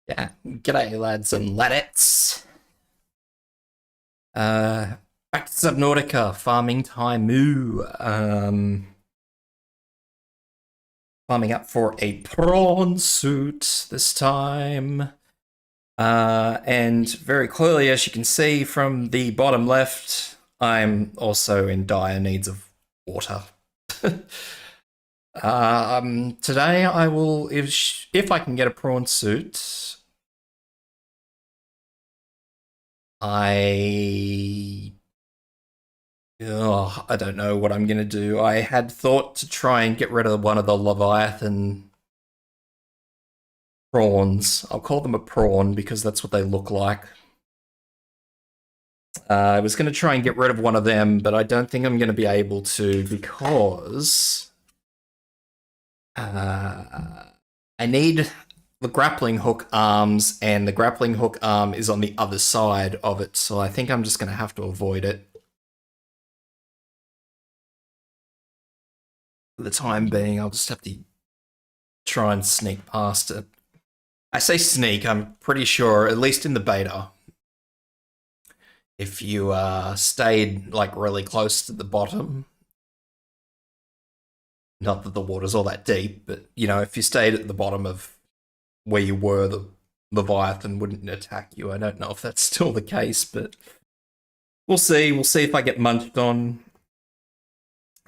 Yeah, g'day lads and ladettes. Back to Subnautica, farming time, moo. Farming up for a prawn suit this time. And very clearly, as you can see from the bottom left, I'm also in dire needs of water. Today I will, if I can get a prawn suit, I don't know what I'm going to do. I had thought to try and get rid of one of the Leviathan prawns. I'll call them a prawn because that's what they look like. I was going to try and get rid of one of them, but I don't think I'm going to be able to because I need the grappling hook arms, and the grappling hook arm is on the other side of it, so I think I'm just going to have to avoid it for the time being. I'll just have to try and sneak past it. I say sneak, I'm pretty sure, at least in the beta, if you stayed like really close to the bottom, not that the water's all that deep, but you know, if you stayed at the bottom of where you were, the Leviathan wouldn't attack you. I don't know if that's still the case, but we'll see. We'll see if I get munched on.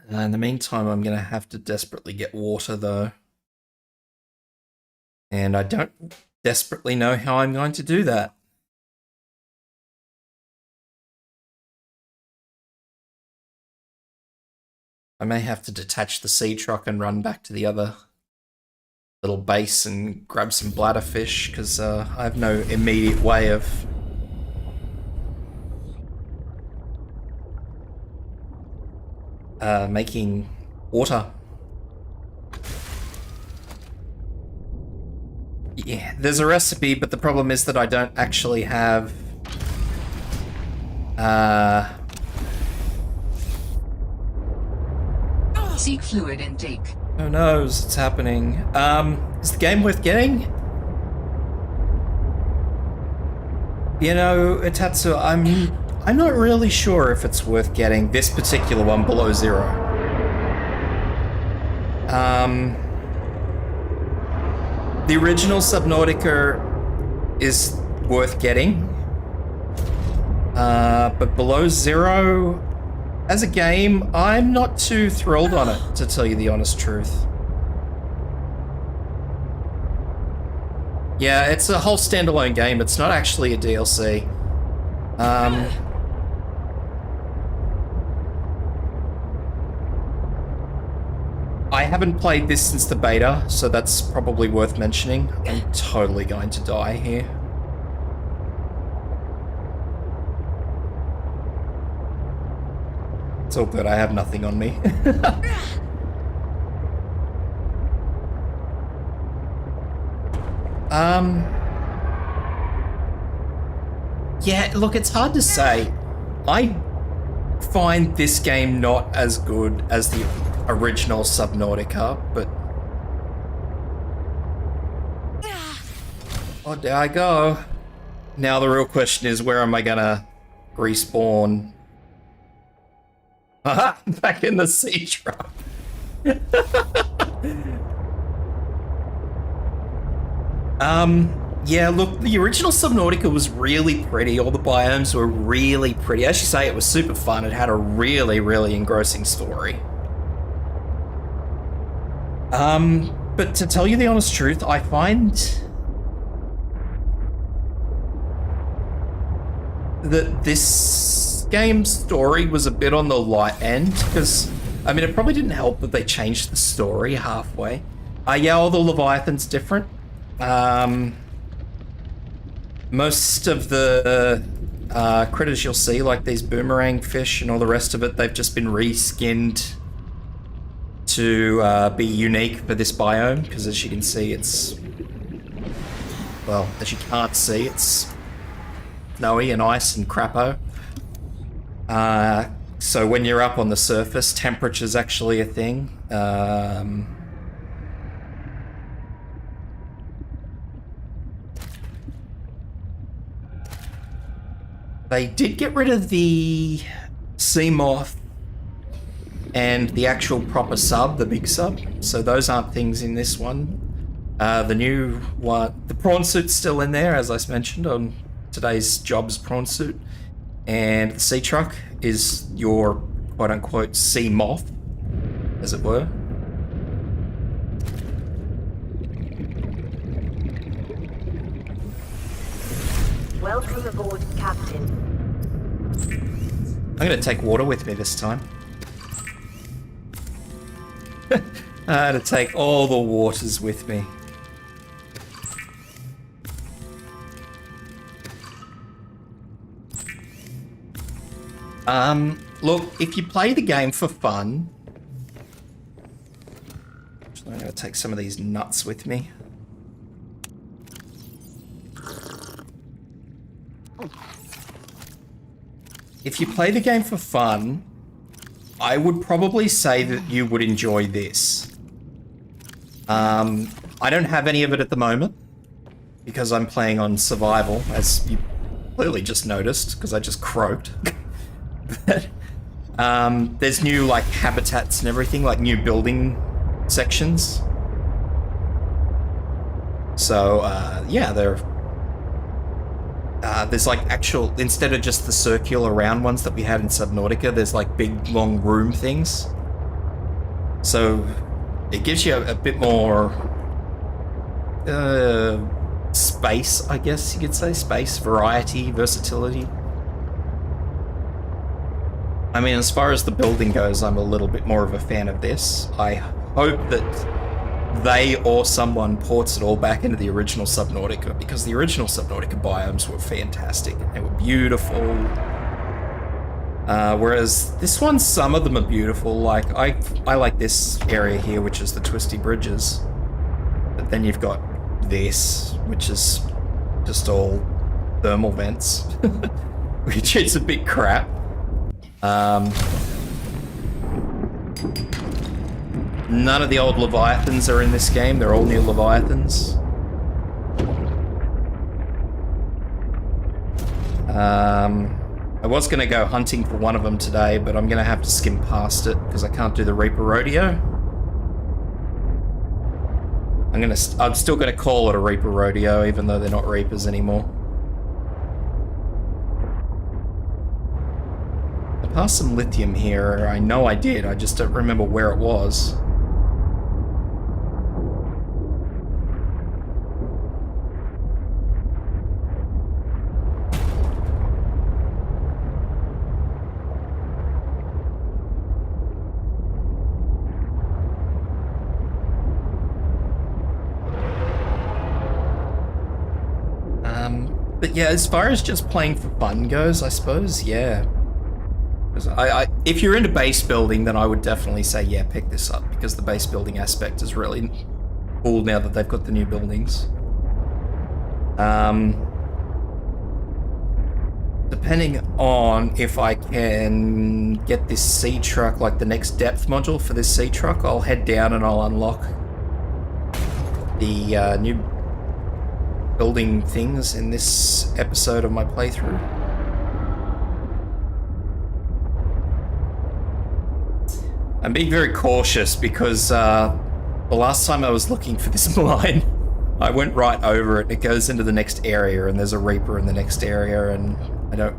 In the meantime, I'm going to have to desperately get water, though. And I don't desperately know how I'm going to do that. I may have to detach the sea truck and run back to the other little base and grab some bladderfish, because I have no immediate way of making water. Yeah, there's a recipe, but the problem is that I don't actually have seek fluid intake. Who knows? It's happening. Is the game worth getting? You know, Itatsu, I'm not really sure if it's worth getting this particular one, Below Zero. The original Subnautica is worth getting. But Below Zero, as a game, I'm not too thrilled on it, to tell you the honest truth. Yeah, it's a whole standalone game. It's not actually a DLC. I haven't played this since the beta, so that's probably worth mentioning. I'm totally going to die here. It's all good, I have nothing on me. Yeah, look, it's hard to say. I find this game not as good as the original Subnautica, but... Oh, there I go. Now the real question is, where am I gonna respawn? Aha! Back in the sea truck. Yeah, look, the original Subnautica was really pretty. All the biomes were really pretty. As you say, it was super fun. It had a really, really engrossing story. But to tell you the honest truth, I find that this game's story was a bit on the light end, because, I mean, it probably didn't help that they changed the story halfway. Yeah, all the Leviathan's different. Most of the critters you'll see, like these boomerang fish and all the rest of it, they've just been reskinned to be unique for this biome, because as you can see, it's... Well, as you can't see, it's snowy and ice and crappo. So when you're up on the surface, temperature's actually a thing. They did get rid of the sea moth and the actual proper sub, the big sub. So those aren't things in this one. The new one, the prawn suit's still in there, as I mentioned on today's jobs prawn suit. And the sea truck is your quote-unquote sea moth, as it were. Welcome aboard, Captain. I'm going to take water with me this time. To take all the waters with me. Look, if you play the game for fun... I'm going to take some of these nuts with me. If you play the game for fun, I would probably say that you would enjoy this. I don't have any of it at the moment because I'm playing on survival, as you clearly just noticed, because I just croaked. But there's new like habitats and everything, like new building sections. So yeah, there's like actual, instead of just the circular round ones that we had in Subnautica, there's like big long room things. So it gives you a bit more space, I guess you could say. Space, variety, versatility. I mean, as far as the building goes, I'm a little bit more of a fan of this. I hope that they or someone ports it all back into the original Subnautica, because the original Subnautica biomes were fantastic. They were beautiful. Whereas this one, some of them are beautiful. Like, I like this area here, which is the Twisty Bridges. But then you've got this, which is just all thermal vents, which is a bit crap. None of the old Leviathans are in this game. They're all new Leviathans. I was going to go hunting for one of them today, but I'm going to have to skim past it because I can't do the Reaper Rodeo. I'm still going to call it a Reaper Rodeo, even though they're not Reapers anymore. I passed some lithium here. I know I did. I just don't remember where it was. But yeah, as far as just playing for fun goes, I suppose, yeah. If you're into base building, then I would definitely say, yeah, pick this up, because the base building aspect is really cool now that they've got the new buildings. Depending on if I can get this sea truck, like the next depth module for this sea truck, I'll head down and I'll unlock the new building things in this episode of my playthrough. I'm being very cautious because the last time I was looking for this mine, I went right over it and it goes into the next area and there's a Reaper in the next area and I don't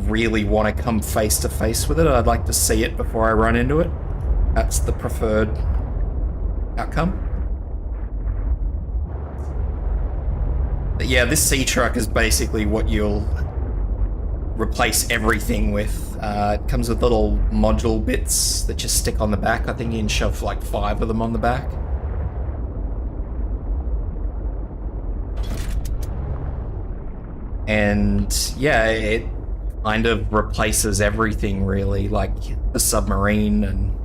really want to come face to face with it. I'd like to see it before I run into it. That's the preferred outcome. But yeah, this sea truck is basically what you'll replace everything with. It comes with little module bits that just stick on the back. I think you can shove like 5 of them on the back. And yeah, it kind of replaces everything really, like the submarine and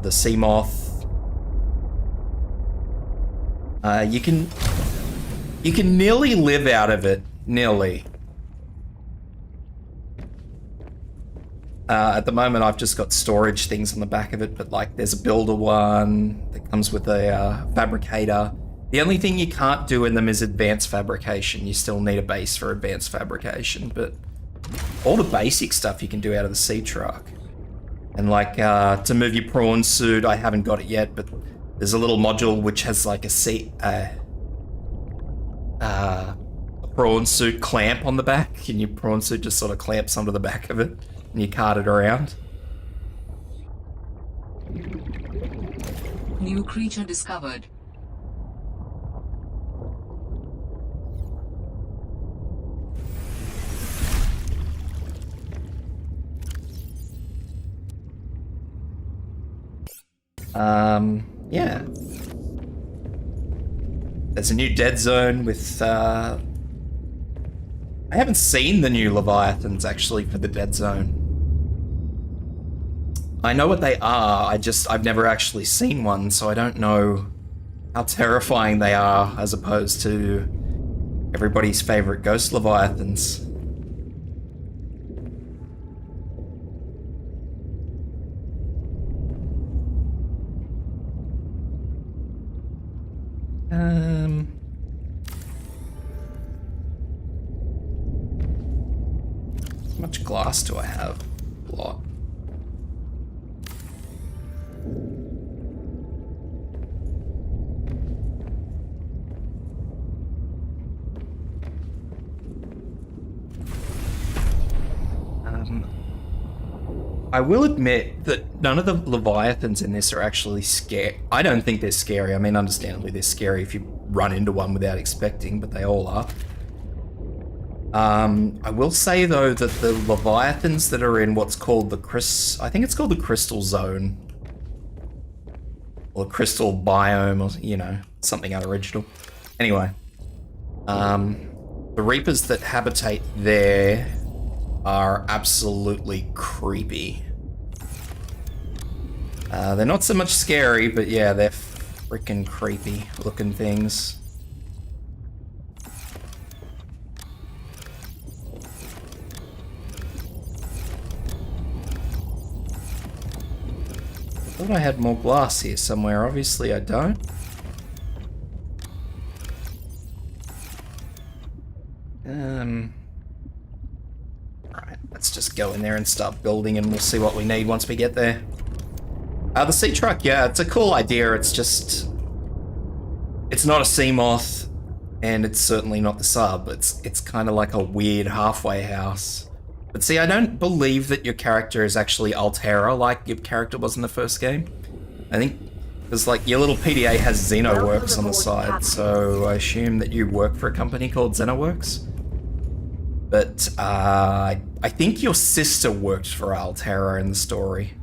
the sea moth. You can nearly live out of it, nearly. At the moment, I've just got storage things on the back of it, but like there's a builder one that comes with a fabricator, The only thing you can't do in them is advanced fabrication. You still need a base for advanced fabrication, but all the basic stuff you can do out of the sea truck. And like to move your prawn suit, I haven't got it yet, but there's a little module which has like a prawn suit clamp on the back, and your prawn suit just sort of clamps onto the back of it, and you cart it around. New creature discovered. Yeah. There's a new dead zone with, I haven't seen the new Leviathans, actually, for the dead zone. I know what they are, I've never actually seen one, so I don't know how terrifying they are, as opposed to everybody's favorite ghost Leviathans. How much glass do I have? A lot. I will admit that none of the Leviathans in this are actually scary. I don't think they're scary. I mean, understandably, they're scary if you run into one without expecting, but they all are. I will say, though, that the Leviathans that are in what's called the I think it's called the Crystal Zone. Or Crystal Biome, or, you know, something unoriginal. Anyway. The Reapers that habitate there are absolutely creepy. They're not so much scary, but yeah, they're freaking creepy looking things. I thought I had more glass here somewhere. Obviously I don't. Alright, let's just go in there and start building, and we'll see what we need once we get there. The sea truck, yeah, it's a cool idea. It's just... it's not a Seamoth, and it's certainly not the sub. It's kind of like a weird halfway house. But see, I don't believe that your character is actually Altera like your character was in the first game. I think, because like your little PDA has XenoWorks on the side, so I assume that you work for a company called XenoWorks. But I think your sister worked for Altera in the story.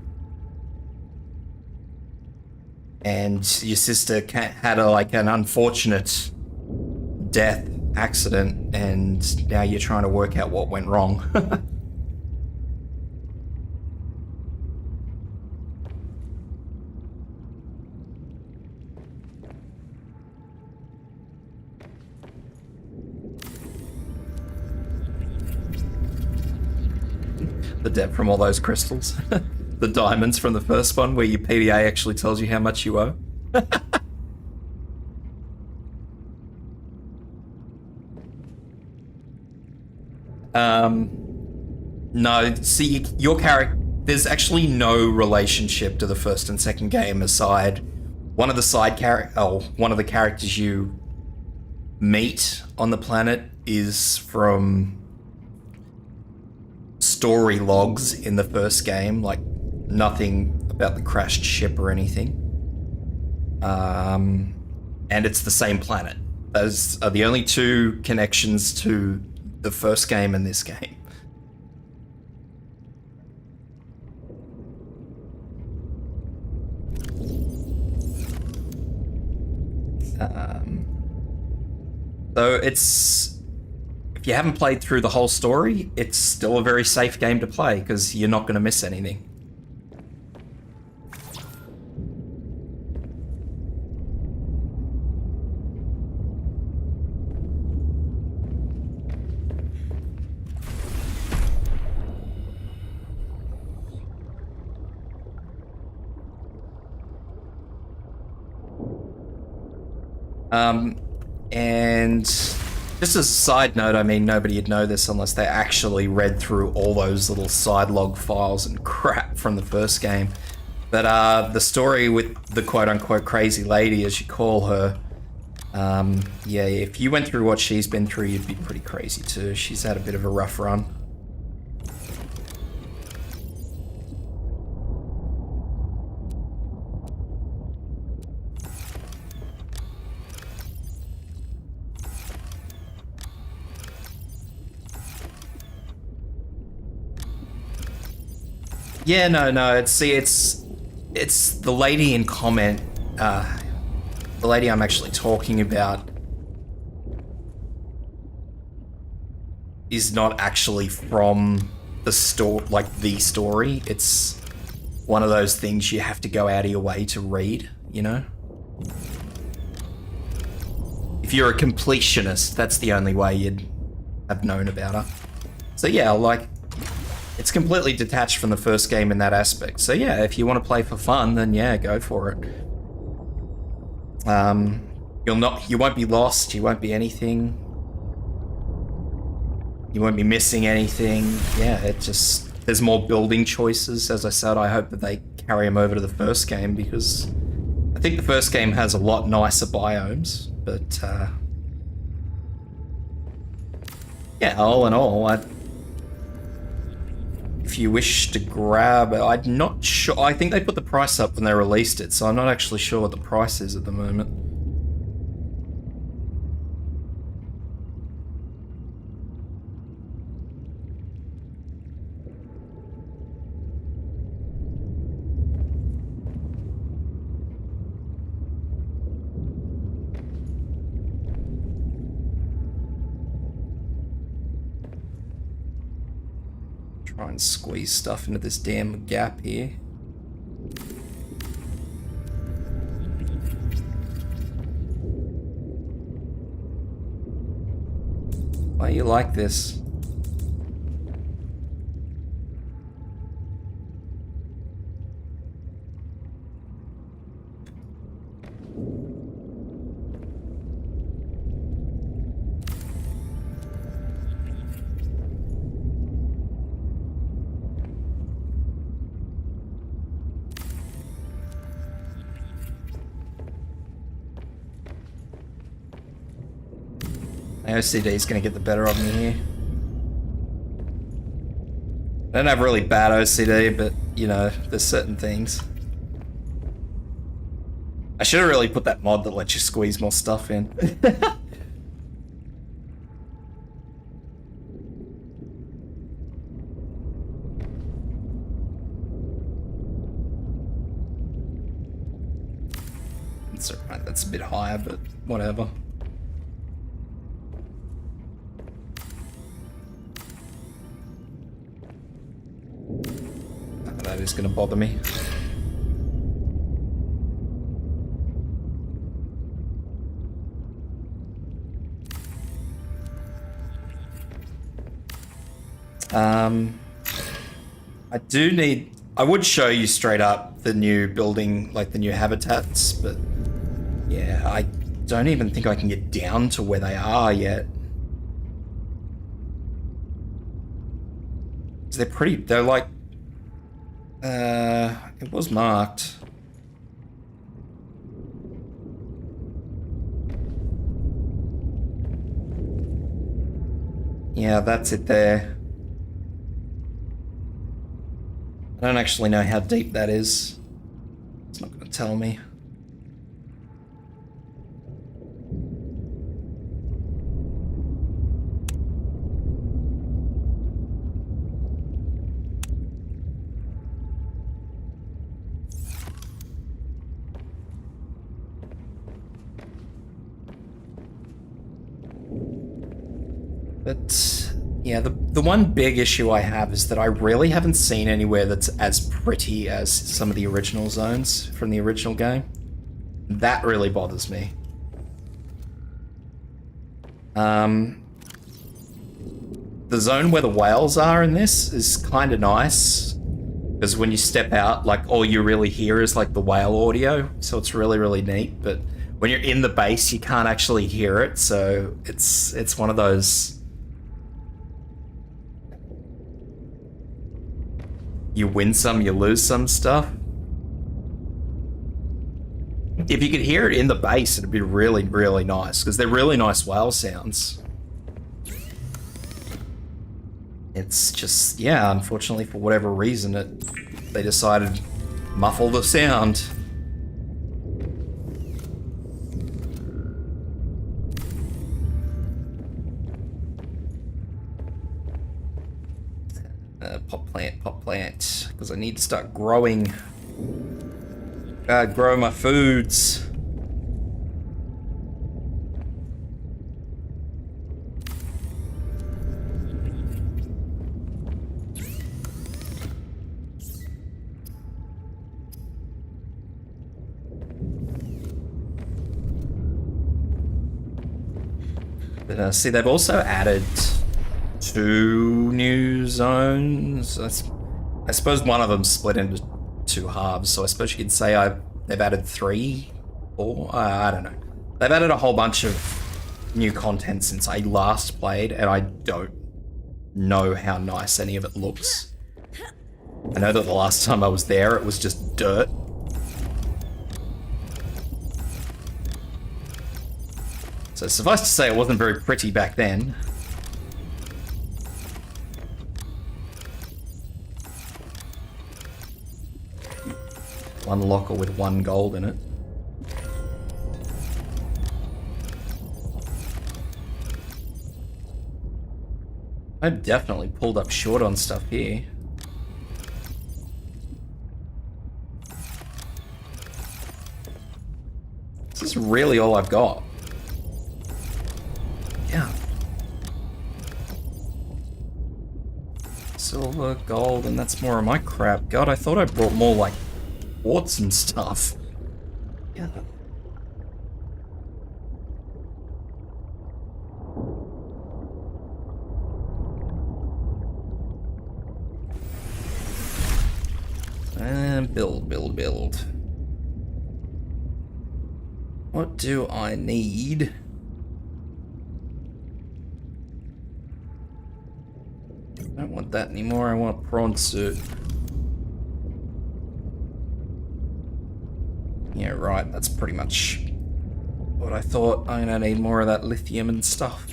And your sister had an unfortunate death accident, and now you're trying to work out what went wrong. The debt from all those crystals. The diamonds from the first one, where your PDA actually tells you how much you owe. No, see, your character... there's actually no relationship to the first and second game aside. One of the one of the characters you meet on the planet is from story logs in the first game, like nothing about the crashed ship or anything. And it's the same planet. Those are the only two connections to the first game and this game. So it's... if you haven't played through the whole story, it's still a very safe game to play, because you're not going to miss anything. And just as a side note, I mean, nobody would know this unless they actually read through all those little side log files and crap from the first game. But the story with the quote-unquote crazy lady, as you call her, yeah, if you went through what she's been through, you'd be pretty crazy too. She's had a bit of a rough run. Yeah, no, it's the lady in comment, the lady I'm actually talking about is not actually from the the story. It's one of those things you have to go out of your way to read, you know? If you're a completionist, that's the only way you'd have known about her. So yeah, like, it's completely detached from the first game in that aspect. So yeah, if you want to play for fun, then yeah, go for it. You won't be lost, you won't be anything. You won't be missing anything. Yeah, there's more building choices. As I said, I hope that they carry them over to the first game, because I think the first game has a lot nicer biomes, but yeah, all in all, if you wish to grab it, I'm not sure. I think they put the price up when they released it, so I'm not actually sure what the price is at the moment. Try and squeeze stuff into this damn gap here. Why you like this? My OCD is going to get the better of me here. I don't have really bad OCD, but, you know, there's certain things. I should have really put that mod that lets you squeeze more stuff in. It's alright, that's a bit higher, but whatever. That is going to bother me. I would show you straight up the new building, like the new habitats, but yeah, I don't even think I can get down to where they are yet. They're like, it was marked. Yeah, that's it there. I don't actually know how deep that is. It's not going to tell me. But yeah, the one big issue I have is that I really haven't seen anywhere that's as pretty as some of the original zones from the original game. That really bothers me. The zone where the whales are in this is kind of nice, because when you step out, like, all you really hear is like the whale audio, so it's really, really neat. But when you're in the base, you can't actually hear it, so it's one of those. You win some, you lose some stuff. If you could hear it in the base, it'd be really, really nice, because they're really nice whale sounds. It's just, yeah, unfortunately, for whatever reason, they decided to muffle the sound. Pot plant, because I need to start growing. Grow my foods. But see, they've also added 2 new zones. I suppose one of them split into 2 halves, so I suppose you could say they've added 3 or I don't know. They've added a whole bunch of new content since I last played, and I don't know how nice any of it looks. I know that the last time I was there, it was just dirt. So suffice to say, it wasn't very pretty back then. One locker with 1 gold in it. I've definitely pulled up short on stuff here. This is really all I've got. Yeah. Silver, gold, and that's more of my crap. God, I thought I brought more, like, quartz and stuff. Yeah. And build. What do I need? I don't want that anymore. I want a prawn suit. Yeah, right. That's pretty much what I thought. I'm gonna need more of that lithium and stuff.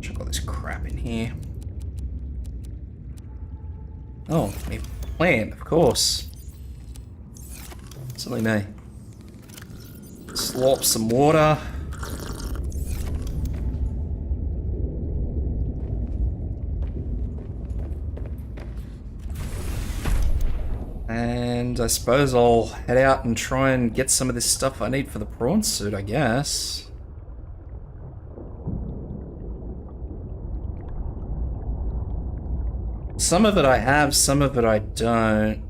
Check all this crap in here. Oh, a plant, of course. Silly me. Slop some water. And I suppose I'll head out and try and get some of this stuff I need for the prawn suit, I guess. Some of it I have, some of it I don't.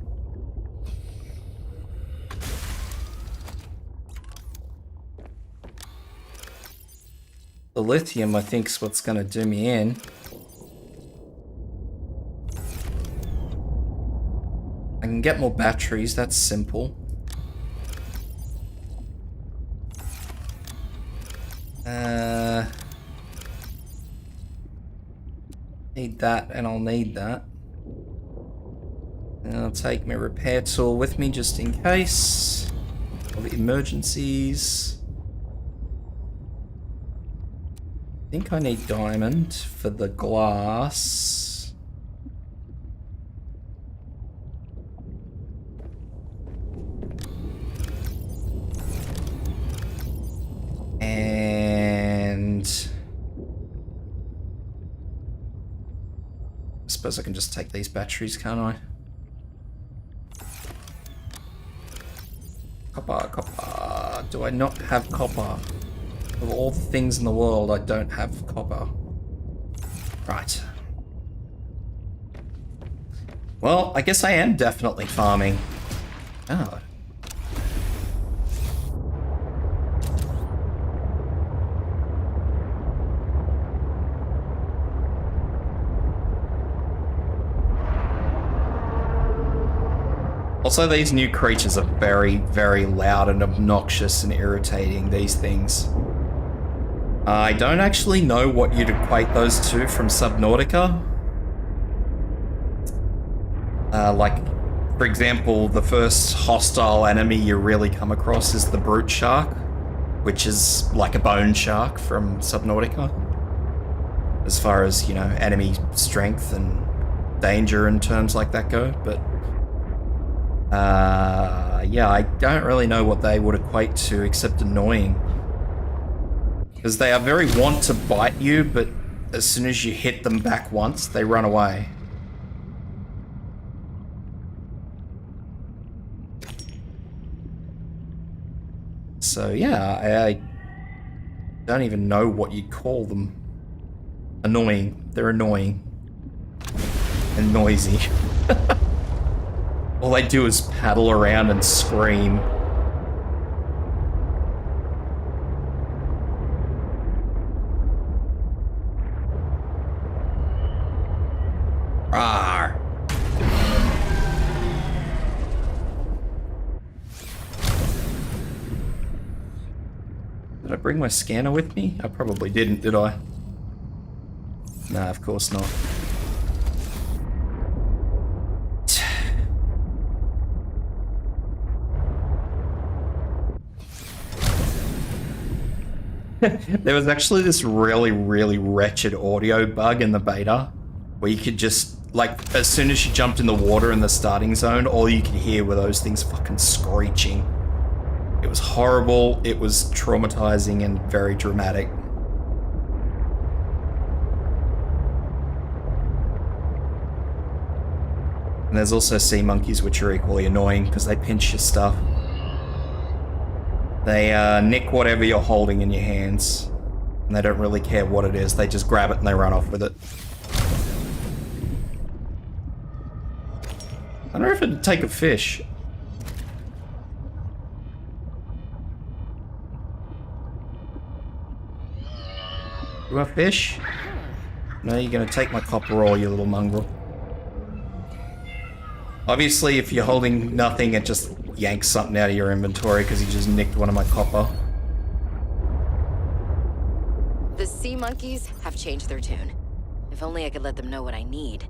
The lithium, I think, is what's going to do me in. I can get more batteries, that's simple. Need that, and I'll need that. And I'll take my repair tool with me just in case. For the emergencies. I think I need diamond for the glass. And I suppose I can just take these batteries, can't I? Copper. Do I not have copper? Of all the things in the world, I don't have copper. Right. Well, I guess I am definitely farming. Oh. Also, these new creatures are very, very loud and obnoxious and irritating, these things. I don't actually know what you'd equate those to from Subnautica. Like, for example, the first hostile enemy you really come across is the brute shark, which is like a bone shark from Subnautica. As far as, you know, enemy strength and danger and terms like that go, but yeah, I don't really know what they would equate to except annoying. Because they are very wont to bite you, but as soon as you hit them back once, they run away. So yeah, I don't even know what you'd call them. Annoying. They're annoying. And noisy. All they do is paddle around and scream. Rawr. Did I bring my scanner with me? I probably didn't, did I? Nah, of course not. There was actually this really, really wretched audio bug in the beta where you could just, like, as soon as you jumped in the water in the starting zone, all you could hear were those things fucking screeching. It was horrible, it was traumatizing and very dramatic. And there's also sea monkeys, which are equally annoying because they pinch your stuff. They nick whatever you're holding in your hands, and they don't really care what it is. They just grab it and they run off with it. I wonder if it'd take a fish. You want a fish? No, you're gonna take my copper ore, you little mongrel. Obviously, if you're holding nothing, it just yanks something out of your inventory because you just nicked one of my copper. The sea monkeys have changed their tune. If only I could let them know what I need.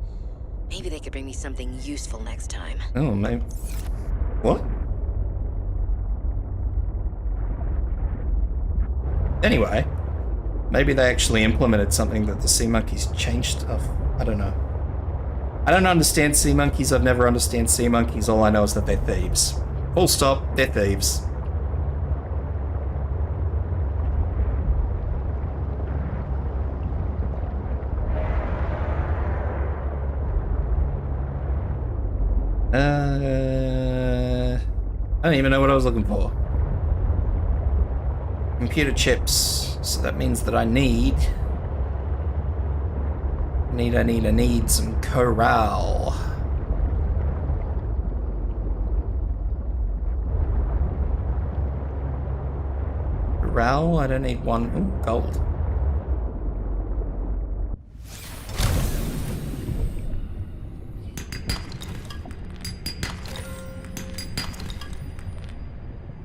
Maybe they could bring me something useful next time. Oh, maybe. What? Anyway, maybe they actually implemented something that the sea monkeys changed stuff. I don't know. I don't understand sea monkeys. I've never understand sea monkeys. All I know is that they're thieves. Full stop. They're thieves. I don't even know what I was looking for. Computer chips. So that means that I need some corral. Corral? I don't need one. Ooh, gold.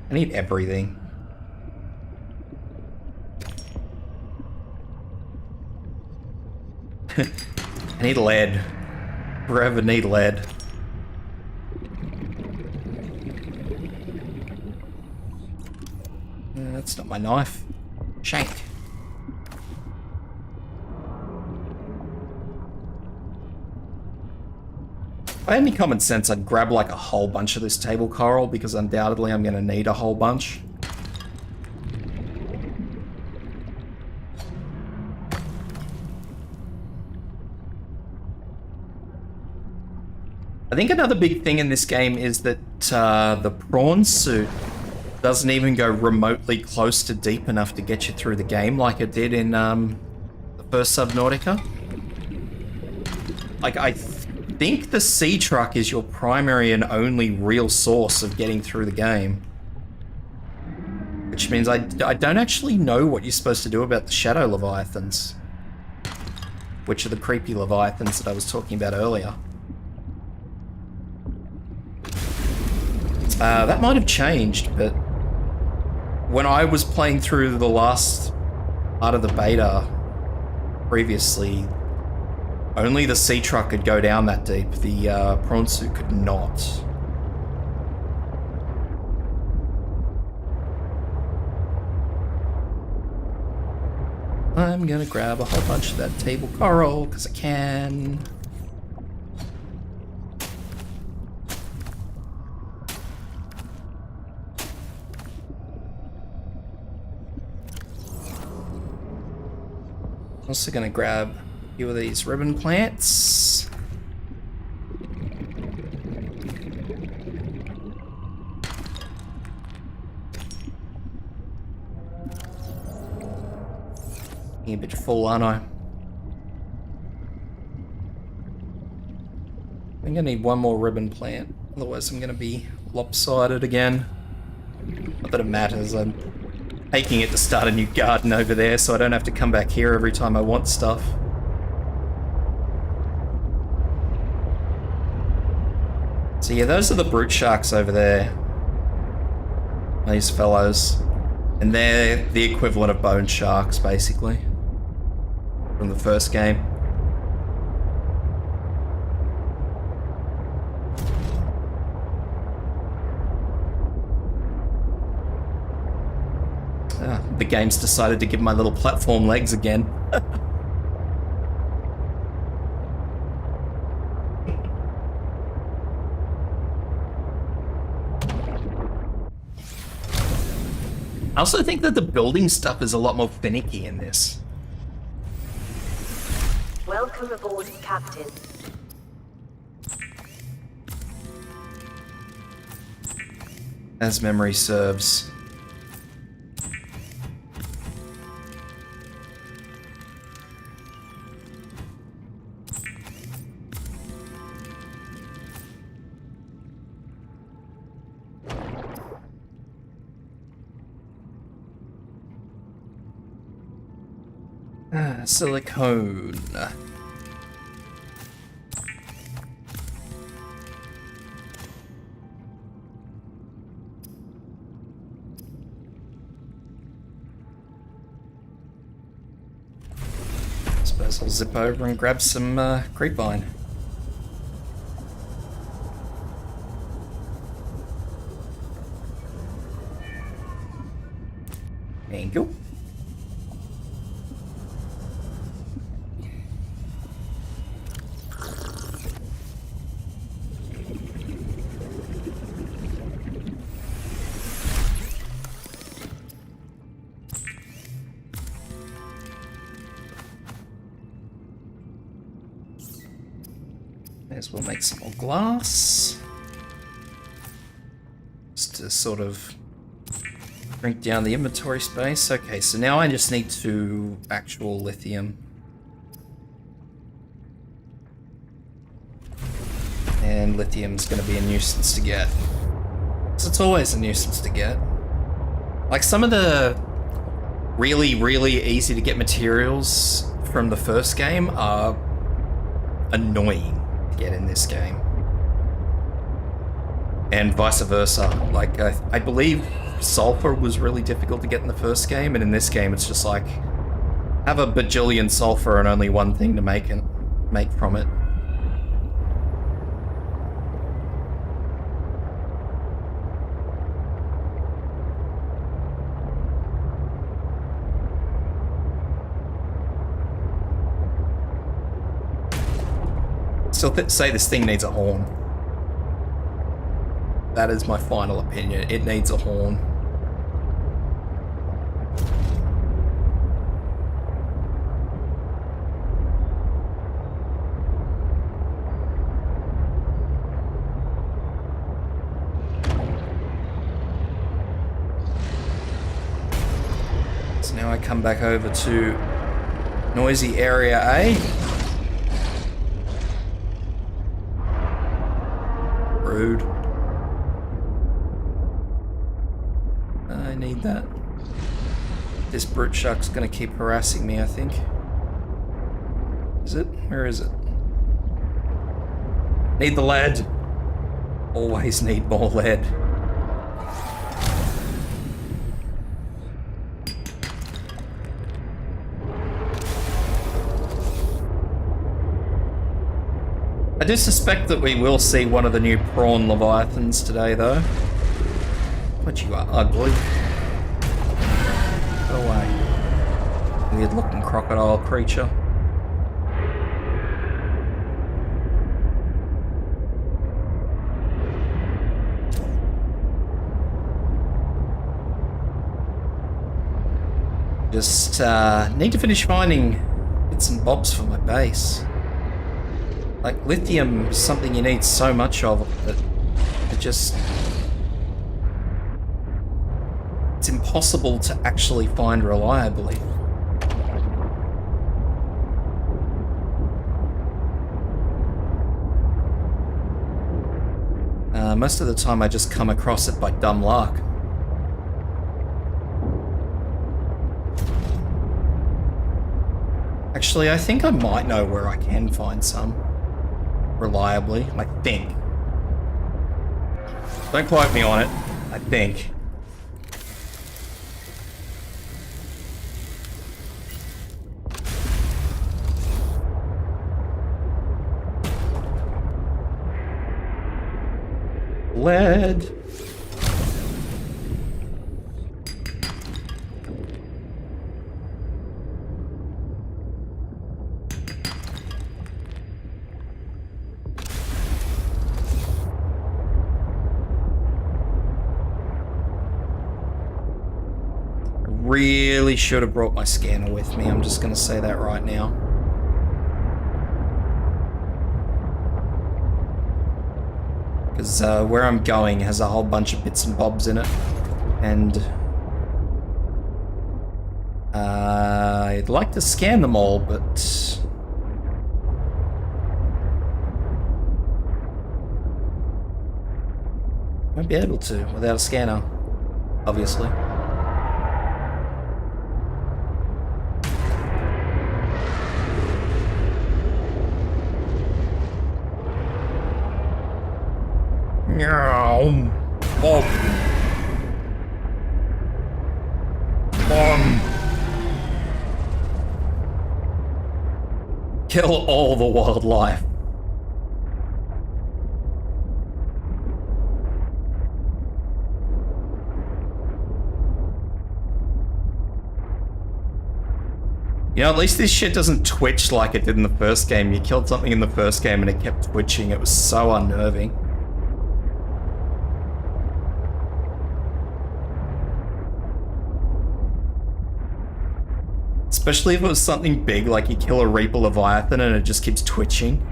I need everything. I need lead. Forever need lead. That's not my knife. Shank. If I had any common sense, I'd grab like a whole bunch of this table coral because undoubtedly I'm going to need a whole bunch. I think another big thing in this game is that the prawn suit doesn't even go remotely close to deep enough to get you through the game like it did in the first Subnautica. Like, I think the sea truck is your primary and only real source of getting through the game. Which means I don't actually know what you're supposed to do about the shadow leviathans. Which are the creepy leviathans that I was talking about earlier. That might have changed, but when I was playing through the last part of the beta previously, only the sea truck could go down that deep. The prawn suit could not. I'm gonna grab a whole bunch of that table coral because I can. Also gonna grab a few of these ribbon plants. A bit full, aren't I? I'm gonna need one more ribbon plant, otherwise I'm gonna be lopsided again. Not that it matters, I'm taking it to start a new garden over there so I don't have to come back here every time I want stuff. So yeah, those are the brute sharks over there. These fellows. And they're the equivalent of bone sharks, basically. From the first game. The game's decided to give my little platform legs again. I also think that the building stuff is a lot more finicky in this. Welcome aboard, Captain. As memory serves. Silicone. Suppose I'll zip over and grab some creepvine. Thank you. May as well make some more glass. Just to sort of shrink down the inventory space. Okay, so now I just need 2 actual lithium. And lithium's gonna be a nuisance to get. So it's always a nuisance to get. Like some of the really, really easy to get materials from the first game are annoying to get in this game. And vice versa. Like, I believe sulfur was really difficult to get in the first game, and in this game it's just like, have a bajillion sulfur and only one thing to make from it. Still say this thing needs a horn. That is my final opinion. It needs a horn. So now I come back over to noisy area A. Rude. I need that. This brute shark's gonna keep harassing me, I think. Is it? Where is it? Need the lead. Always need more lead. I do suspect that we will see one of the new prawn leviathans today, though. But you are ugly. Go away. Weird-looking crocodile creature. Just need to finish finding bits and bobs for my base. Like, lithium is something you need so much of that it just... it's impossible to actually find reliably. Most of the time I just come across it by dumb luck. Actually, I think I might know where I can find some. Reliably, I think. Don't quote me on it, I think. Lead. Really should have brought my scanner with me. I'm just going to say that right now. Because where I'm going has a whole bunch of bits and bobs in it. And I'd like to scan them all, but won't be able to without a scanner, obviously. Bob. Kill all the wildlife. You know, at least this shit doesn't twitch like it did in the first game. You killed something in the first game and it kept twitching. It was so unnerving. Especially if it was something big, like you kill a Reaper Leviathan and it just keeps twitching.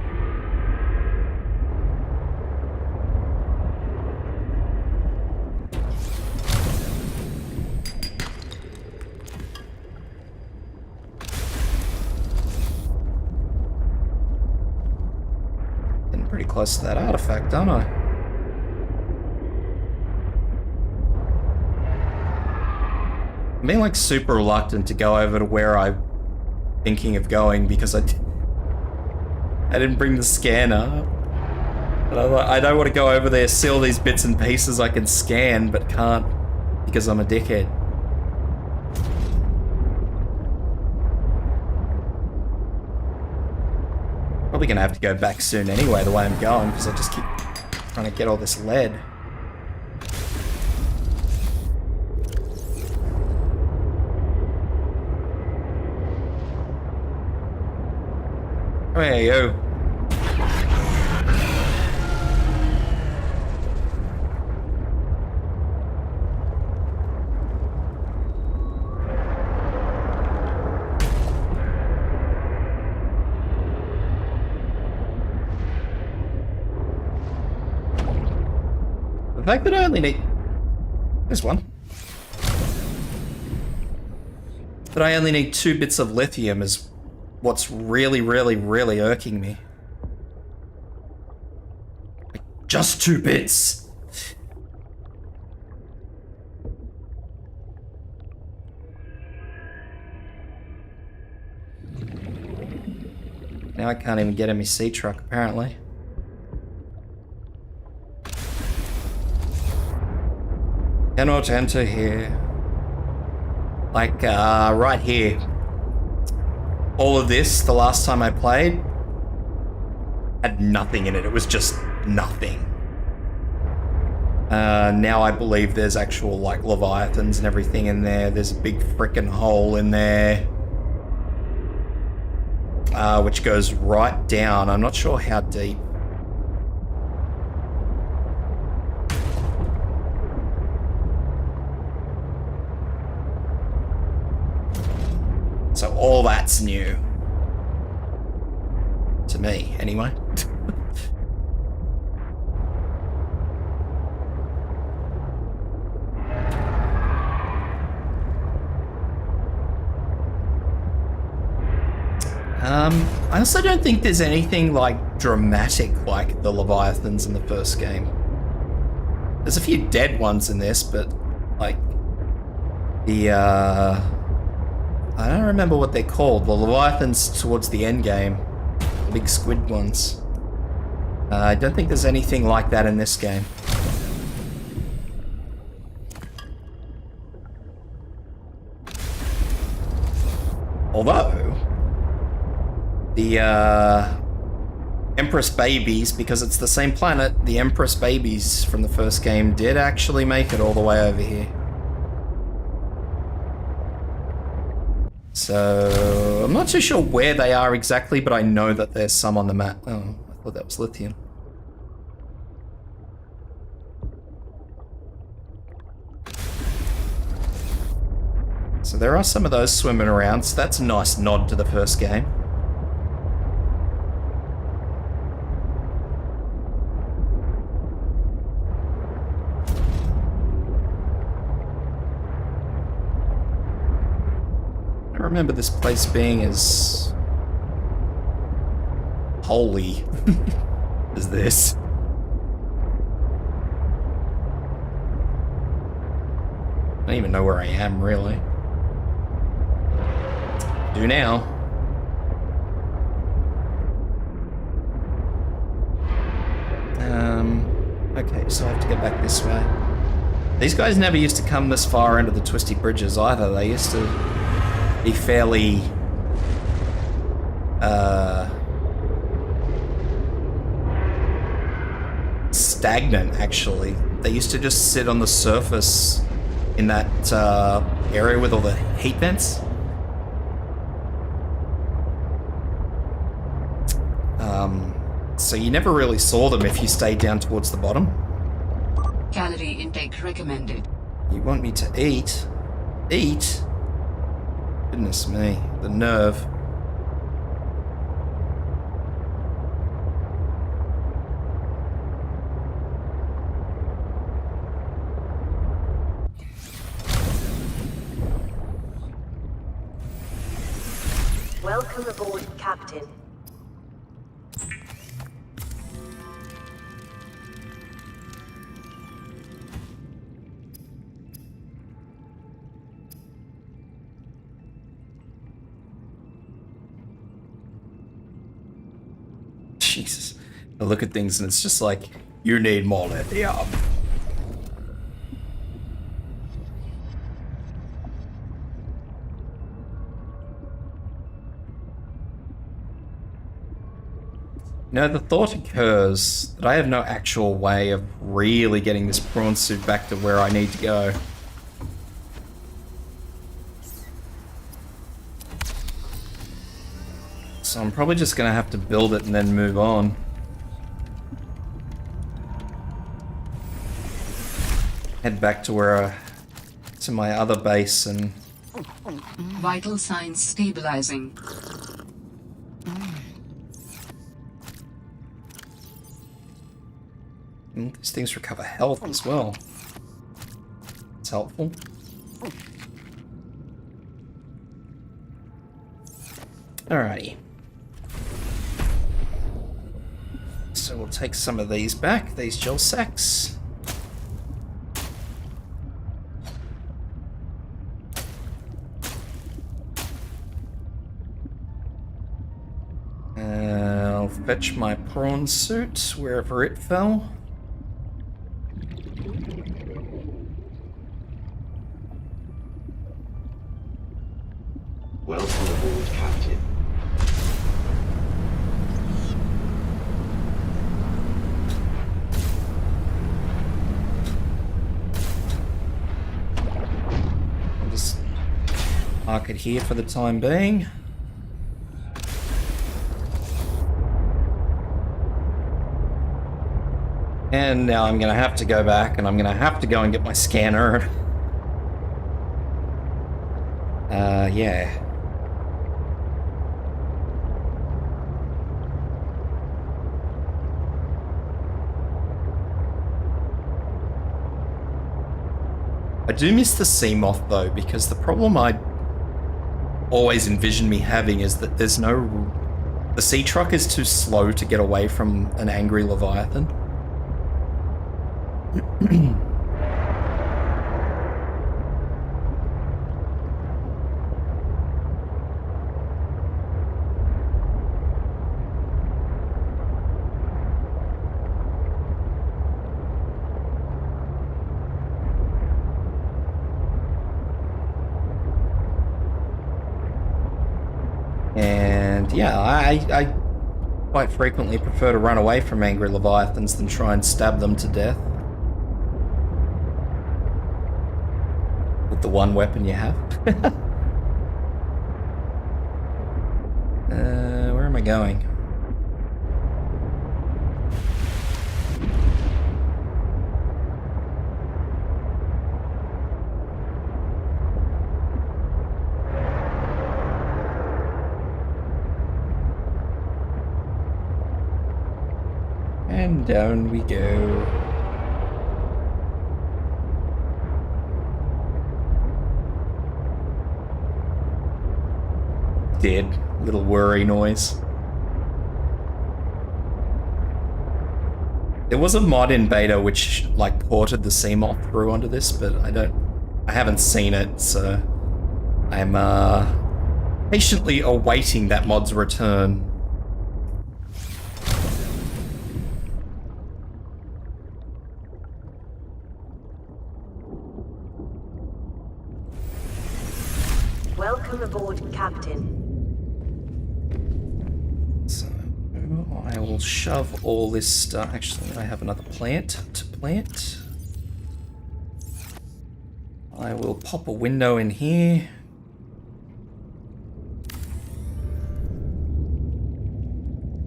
Getting pretty close to that artifact, aren't I? I'm being like super reluctant to go over to where I'm thinking of going because I didn't bring the scanner. But I don't want to go over there, see all these bits and pieces I can scan, but can't because I'm a dickhead. Probably gonna have to go back soon anyway, the way I'm going, because I just keep trying to get all this lead. Hey, yo. The fact that I only need... There's one. That I only need 2 bits of lithium is what's really, really, really irking me. Like, just 2 bits. Now I can't even get in my sea truck, apparently. Cannot enter here. Like, right here. All of this, the last time I played, had nothing in it. It was just nothing. Now I believe there's actual, like, leviathans and everything in there. There's a big frickin' hole in there. Which goes right down. I'm not sure how deep. So all that's new. To me, anyway. I also don't think there's anything, like, dramatic like the Leviathans in the first game. There's a few dead ones in this, but, like, the, I don't remember what they're called. The Leviathans towards the end game. The big squid ones. I don't think there's anything like that in this game. Although, the Empress babies, because it's the same planet, the Empress babies from the first game did actually make it all the way over here. So, I'm not too sure where they are exactly, but I know that there's some on the map. Oh, I thought that was lithium. So there are some of those swimming around, so that's a nice nod to the first game. I remember this place being as holy as this. I don't even know where I am, really. Do now. Okay, so I have to get back this way. These guys never used to come this far into the twisty bridges either. They used to be fairly stagnant, actually. They used to just sit on the surface in that area with all the heat vents. So you never really saw them if you stayed down towards the bottom. Calorie intake recommended. You want me to eat? Eat? Goodness me, the nerve. Welcome aboard, Captain. Jesus. I look at things and it's just like, you need more lithium. Now, the thought occurs that I have no actual way of really getting this prawn suit back to where I need to go. So I'm probably just going to have to build it and then move on. Head back to where to my other base and... Vital signs stabilizing. These things recover health as well. It's helpful. Alrighty. So we'll take some of these back, these gel sacks. I'll fetch my prawn suit wherever it fell. Welcome aboard, Captain. Park it here for the time being. And now I'm gonna have to go back and I'm gonna have to go and get my scanner. Yeah. I do miss the sea moth though, because the problem I always envision me having is that there's no... The sea truck is too slow to get away from an angry Leviathan. And yeah, I quite frequently prefer to run away from angry Leviathans than try and stab them to death. With the one weapon you have. Where am I going? And down we go. Dead. Little worry noise. There was a mod in beta which like ported the sea moth through onto this, but I haven't seen it, so I'm patiently awaiting that mod's return. Welcome aboard, Captain. So I will shove all this stuff. Actually, I have another plant to plant. I will pop a window in here.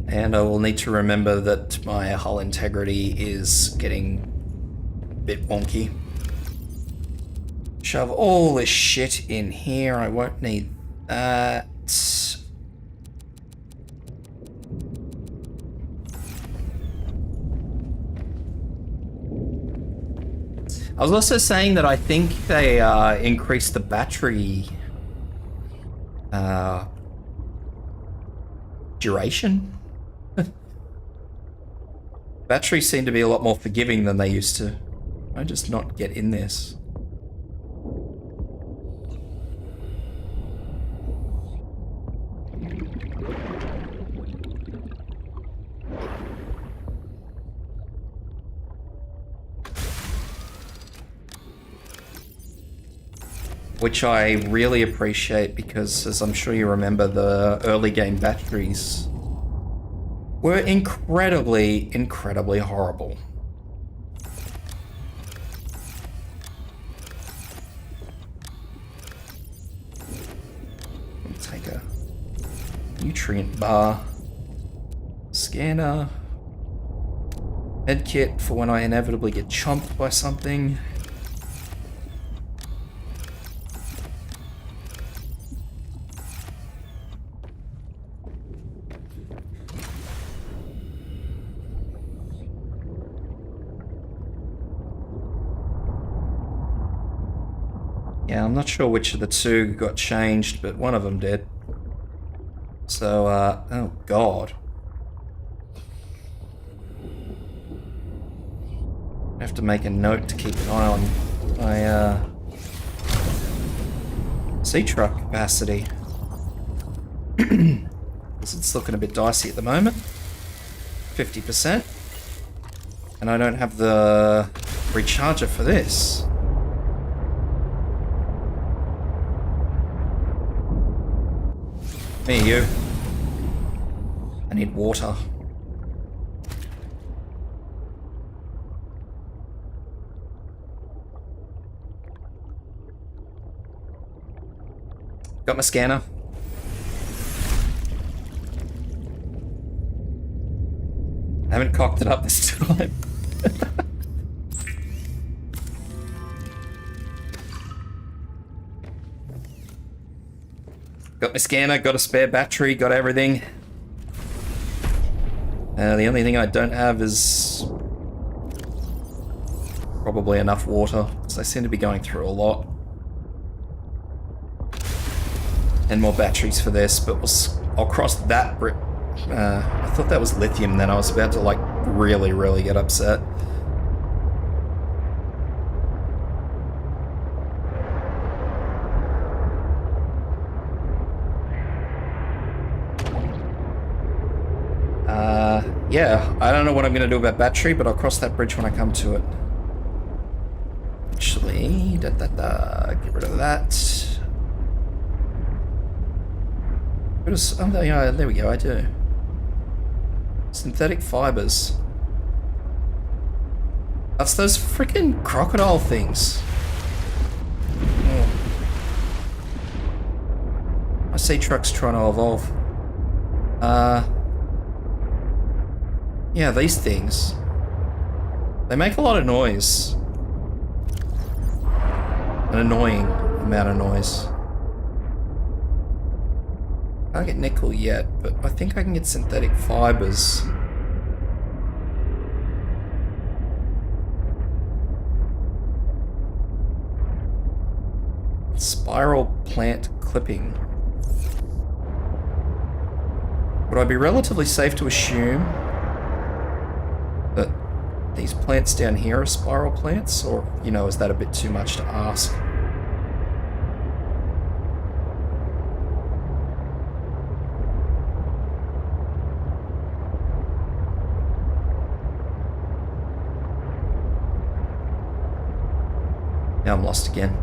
And I will need to remember that my hull integrity is getting a bit wonky. Shove all this shit in here. I won't need that. I was also saying that I think they increased the battery duration. Batteries seem to be a lot more forgiving than they used to. I just not get in this. Which I really appreciate because, as I'm sure you remember, the early game batteries were incredibly, incredibly horrible. Take a nutrient bar, scanner, medkit for when I inevitably get chomped by something. Yeah, I'm not sure which of the two got changed, but one of them did. So, oh god. I have to make a note to keep an eye on my, sea truck capacity. Because it's looking a bit dicey at the moment. 50%. And I don't have the recharger for this. Me, you. I need water. Got my scanner. I haven't cocked it up this time. Got my scanner, got a spare battery, got everything. The only thing I don't have is probably enough water, because I seem to be going through a lot. And more batteries for this, but I'll cross that bridge. I thought that was lithium then. I was about to like really get upset. Yeah, I don't know what I'm gonna do about battery, but I'll cross that bridge when I come to it. Actually, get rid of that. Oh, yeah, there we go, I do. Synthetic fibers. That's those freaking crocodile things. Oh. My sea truck's trying to evolve. Yeah, these things. They make a lot of noise. An annoying amount of noise. Can't get nickel yet, but I think I can get synthetic fibers. Spiral plant clipping. Would I be relatively safe to assume that these plants down here are spiral plants? Or, you know, is that a bit too much to ask? Now I'm lost again.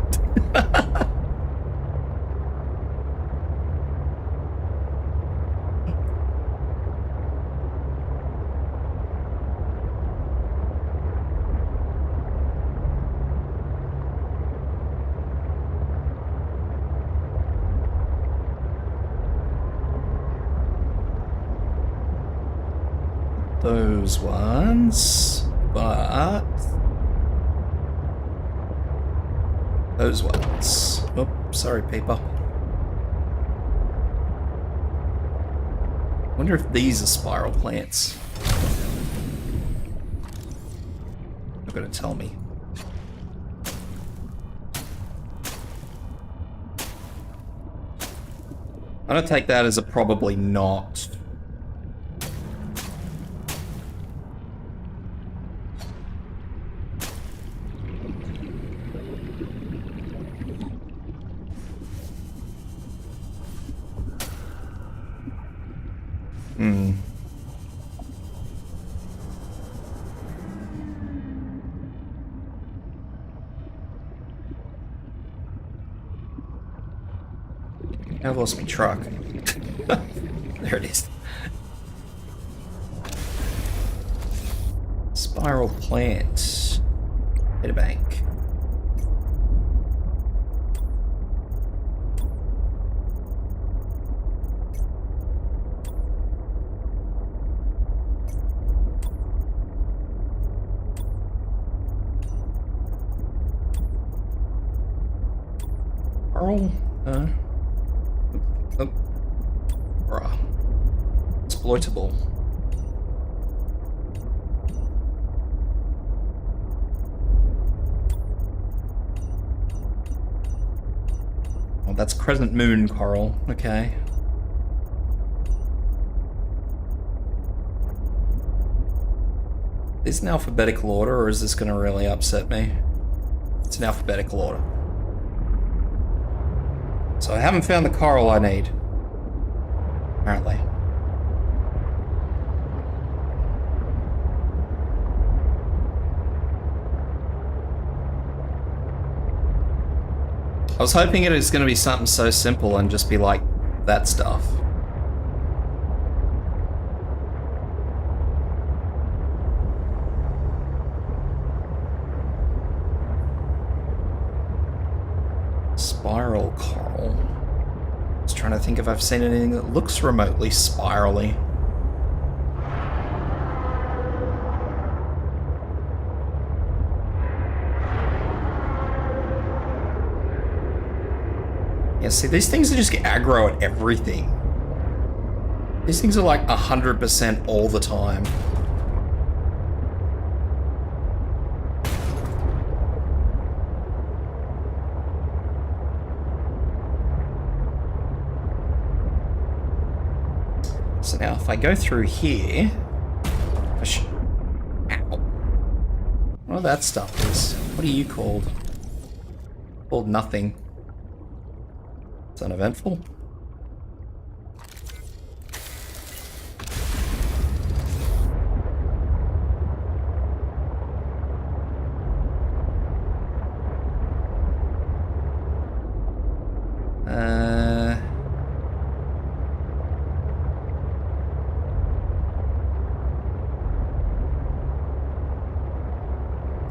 Those ones, but those ones. Oh, sorry, paper. Wonder if these are spiral plants. They're gonna tell me. I'm gonna take that as a probably not. I've lost my truck. There it is. Spiral plant. Data bank. Spiral. Bruh. Exploitable. Oh, that's Crescent Moon coral. Okay. Is this in alphabetical order, or is this going to really upset me? It's in alphabetical order. So I haven't found the coral I need. Apparently. I was hoping it was going to be something so simple and just be like that stuff. Spiral coral. trying to think if I've seen anything that looks remotely spirally. Yeah, see, these things are just aggro at everything. These things are like 100% all the time. So now if I go through here, I should... Ow. What that stuff is? What are you called? Called nothing. It's uneventful.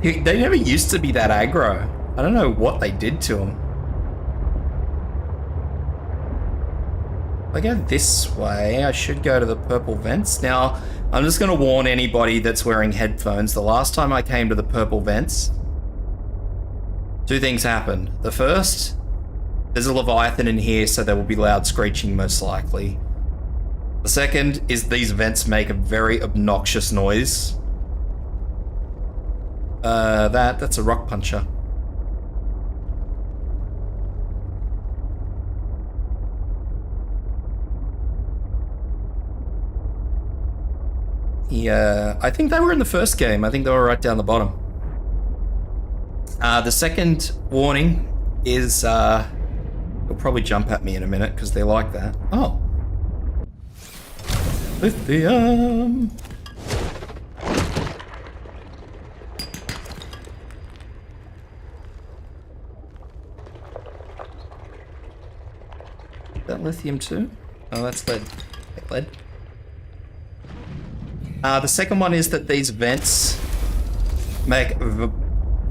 They never used to be that aggro. I don't know what they did to them. If I go this way, I should go to the purple vents. Now, I'm just going to warn anybody that's wearing headphones. The last time I came to the purple vents, two things happened. The first, there's a Leviathan in here, so there will be loud screeching most likely. The second is these vents make a very obnoxious noise. That's a rock puncher. Yeah, I think they were in the first game. I think they were right down the bottom. The second warning is, they'll probably jump at me in a minute because they like that. Oh. Lithium. Is that lithium too? Oh, that's lead. Lead. The second one is that these vents make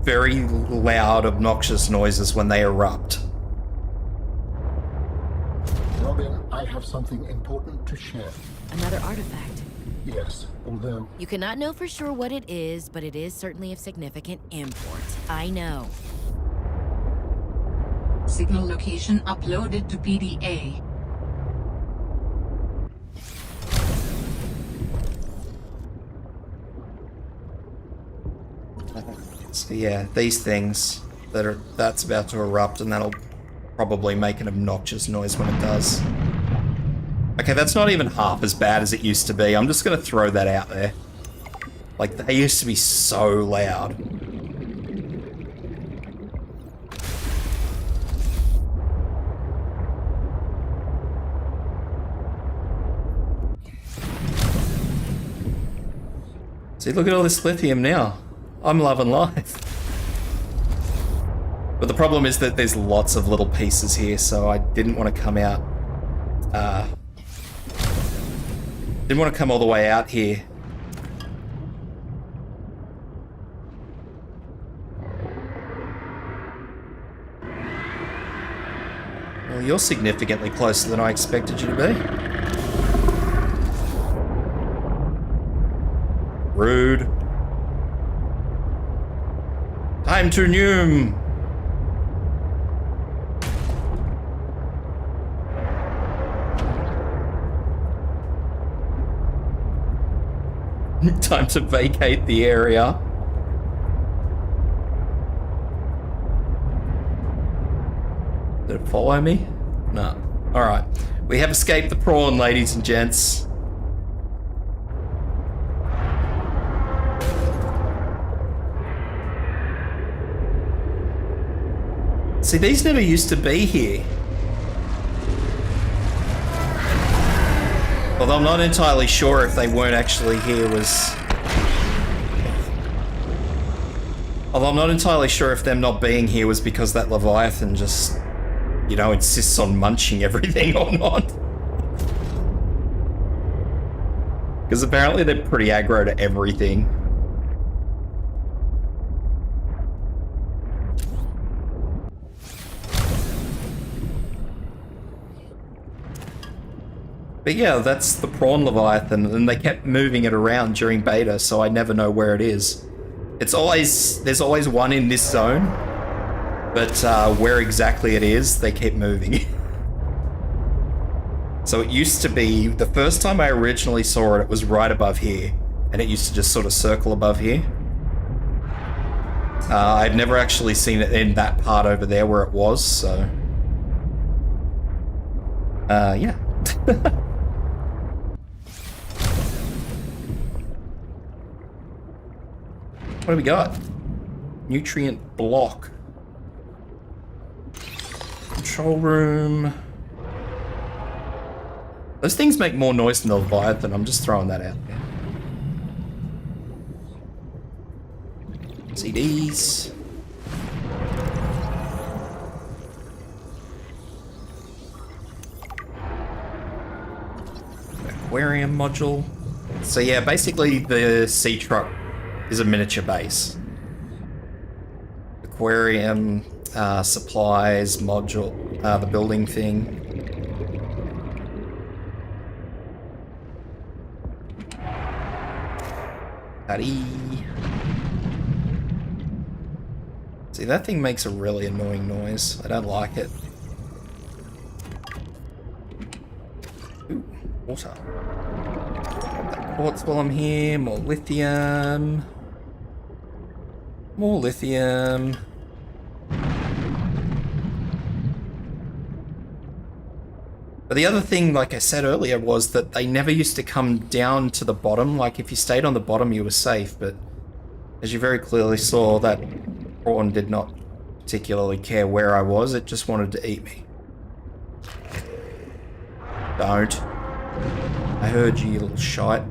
very loud, obnoxious noises when they erupt. Robin, I have something important to share. Another artifact. Yes, although... You cannot know for sure what it is, but it is certainly of significant import. I know. Signal location uploaded to PDA. So yeah, these things that's about to erupt, and that'll probably make an obnoxious noise when it does. Okay, that's not even half as bad as it used to be. I'm just gonna throw that out there. Like, they used to be so loud. See, look at all this lithium now. I'm loving life. But the problem is that there's lots of little pieces here, so I didn't want to come out. Didn't want to come all the way out here. Well, you're significantly closer than I expected you to be. Rude. Time to nume. Time to vacate the area. Did it follow me? No. Alright. We have escaped the prawn, ladies and gents. See, these never used to be here. Although I'm not entirely sure if they weren't actually here was... Although I'm not entirely sure if them not being here was because that Leviathan just, you know, insists on munching everything or not. Because apparently they're pretty aggro to everything. But yeah, that's the prawn leviathan, and they kept moving it around during beta, so I never know where it is. There's always one in this zone, but where exactly it is, they keep moving. So it used to be, the first time I originally saw it, it was right above here, and it used to just sort of circle above here. I've never actually seen it in that part over there where it was, so... yeah. What do we got? Nutrient block. Control room. Those things make more noise than the Leviathan, I'm just throwing that out there. CDs. Aquarium module. So yeah, basically the sea truck is a miniature base. Aquarium, supplies, module, the building thing. Buddy. See, that thing makes a really annoying noise. I don't like it. Ooh, water. That quartz while I'm here. More lithium. More lithium. But the other thing, like I said earlier, was that they never used to come down to the bottom. Like, if you stayed on the bottom, you were safe. But as you very clearly saw, that prawn did not particularly care where I was. It just wanted to eat me. Don't. I heard you, you little shite.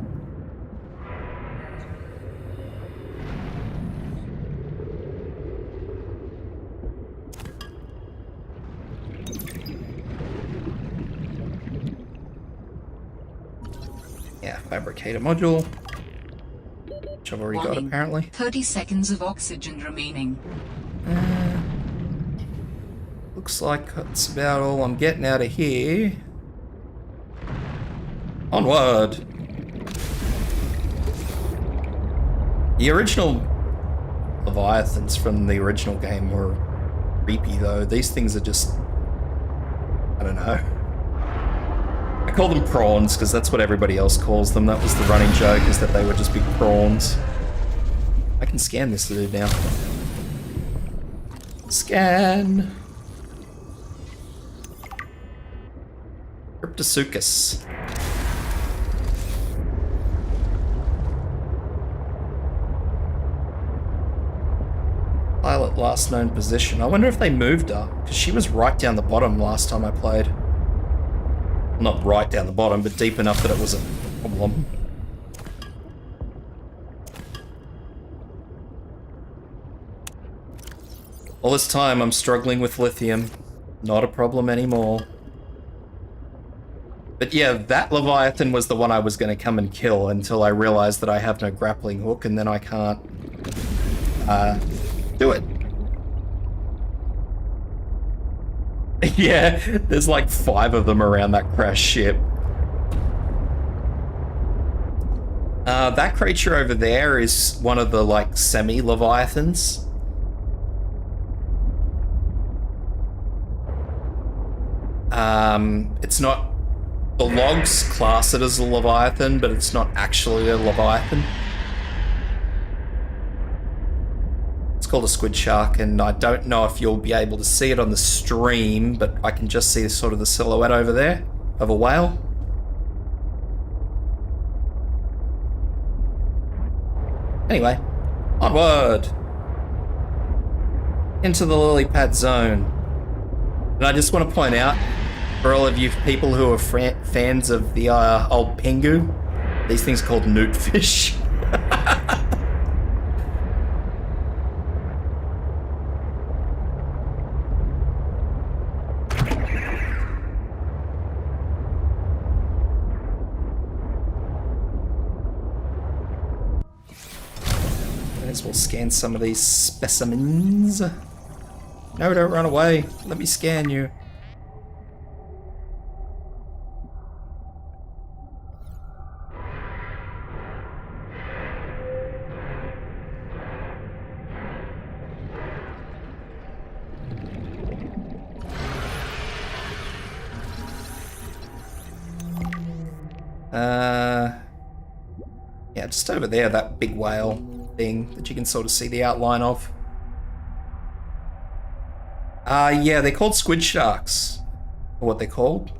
Yeah, fabricator module. Which I've already got, Warning. apparently. 30 seconds of oxygen remaining. Looks like that's about all I'm getting out of here. Onward! The original Leviathans from the original game were creepy, though. These things are just... I don't know. I call them prawns because that's what everybody else calls them. That was the running joke, is that they were just big prawns. I can scan this dude now. Scan. Cryptosuchus. Pilot last known position. I wonder if they moved her, because she was right down the bottom last time I played. Not right down the bottom, but deep enough that it was a problem. All this time I'm struggling with lithium. Not a problem anymore. But yeah, that Leviathan was the one I was going to come and kill until I realized that I have no grappling hook, and then I can't do it. Yeah, there's like 5 of them around that crashed ship. That creature over there is one of the like semi-Leviathans. It's not... The logs class it as a Leviathan, but it's not actually a Leviathan. It's called a squid shark, and I don't know if you'll be able to see it on the stream, but I can just see sort of the silhouette over there of a whale. Anyway, onward! Into the lily pad zone. And I just want to point out, for all of you people who are fans of the old Pingu, these things are called newtfish. May as well scan some of these specimens. No, don't run away. Let me scan you. Yeah, just over there, that big whale thing that you can sort of see the outline of. Yeah, they're called squid sharks. Or what they're called.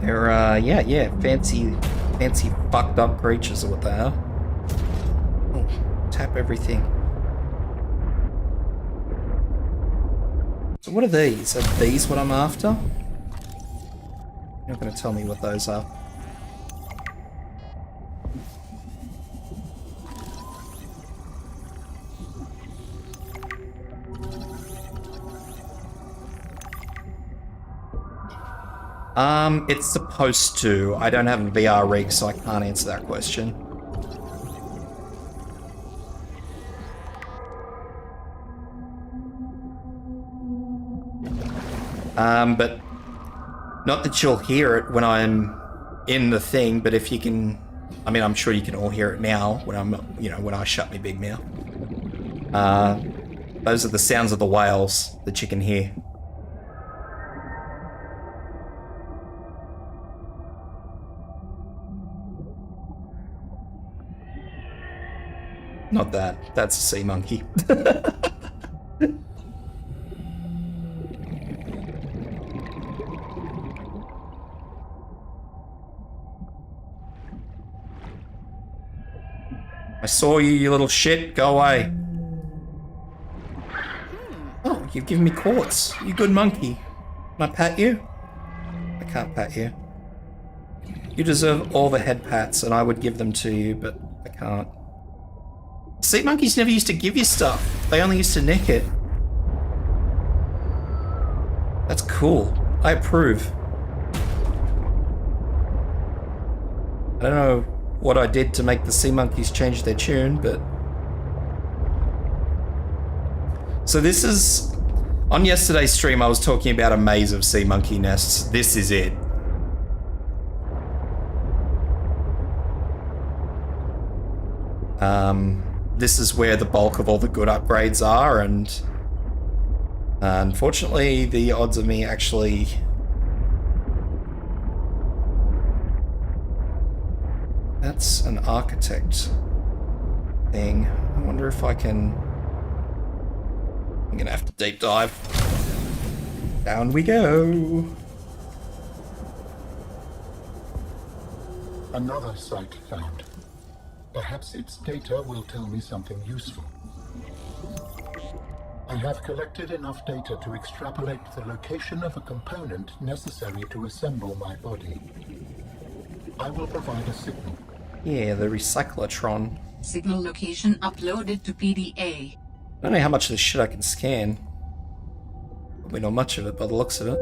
They're, yeah, fancy fucked up creatures are what they are. Oh, tap everything. So what are these? Are these what I'm after? You're not going to tell me what those are. It's supposed to. I don't have a VR rig, so I can't answer that question. But not that you'll hear it when I'm in the thing, but if you can, I mean, I'm sure you can all hear it now when I'm, when I shut my big mouth. Those are the sounds of the whales that you can hear. Not that. That's a sea monkey. I saw you, you little shit. Go away. Oh, you've given me quartz. You good monkey. Can I pat you? I can't pat you. You deserve all the head pats, and I would give them to you, but I can't. Sea monkeys never used to give you stuff. They only used to nick it. That's cool. I approve. I don't know what I did to make the sea monkeys change their tune, but... So this is... On yesterday's stream, I was talking about a maze of sea monkey nests. This is it. This is where the bulk of all the good upgrades are, and unfortunately, the odds of me actually... That's an architect thing. I wonder if I can... I'm gonna have to deep dive. Down we go. Another site found. Perhaps its data will tell me something useful. I have collected enough data to extrapolate the location of a component necessary to assemble my body. I will provide a signal. Yeah, the recyclotron. Signal location uploaded to PDA. I don't know how much of this shit I can scan. Probably not much of it by the looks of it.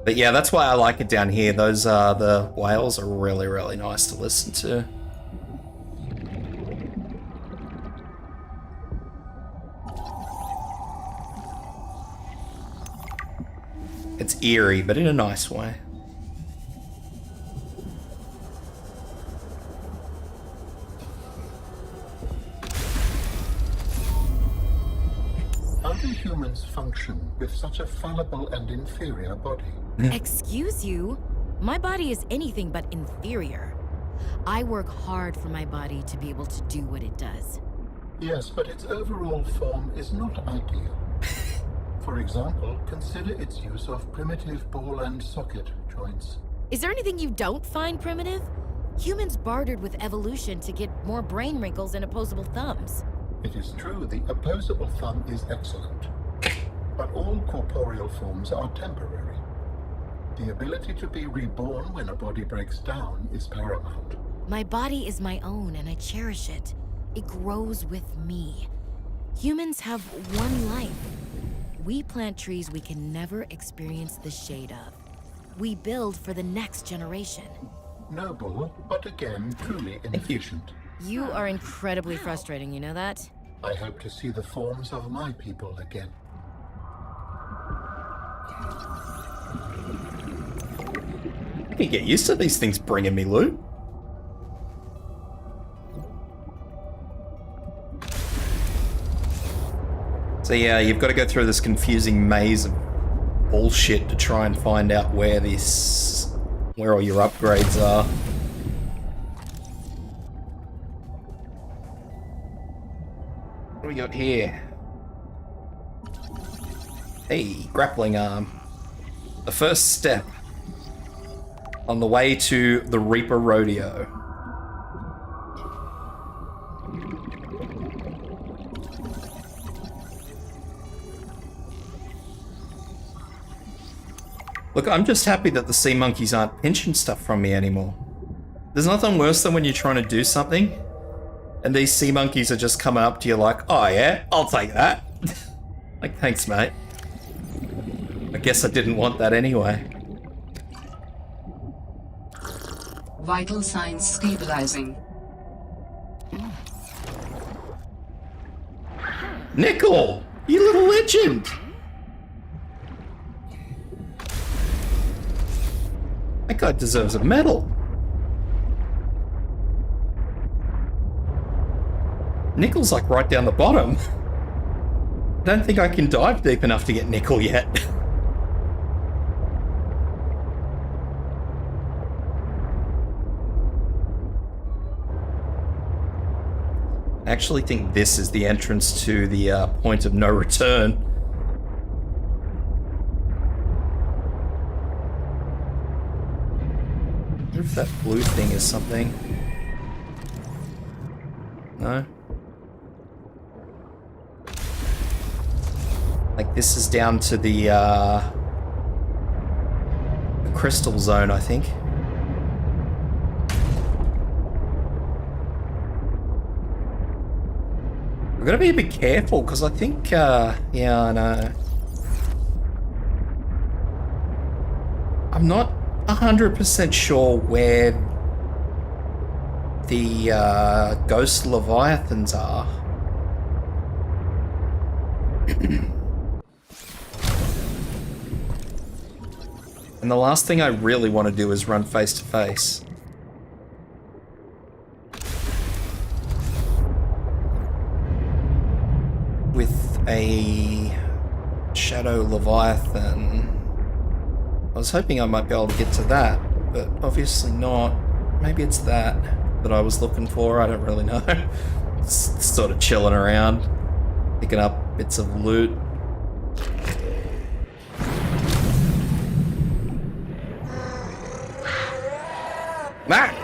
But yeah, that's why I like it down here. Those the whales are really, really nice to listen to. It's eerie, but in a nice way. How do humans function with such a fallible and inferior body? Excuse you? My body is anything but inferior. I work hard for my body to be able to do what it does. Yes, but its overall form is not ideal. For example, consider its use of primitive ball and socket joints. Is there anything you don't find primitive? Humans bartered with evolution to get more brain wrinkles and opposable thumbs. It is true the opposable thumb is excellent, but all corporeal forms are temporary. The ability to be reborn when a body breaks down is paramount. My body is my own and I cherish it. It grows with me. Humans have one life. We plant trees we can never experience the shade of. We build for the next generation. Noble, but again, truly inefficient. You are incredibly frustrating, you know that? I hope to see the forms of my people again. I can get used to these things bringing me loot. So yeah, you've got to go through this confusing maze of bullshit to try and find out where all your upgrades are. What do we got here? Hey, grappling arm. The first step on the way to the Reaper Rodeo. Look, I'm just happy that the sea monkeys aren't pinching stuff from me anymore. There's nothing worse than when you're trying to do something and these sea monkeys are just coming up to you like, oh yeah, I'll take that. Like, thanks, mate. I guess I didn't want that anyway. Vital signs stabilizing. Nickel! You little legend! That guy deserves a medal. Nickel's like right down the bottom. I don't think I can dive deep enough to get Nickel yet. I actually think this is the entrance to the point of no return. I wonder if that blue thing is something. No? Like this is down to the crystal zone, I think. We're gonna be a bit careful because I think, yeah, I know. I'm not 100% sure where the ghost leviathans are. And the last thing I really want to do is run face to face. With a shadow leviathan. I was hoping I might be able to get to that, but obviously not. Maybe it's that I was looking for, I don't really know. Just sort of chilling around, picking up bits of loot. Ah!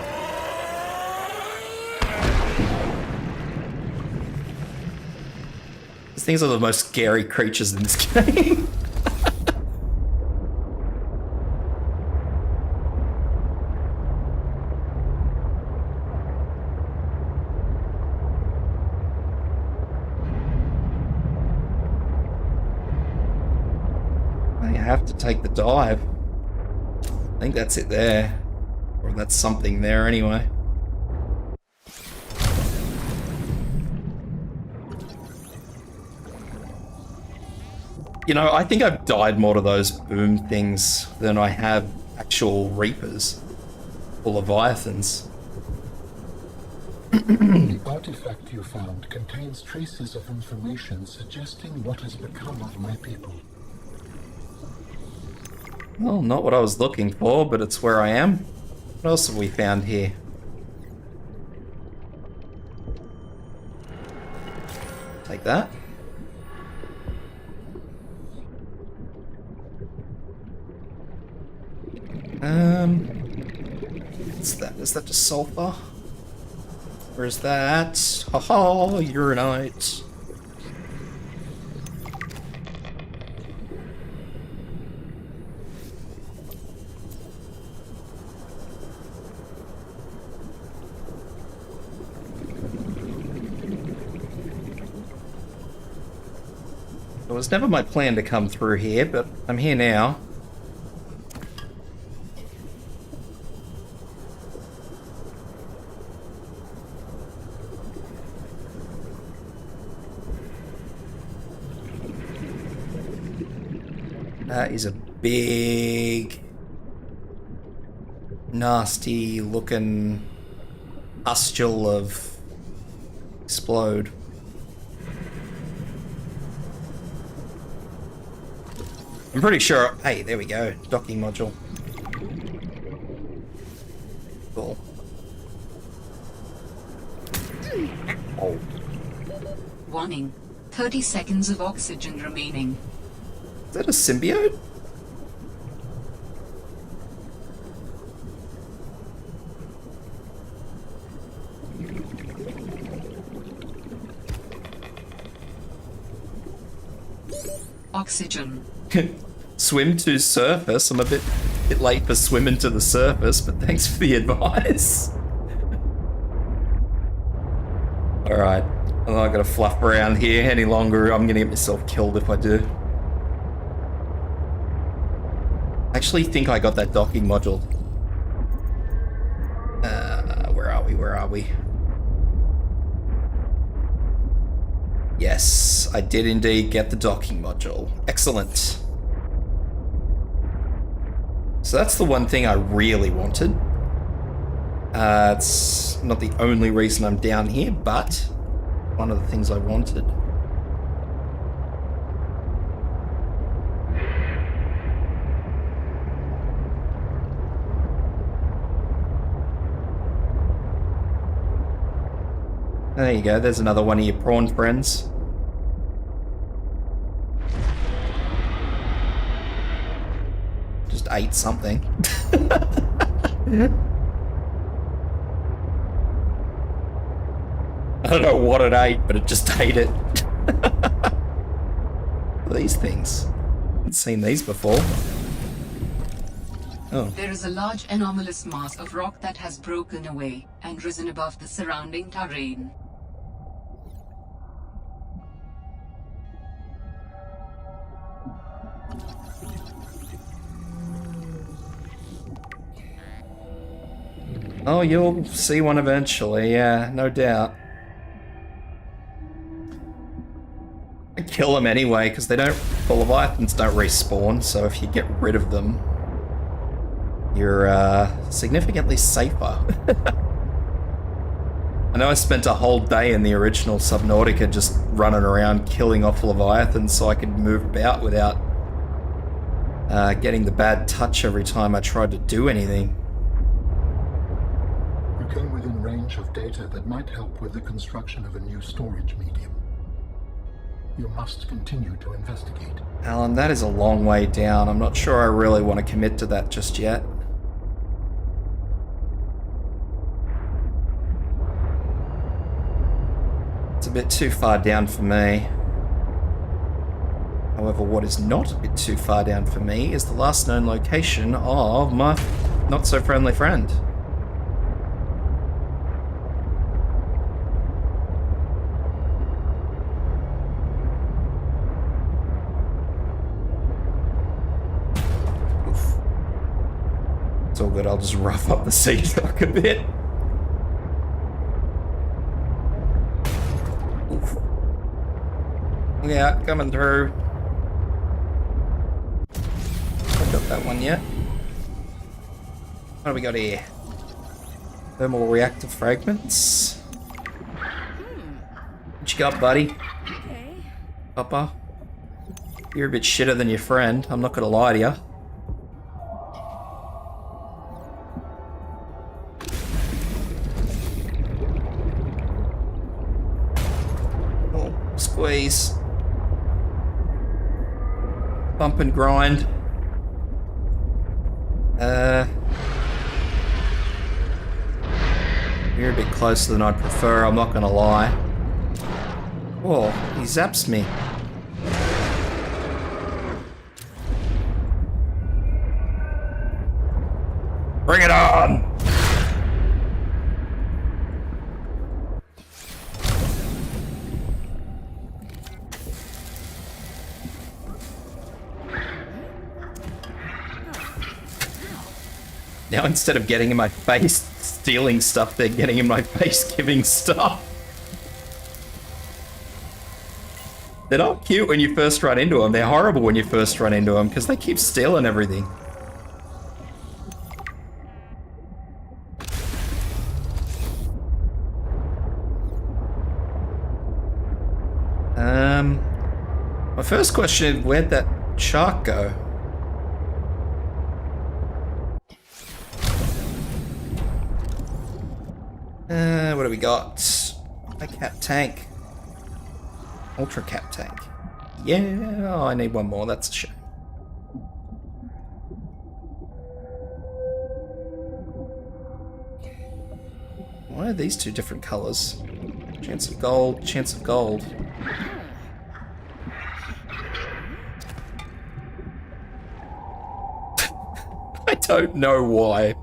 These things are the most scary creatures in this game. I have to take the dive. I think that's it there. Or that's something there anyway. You know, I think I've died more to those boom things than I have actual Reapers or Leviathans. The artifact you found contains traces of information suggesting what has become of my people. Well, not what I was looking for, but it's where I am. What else have we found here? Take that. What's that? Is that just sulfur? Or is that? Haha, uranite. It was never my plan to come through here, but I'm here now. That is a big, nasty looking pustule of explode. I'm pretty sure... Hey, there we go. Docking module. Cool. Oh. Warning. 30 seconds of oxygen remaining. Is that a symbiote? Oxygen. Swim to surface. I'm a bit late for swimming to the surface, but thanks for the advice. Alright. I'm not gonna fluff around here any longer. I'm gonna get myself killed if I do. I actually think I got that docking module. Where are we? Where are we? Yes, I did indeed get the docking module. Excellent. So that's the one thing I really wanted. It's not the only reason I'm down here, but one of the things I wanted. There you go, there's another one of your prawn friends. Just ate something. I don't know what it ate, but it just ate it. These things. I haven't seen these before. Oh. There is a large anomalous mass of rock that has broken away and risen above the surrounding terrain. Oh, you'll see one eventually, yeah, no doubt. I kill them anyway, because they don't... The Leviathans don't respawn, so if you get rid of them, you're significantly safer. I know I spent a whole day in the original Subnautica just running around killing off Leviathans so I could move about without getting the bad touch every time I tried to do anything. You came within range of data that might help with the construction of a new storage medium. You must continue to investigate. Alan, that is a long way down. I'm not sure I really want to commit to that just yet. It's a bit too far down for me. However, what is not a bit too far down for me is the last known location of my not-so-friendly friend. It's all good, I'll just rough up the sea truck a bit. Oof. Look out, coming through. Haven't got that one yet. What do we got here? Thermal reactor fragments. What you got, buddy? Okay. Papa? You're a bit shitter than your friend, I'm not gonna lie to you. Squeeze. Bump and grind. You're a bit closer than I'd prefer, I'm not gonna lie. Oh, he zaps me. Bring it on! Now instead of getting in my face stealing stuff, they're getting in my face giving stuff. They're not cute when you first run into them. They're horrible when you first run into them because they keep stealing everything. My first question is, where'd that shark go? What do we got? High cap tank. Ultra cap tank. Yeah, oh, I need one more. That's a shame. Why are these two different colors? Chance of gold, chance of gold. I don't know why.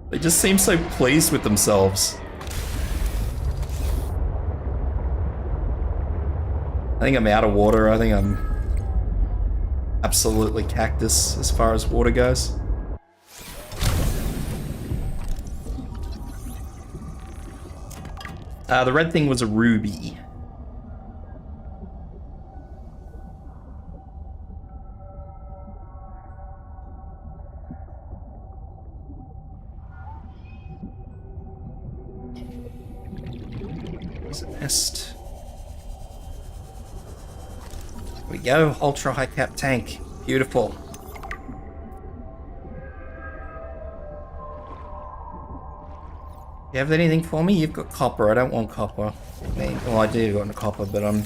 They just seem so pleased with themselves. I think I'm out of water. I think I'm absolutely cactus as far as water goes. The red thing was a ruby. There's a nest. There we go, ultra high cap tank. Beautiful. You have anything for me? You've got copper. I don't want copper. I mean, well, I do want copper, but I'm...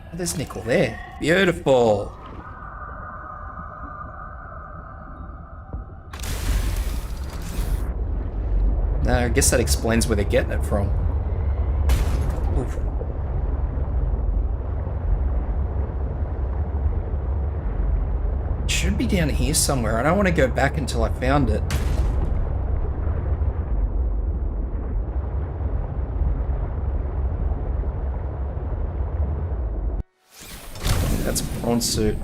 Oh, there's nickel there. Beautiful. Now, I guess that explains where they're getting it from. Oof. Should be down here somewhere. I don't want to go back until I found it. That's a prawn suit.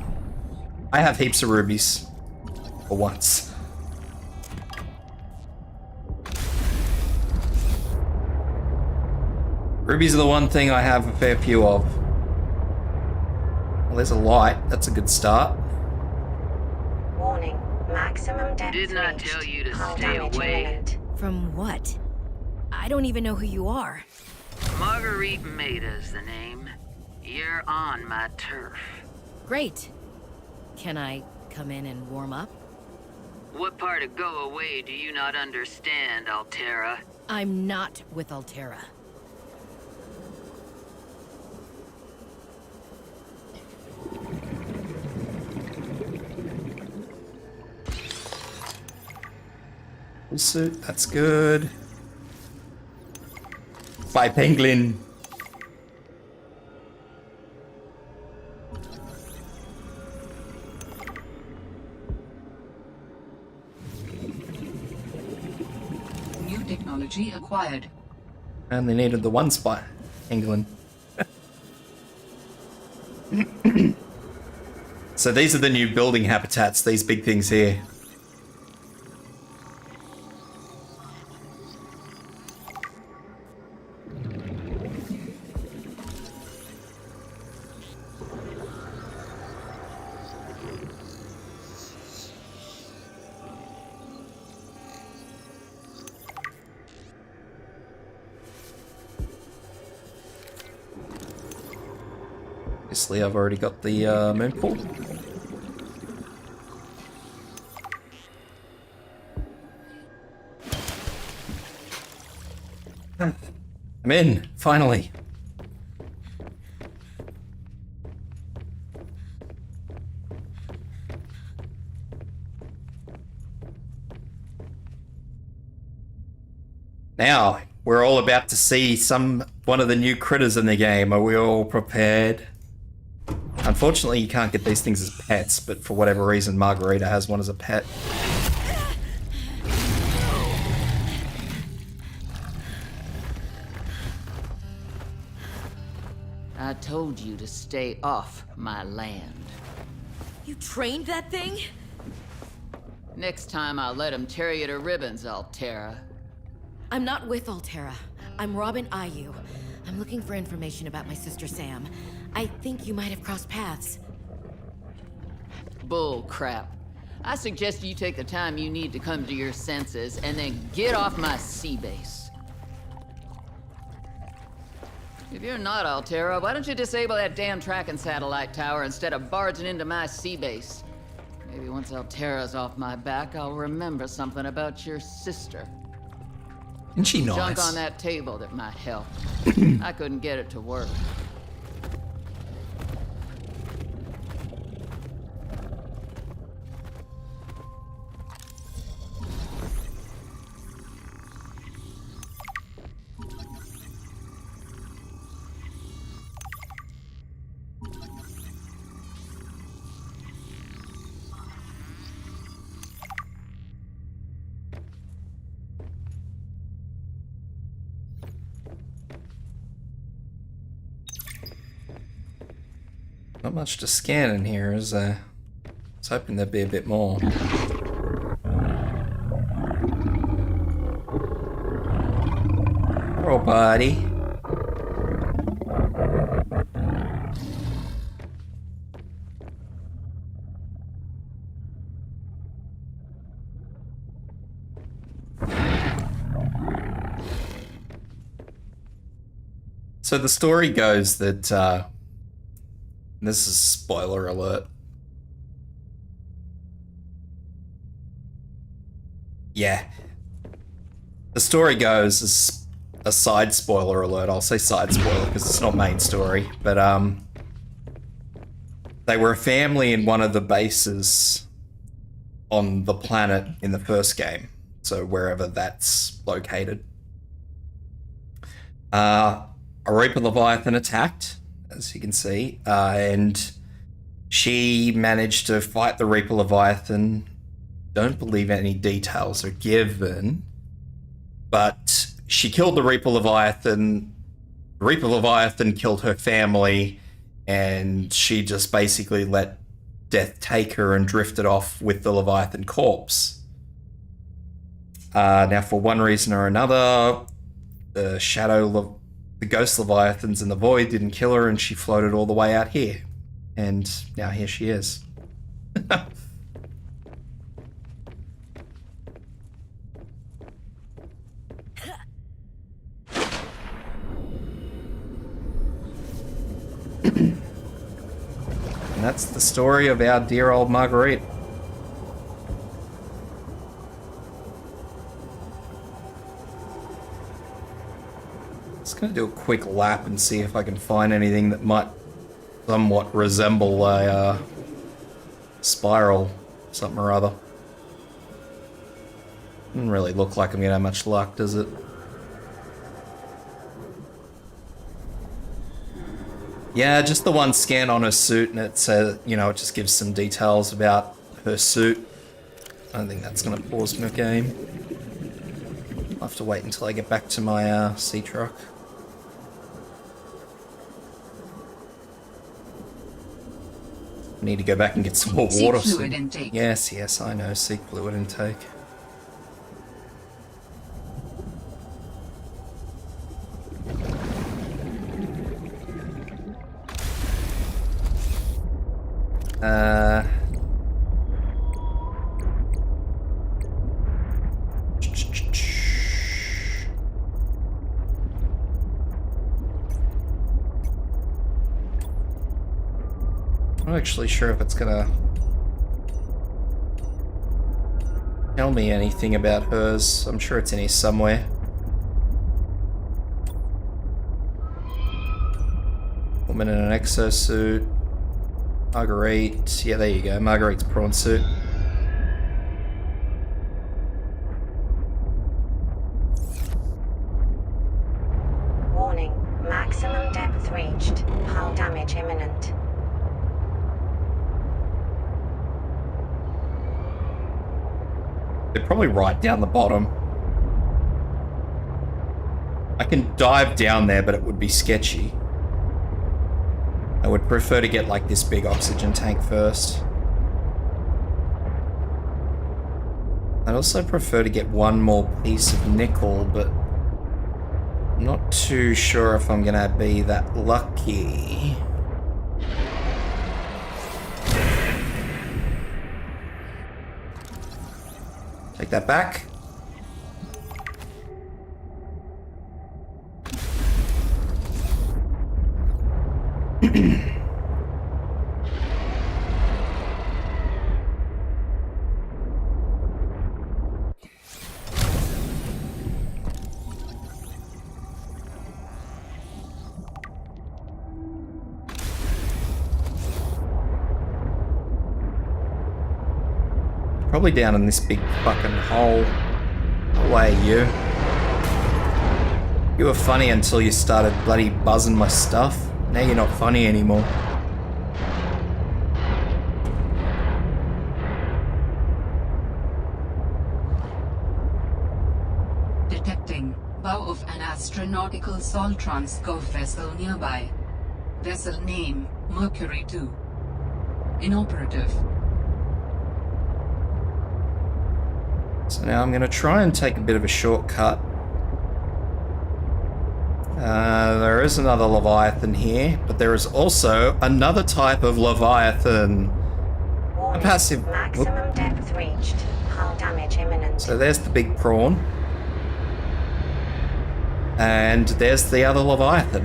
I have heaps of rubies. For once. Rubies are the one thing I have a fair few of. Well, there's a light. That's a good start. Warning. Maximum depth Did not reached. tell you to Hull stay damage away. imminent. From what? I don't even know who you are. Marguerite Maida's the name. You're on my turf. Great. Can I come in and warm up? What part of go away do you not understand, Altera? I'm not with Altera. Full suit, that's good. Bye, penguin. New technology acquired. And they needed the one spot, England. So these are the new building habitats, these big things here. Obviously, I've already got the moon pool. I'm in, finally. Now, we're all about to see one of the new critters in the game. Are we all prepared? Unfortunately, you can't get these things as pets, but for whatever reason, Margarita has one as a pet. I told you to stay off my land. You trained that thing? Next time I'll let him tear you to ribbons, Altera. I'm not with Altera. I'm Robin Ayu. I'm looking for information about my sister Sam. I think you might have crossed paths. Bull crap. I suggest you take the time you need to come to your senses and then get off my sea base. If you're not Altera, why don't you disable that damn tracking satellite tower instead of barging into my sea base? Maybe once Altera's off my back, I'll remember something about your sister. Isn't she nice? Junk on that table that might help. I couldn't get it to work. Not much to scan in here, is there? I was hoping there'd be a bit more. Oh, buddy. So the story goes that, this is spoiler alert. Yeah. The story goes, is a side spoiler alert. I'll say side spoiler because it's not main story. But they were a family in one of the bases on the planet in the first game. So wherever that's located. A Reaper Leviathan attacked, as you can see, and she managed to fight the Reaper Leviathan. Don't believe any details are given, but she killed the Reaper Leviathan. The Reaper Leviathan killed her family, and she just basically let death take her and drifted off with the Leviathan corpse. Now, for one reason or another, the ghost Leviathans in the void didn't kill her, and she floated all the way out here. And now here she is. And that's the story of our dear old Marguerite. Just gonna do a quick lap and see if I can find anything that might somewhat resemble a spiral, something or other. Doesn't really look like I'm gonna have much luck, does it? Yeah, just the one scan on her suit, and it says, you know, it just gives some details about her suit. I don't think that's gonna pause my game. I'll have to wait until I get back to my sea truck. I need to go back and get some more water. Seek fluid intake. Yes, yes, I know. Seek fluid intake. I'm not actually sure if it's gonna tell me anything about hers. I'm sure it's in here somewhere. Woman in an exosuit. Marguerite. Yeah, there you go. Marguerite's prawn suit. Warning, maximum depth reached. Hull damage imminent. They're probably right down the bottom. I can dive down there, but it would be sketchy. I would prefer to get like this big oxygen tank first. I'd also prefer to get one more piece of nickel, but I'm not too sure if I'm gonna be that lucky. Take that back. Probably down in this big fucking hole. Away, you. You were funny until you started bloody buzzing my stuff. Now you're not funny anymore. Detecting bow of an astronautical Sol Transcov vessel nearby. Vessel name, Mercury 2. Inoperative. So now I'm going to try and take a bit of a shortcut. There is another Leviathan here, but there is also another type of Leviathan. Warning, A passive... maximum depth reached. Hull damage imminent. So there's the big prawn. And there's the other Leviathan.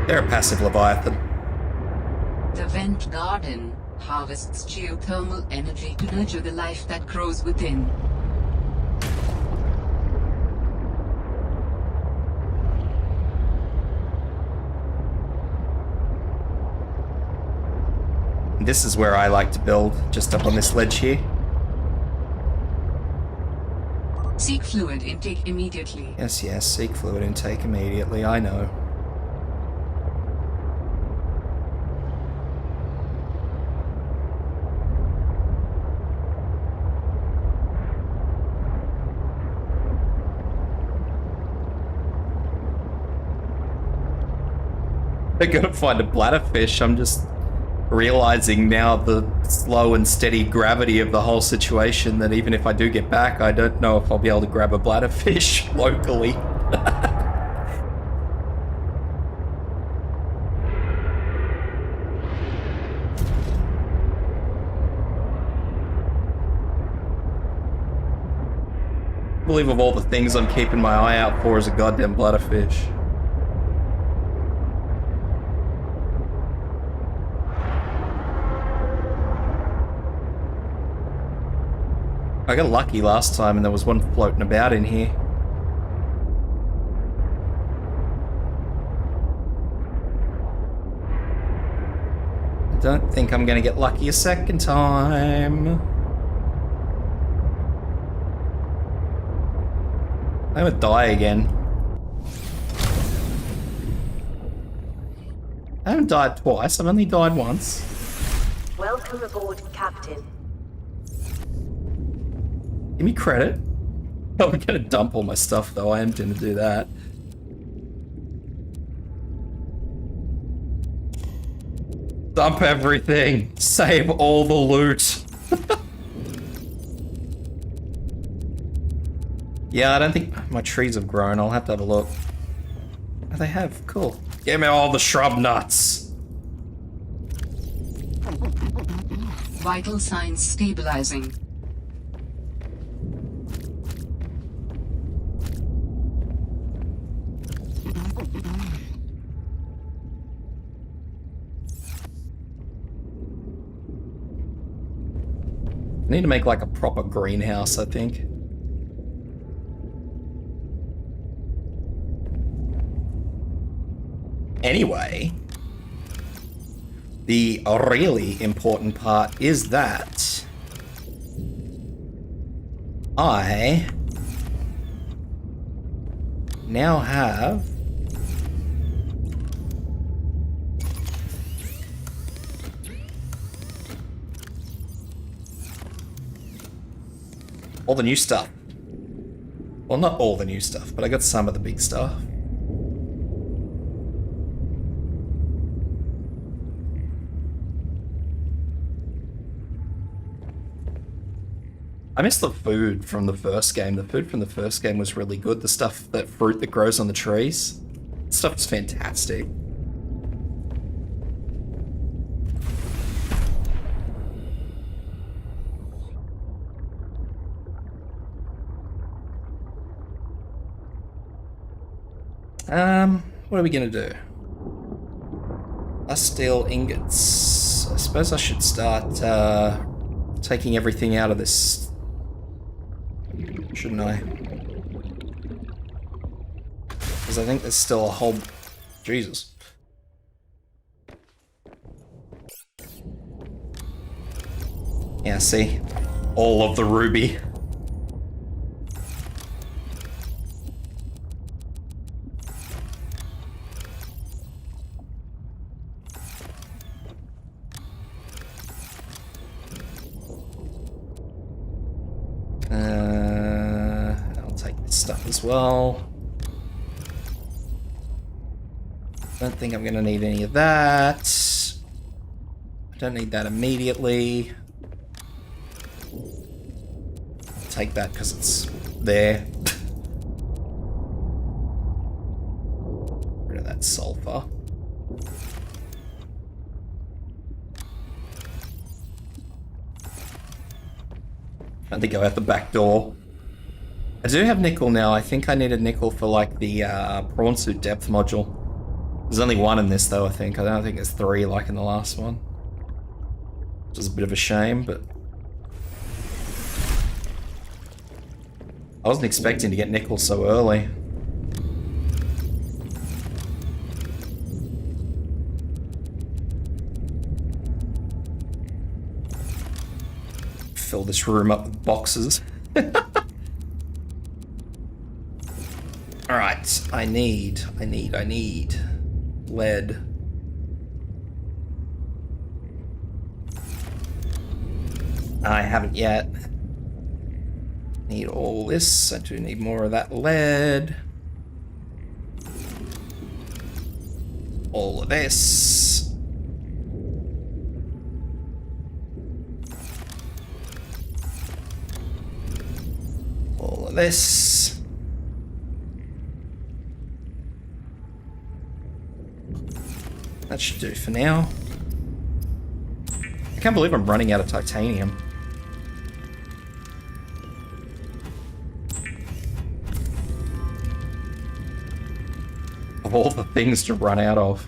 They're a passive Leviathan. The vent garden harvests geothermal energy to nurture the life that grows within. This is where I like to build, just up on this ledge here. Seek fluid intake immediately. Yes, yes, seek fluid intake immediately, I know. I gotta find a bladderfish. I'm just realizing now the slow and steady gravity of the whole situation that even if I do get back, I don't know if I'll be able to grab a bladderfish locally. I believe of all the things I'm keeping my eye out for is a goddamn bladderfish. I got lucky last time and there was one floating about in here. I don't think I'm gonna get lucky a second time. I'm gonna die again. I haven't died twice, I've only died once. Welcome aboard, Captain. Give me credit. I'm gonna dump all my stuff though, I am gonna do that. Dump everything. Save all the loot. Yeah, I don't think my trees have grown. I'll have to have a look. Oh, they have. Cool. Give me all the shrub nuts. Vital signs stabilizing. I need to make like a proper greenhouse, I think. Anyway, the really important part is that I now have all the new stuff. Well, not all the new stuff, but I got some of the big stuff. I miss the food from the first game. The food from the first game was really good. The stuff, that fruit that grows on the trees. That stuff is fantastic. What are we gonna do? Steel ingots. I suppose I should start taking everything out of this, shouldn't I? Because I think there's still a whole... Jesus. Yeah, see? all of the ruby. I'll take this stuff as well. Don't think I'm gonna need any of that. I don't need that immediately. I'll take that because it's there. Rid of that sulfur. I think go out the back door. I do have nickel now. I think I need a nickel for like the prawn suit depth module. There's only one in this though, I think. I don't think there's 3 like in the last one. Which is a bit of a shame, but... I wasn't expecting to get nickel so early. Fill this room up with boxes. Alright, I need lead. I haven't yet. Need all this. I do need more of that lead. All of this. All of this. That should do for now. I can't believe I'm running out of titanium. Of all the things to run out of.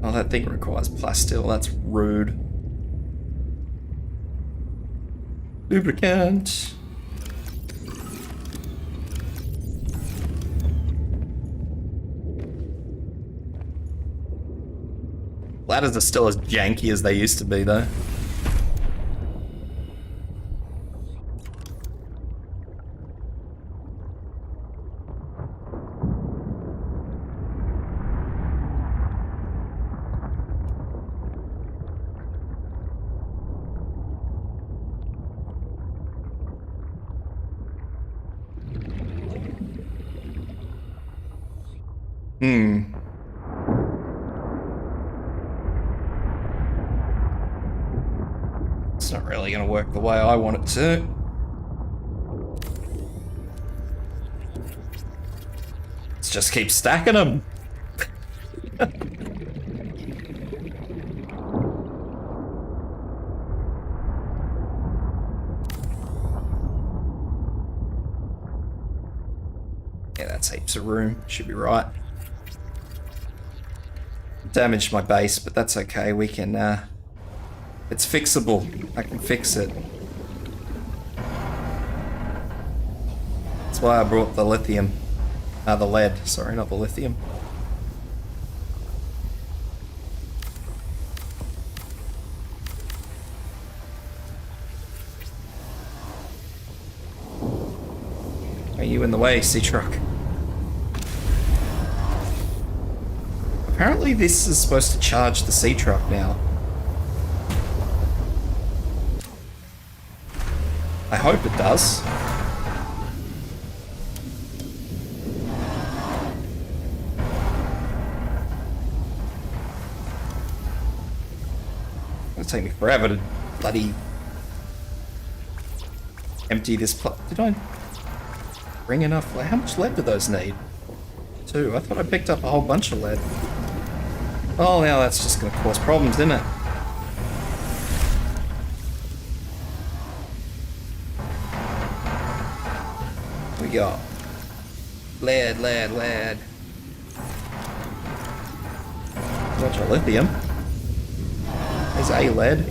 Oh, that thing requires plasteel. That's rude. Lubricant. Ladders are still as janky as they used to be, though. It's not really going to work the way I want it to. Let's just keep stacking them. Yeah, that's heaps of room. Should be right. Damaged my base, but that's okay. We can, it's fixable. I can fix it. That's why I brought the lithium. The lead. Sorry, not the lithium. Are you in the way, sea truck? Apparently this is supposed to charge the sea truck now. I hope it does. It'll take me forever to bloody empty this Did I bring enough? Like, how much lead do those need? 2. I thought I picked up a whole bunch of lead. Oh, now that's just going to cause problems, isn't it? We got lead. Bunch of lithium. There's a lead.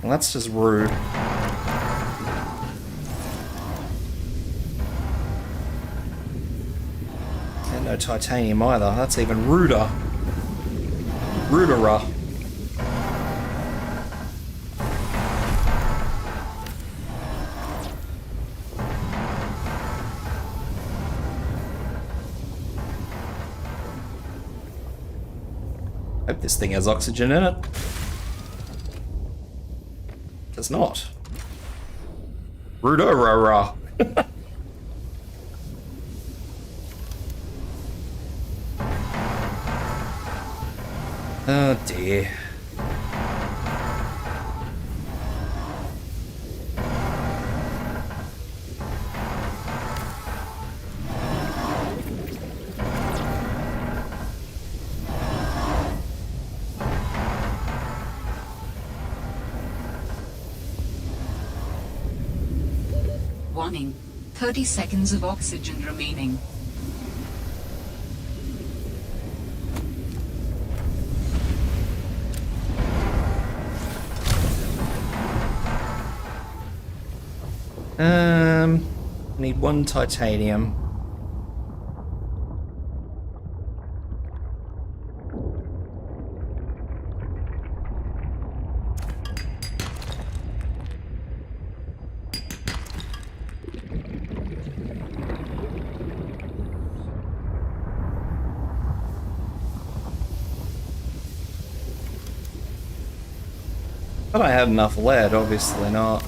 Well, that's just rude. No titanium either. That's even ruder. Ruderer. Hope this thing has oxygen in it. Does not. Ruderer. Oh dear. Warning. 30 seconds of oxygen remaining. Need one titanium. But I had enough lead, obviously not.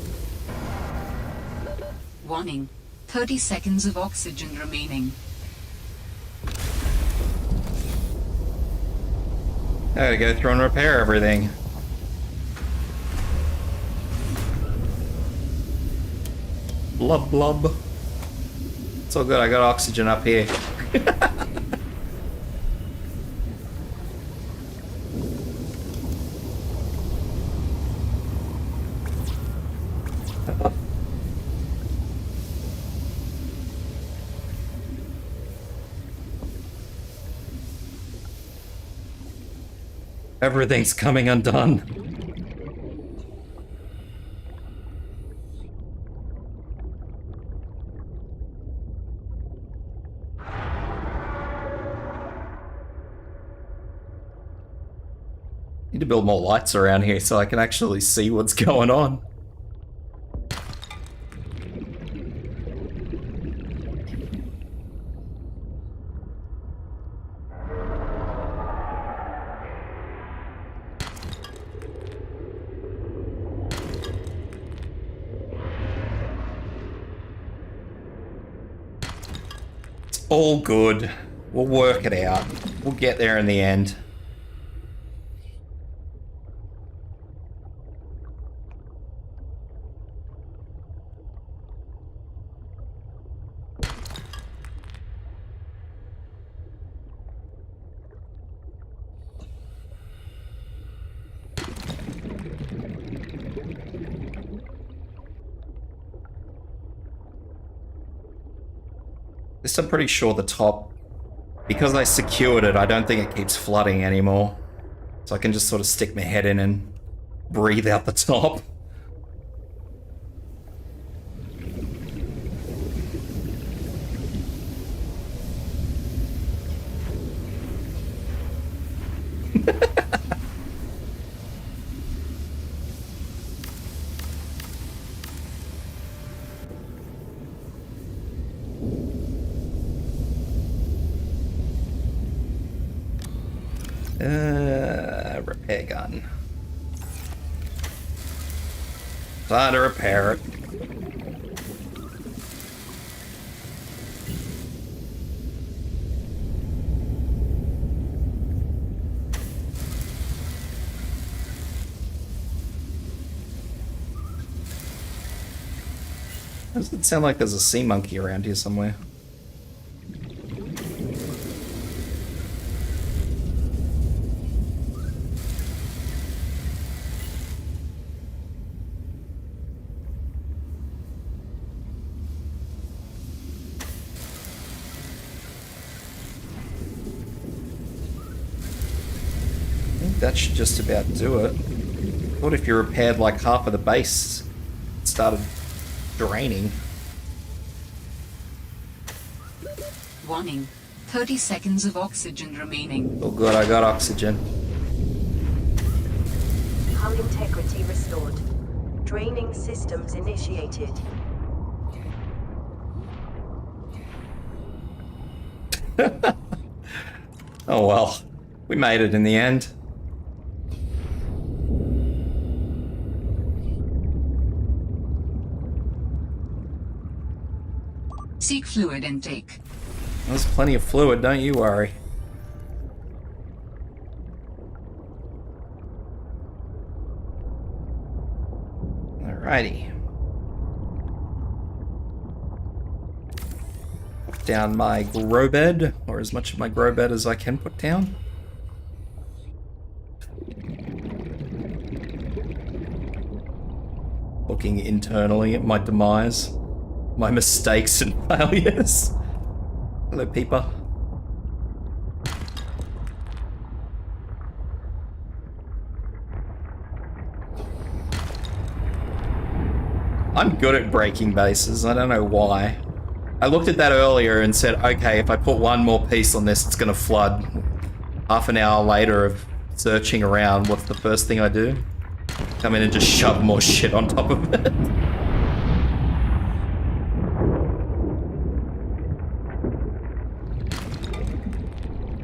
Warning. 30 seconds of oxygen remaining. I gotta go through and repair everything. Blub blub. It's all good, I got oxygen up here. Everything's coming undone. Need to build more lights around here so I can actually see what's going on. All good. We'll work it out. We'll get there in the end. This I'm pretty sure the top, because I secured it, I don't think it keeps flooding anymore. So I can just sort of stick my head in and breathe out the top. Repair gun. Try to repair it. Does it sound like there's a sea monkey around here somewhere? That should just about do it. What if you repaired like half of the base? It started draining. Warning. 30 seconds of oxygen remaining. Oh good, I got oxygen. Hull integrity restored. Draining systems initiated. Oh well, we made it in the end. Seek fluid intake. There's plenty of fluid, don't you worry. Alrighty. Put down my grow bed, or as much of my grow bed as I can put down. Looking internally at my demise, my mistakes and failures. Hello, Peeper. I'm good at breaking bases, I don't know why. I looked at that earlier and said, okay, if I put one more piece on this, it's gonna flood. Half an hour later of searching around, what's the first thing I do? Come in and just shove more shit on top of it.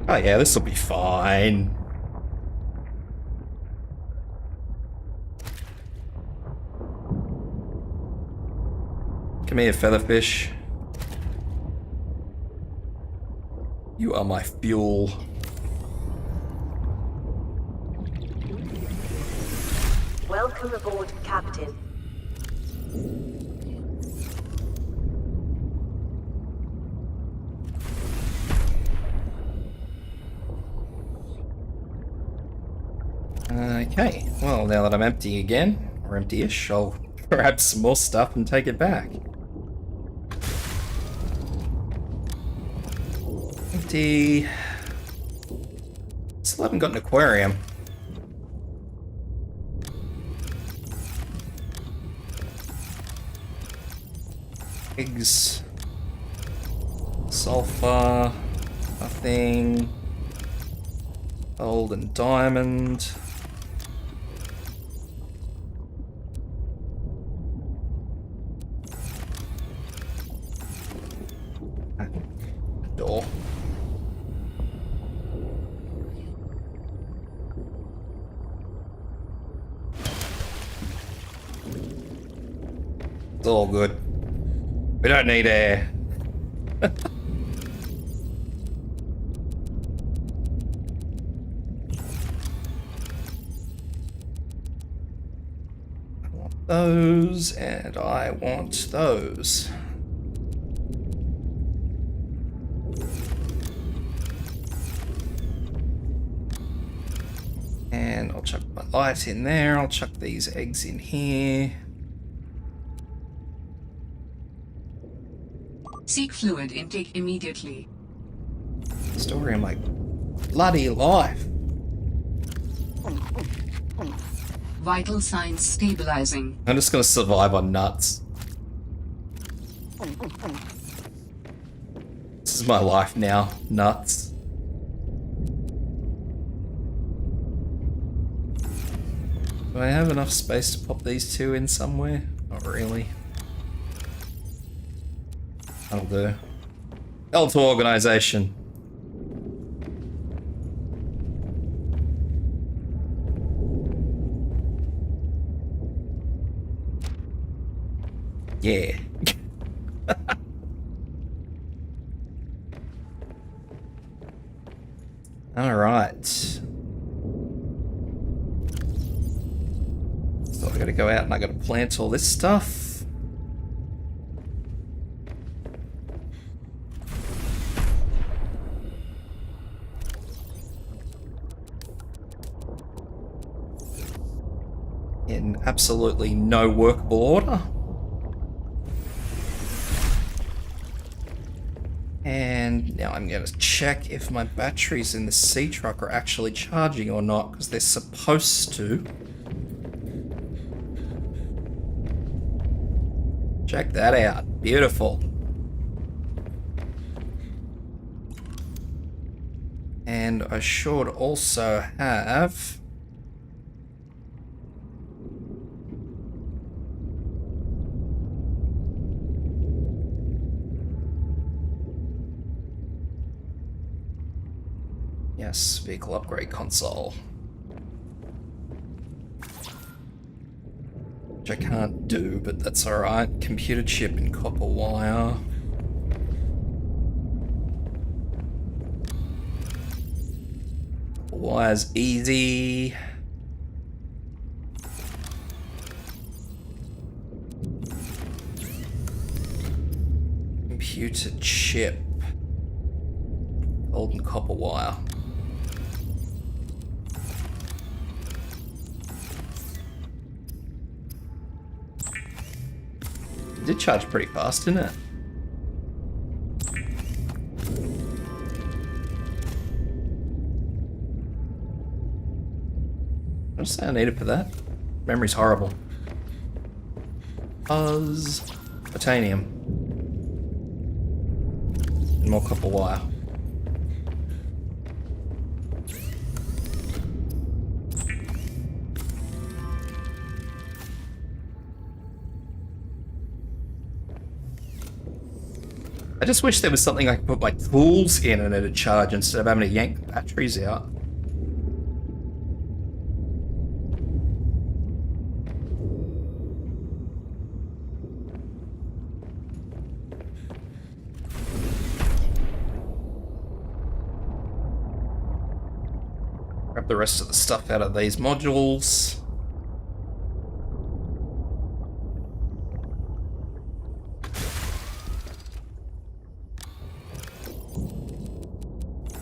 Oh yeah, this will be fine. Come here, featherfish. You are my fuel. Welcome aboard, Captain. Okay, well, now that I'm empty again, or empty-ish, I'll grab some more stuff and take it back. Empty. Still haven't got an aquarium. Eggs. Sulfur. Nothing. Gold and diamond. Door. It's all good. We don't need air. I want those, and I want those. And I'll chuck my light in there. I'll chuck these eggs in here. Seek fluid intake immediately. Story of my bloody life. Vital signs stabilizing. I'm just gonna survive on nuts. This is my life now. Nuts. Do I have enough space to pop these two in somewhere? Not really. That'll do. L to organization. Yeah. All right. So I gotta go out and I gotta plant all this stuff. In absolutely no workable order. And now I'm going to check if my batteries in the sea truck are actually charging or not, because they're supposed to. Check that out. Beautiful. And I should also have... Yes, vehicle upgrade console. Which I can't do, but that's alright. Computer chip and copper wire. Copper wire's easy. Computer chip. Gold and copper wire. It did charge pretty fast, didn't it? I'll just say I need it for that. Memory's horrible. Buzz. Titanium. And more copper wire. I just wish there was something I could put my tools in and it'd charge instead of having to yank the batteries out. Grab the rest of the stuff out of these modules.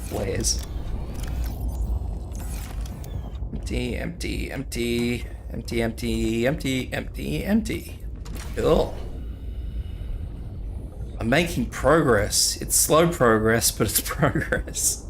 Flares. Empty, empty, empty, empty, empty, empty, empty, empty. Cool. I'm making progress. It's slow progress, but it's progress.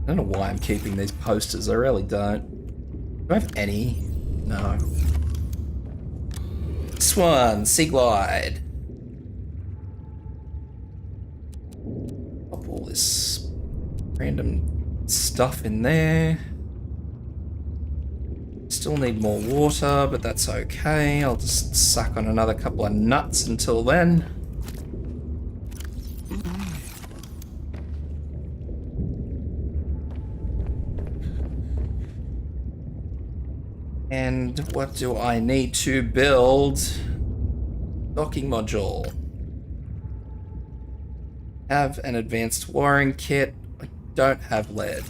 I don't know why I'm keeping these posters, I really don't. Do I have any? No. This one, Sea Glide. Pop all this random stuff in there. Still need more water, but that's okay. I'll just suck on another couple of nuts until then. And what do I need to build? Docking module. Have an advanced wiring kit. I don't have lead.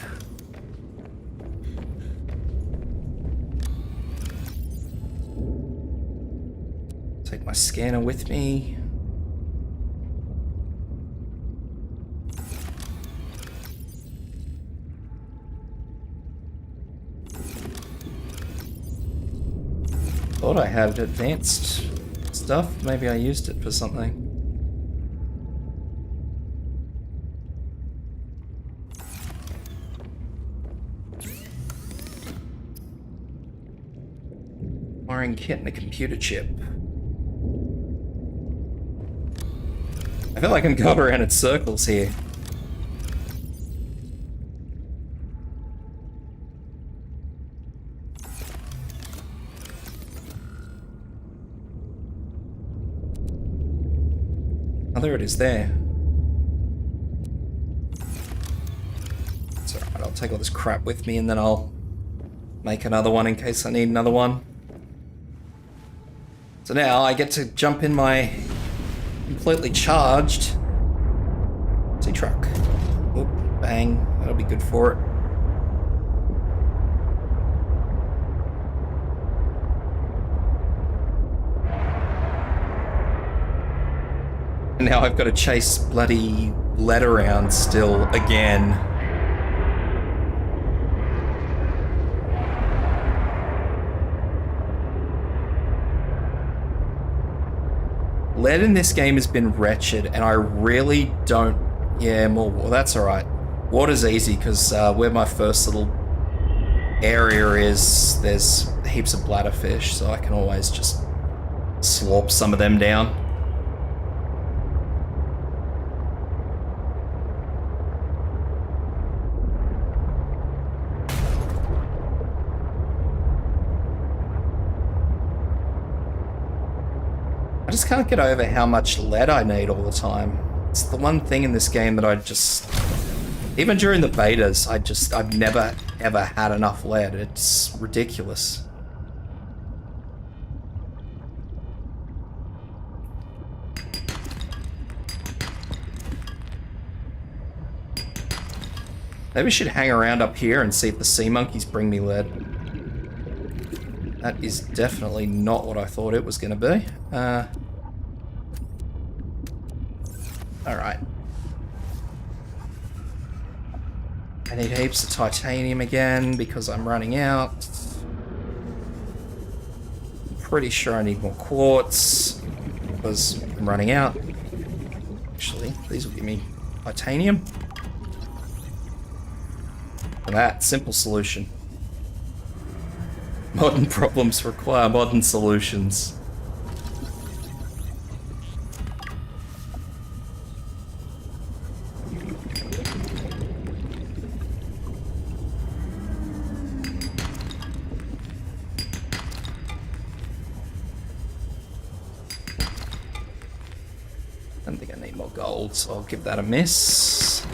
Take my scanner with me. Thought I had advanced stuff. Maybe I used it for something. Wiring kit and a computer chip. I feel like I'm going around in circles here. Oh, there it is there. It's alright, I'll take all this crap with me and then I'll make another one in case I need another one. So now I get to jump in my completely charged sea truck. Oop, bang, that'll be good for it. And now I've got to chase bloody lead around still again. Lead in this game has been wretched, and I really don't... Yeah, more... Well, that's alright. Water's easy, because we're my first little area is, there's heaps of bladderfish, so I can always just slurp some of them down. I just can't get over how much lead I need all the time. It's the one thing in this game that I just... Even during the betas, I've never ever had enough lead. It's ridiculous. Maybe we should hang around up here and see if the sea monkeys bring me lead. That is definitely not what I thought it was going to be. Alright. I need heaps of titanium again because I'm running out. I'm pretty sure I need more quartz because I'm running out. Actually, these will give me titanium. For that, simple solution. Modern problems require modern solutions. I don't think I need more gold, so I'll give that a miss.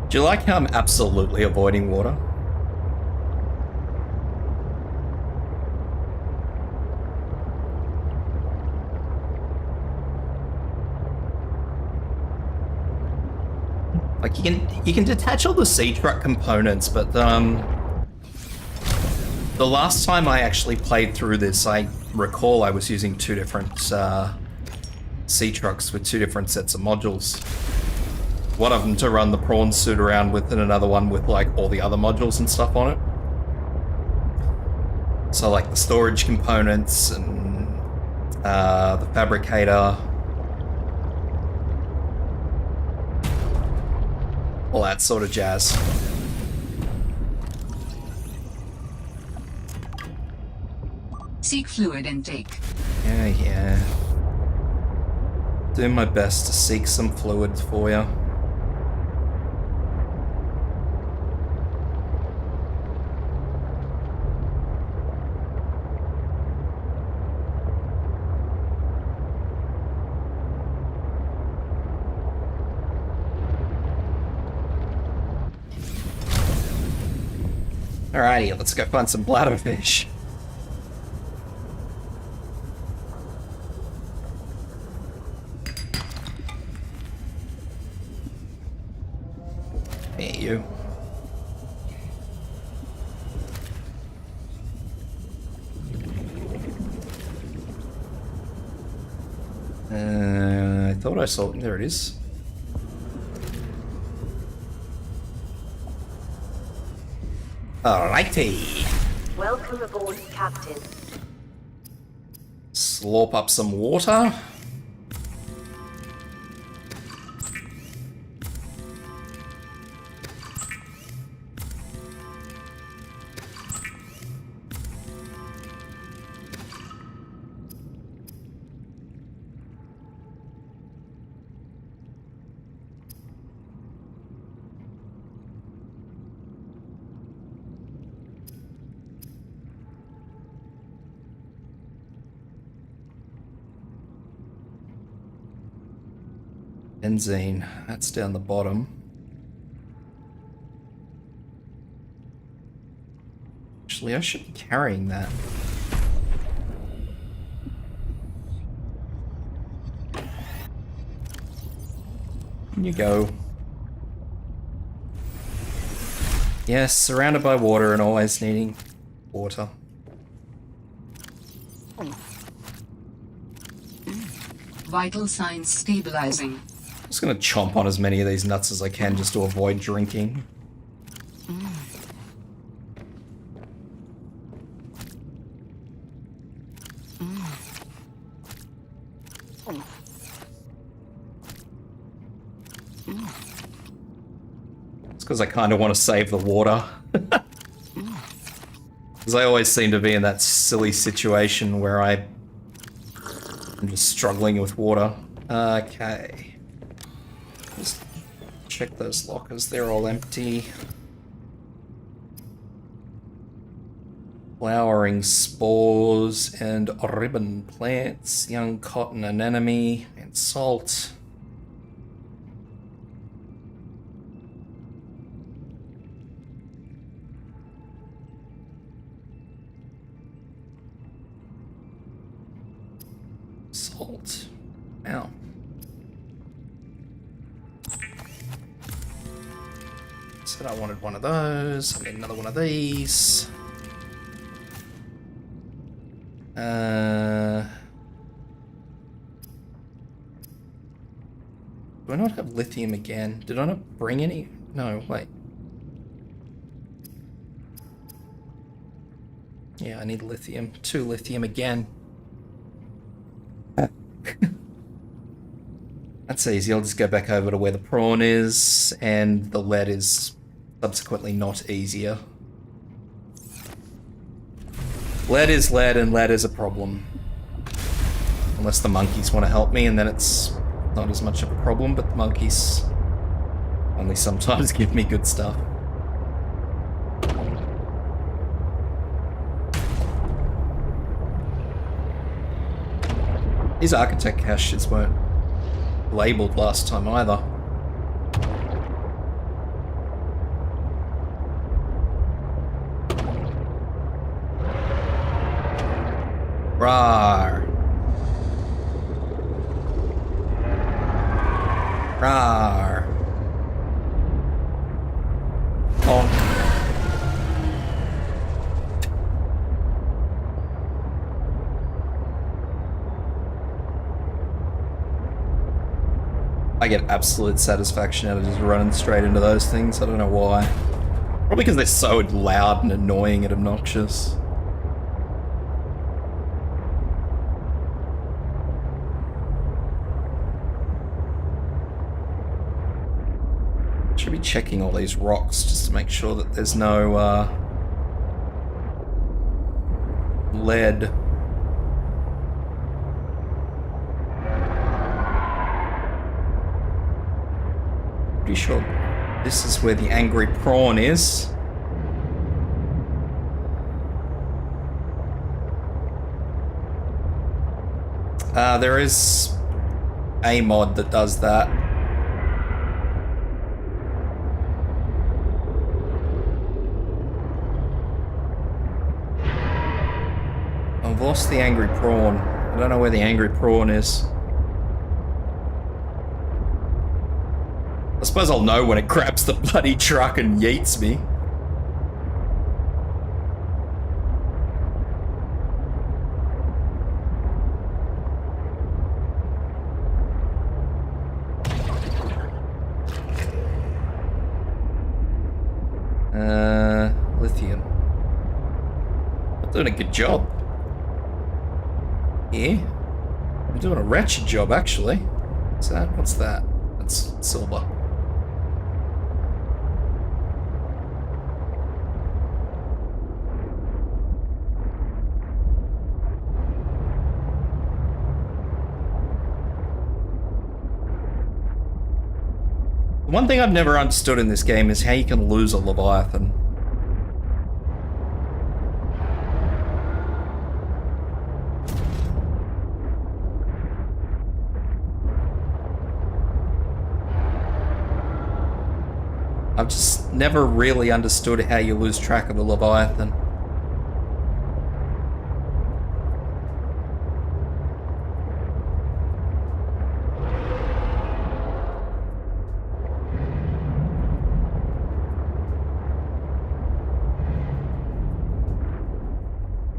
Do you like how I'm absolutely avoiding water? Like you can detach all the sea truck components, but the last time I actually played through this, I recall I was using two different sea trucks with two different sets of modules. One of them to run the prawn suit around with, and another one with like all the other modules and stuff on it. So like the storage components and the fabricator, all that sort of jazz. Seek fluid intake. Yeah. Doing my best to seek some fluids for you. Alrighty, let's go find some bladderfish. Hey, you. I thought I saw it. There it is. Alrighty. Welcome aboard, Captain. Slurp up some water. Benzene, that's down the bottom. Actually, I should be carrying that. In you go. Yes, surrounded by water and always needing water. Vital signs stabilizing. I'm just gonna chomp on as many of these nuts as I can just to avoid drinking. because I kind of want to save the water. Because I always seem to be in that silly situation where I'm just struggling with water. Okay. Just check those lockers, they're all empty. Flowering spores and ribbon plants, young cotton anemone, and salt. Salt. Ow. Said I wanted one of those. I need another one of these. Do I not have lithium again? Did I not bring any? No, wait. Yeah, I need lithium. 2 lithium again. That's easy. I'll just go back over to where the prawn is, and the lead is subsequently not easier. Lead is lead, and lead is a problem. Unless the monkeys want to help me, and then it's not as much of a problem, but the monkeys only sometimes give me good stuff. These architect caches weren't labeled last time either. Rawr. Rawr. Honk. I get absolute satisfaction out of just running straight into those things. I don't know why. Probably because they're so loud and annoying and obnoxious. Should be checking all these rocks just to make sure that there's no lead. Pretty sure this is where the angry prawn is. There is a mod that does that. I've lost the angry prawn. I don't know where the angry prawn is. I suppose I'll know when it grabs the bloody truck and yeets me. Lithium. I'm doing a good job. Yeah. I'm doing a wretched job, actually. What's that? What's that? That's silver. The one thing I've never understood in this game is how you can lose a Leviathan. I've just never really understood how you lose track of a Leviathan.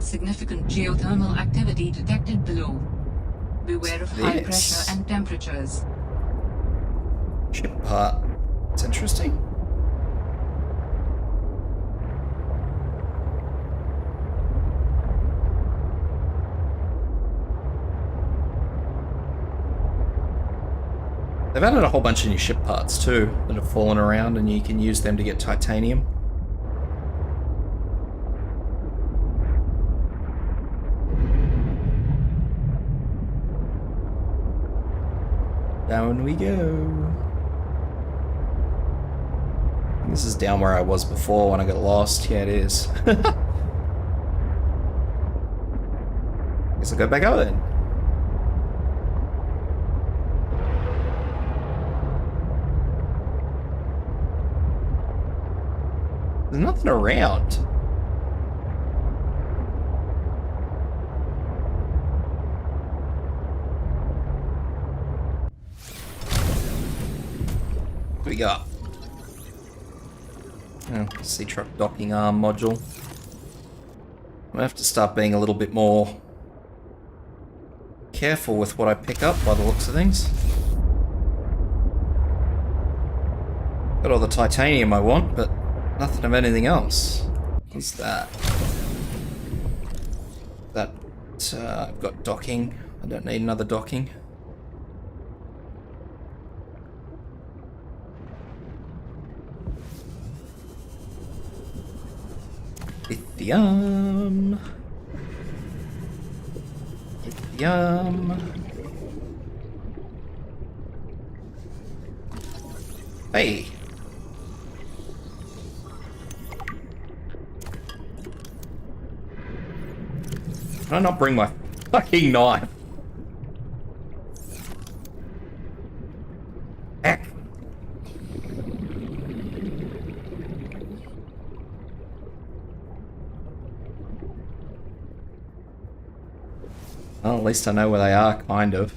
Significant geothermal activity detected below. Beware of high Yes. pressure and temperatures. Ship part. It's interesting. They've added a whole bunch of new ship parts too that have fallen around, and you can use them to get titanium. Down we go. This is down where I was before when I got lost. Yeah, it is. Guess I'll go back up then. There's nothing around. What do we got? Oh, sea truck docking arm module. I have to start being a little bit more careful with what I pick up by the looks of things. Got all the titanium I want, but nothing of anything else. What's that? I've got docking. I don't need another docking. Lithium. Lithium. Hey. Can I not bring my fucking knife? Heck. Well, at least I know where they are, kind of.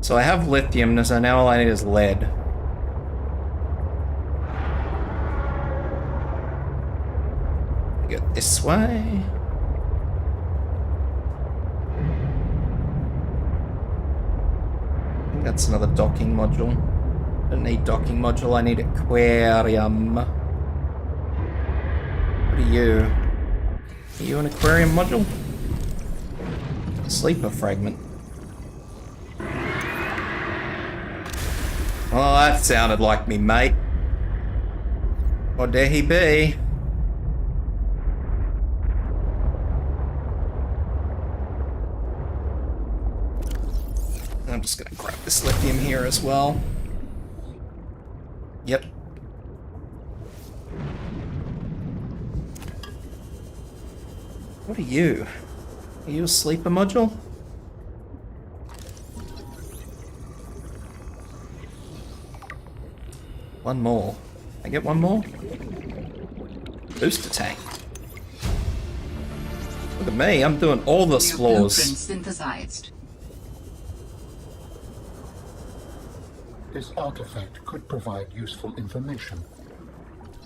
So I have lithium, so now all I need is lead. Go this way. I think that's another docking module. Don't need docking module, I need aquarium. What are you? Are you an aquarium module? Sleeper fragment. Oh, that sounded like me, mate. What dare he be? I'm just gonna grab this lithium here as well. Yep. What are you? Are you a sleeper module? One more. I get one more? Booster tank. Look at me, I'm doing all the New explores. blueprint synthesized. This artifact could provide useful information.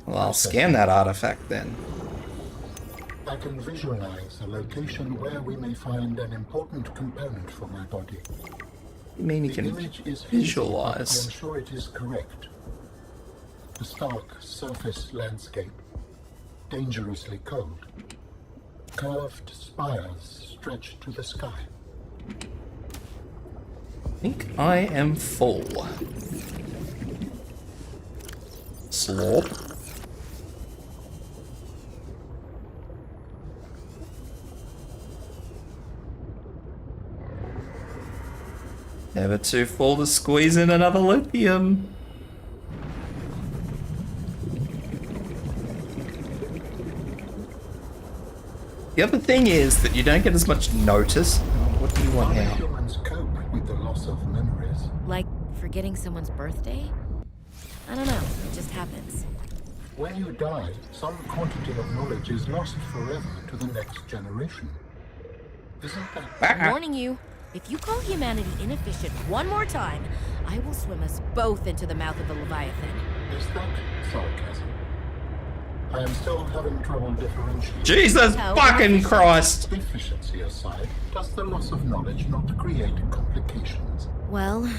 Well, I'll scan that artifact then. I can visualize a location where we may find an important component for my body. You mean you The can image is hazy, but visualize? I'm sure it is correct. A stark surface landscape, dangerously cold. Curved spires stretch to the sky. I think I am full. Slorp. Never too full to squeeze in another lithium. The other thing is that you don't get as much notice. What do you want How now? do humans cope with the loss of memories? Like forgetting someone's birthday? I don't know, it just happens. When you die, some quantity of knowledge is lost forever to the next generation. Isn't that... I'm warning you, if you call humanity inefficient one more time, I will swim us both into the mouth of the Leviathan. Is that sarcasm? I am still having trouble differentiating. Jesus fucking Christ! Efficiency aside, does the loss of knowledge not create complications? Well,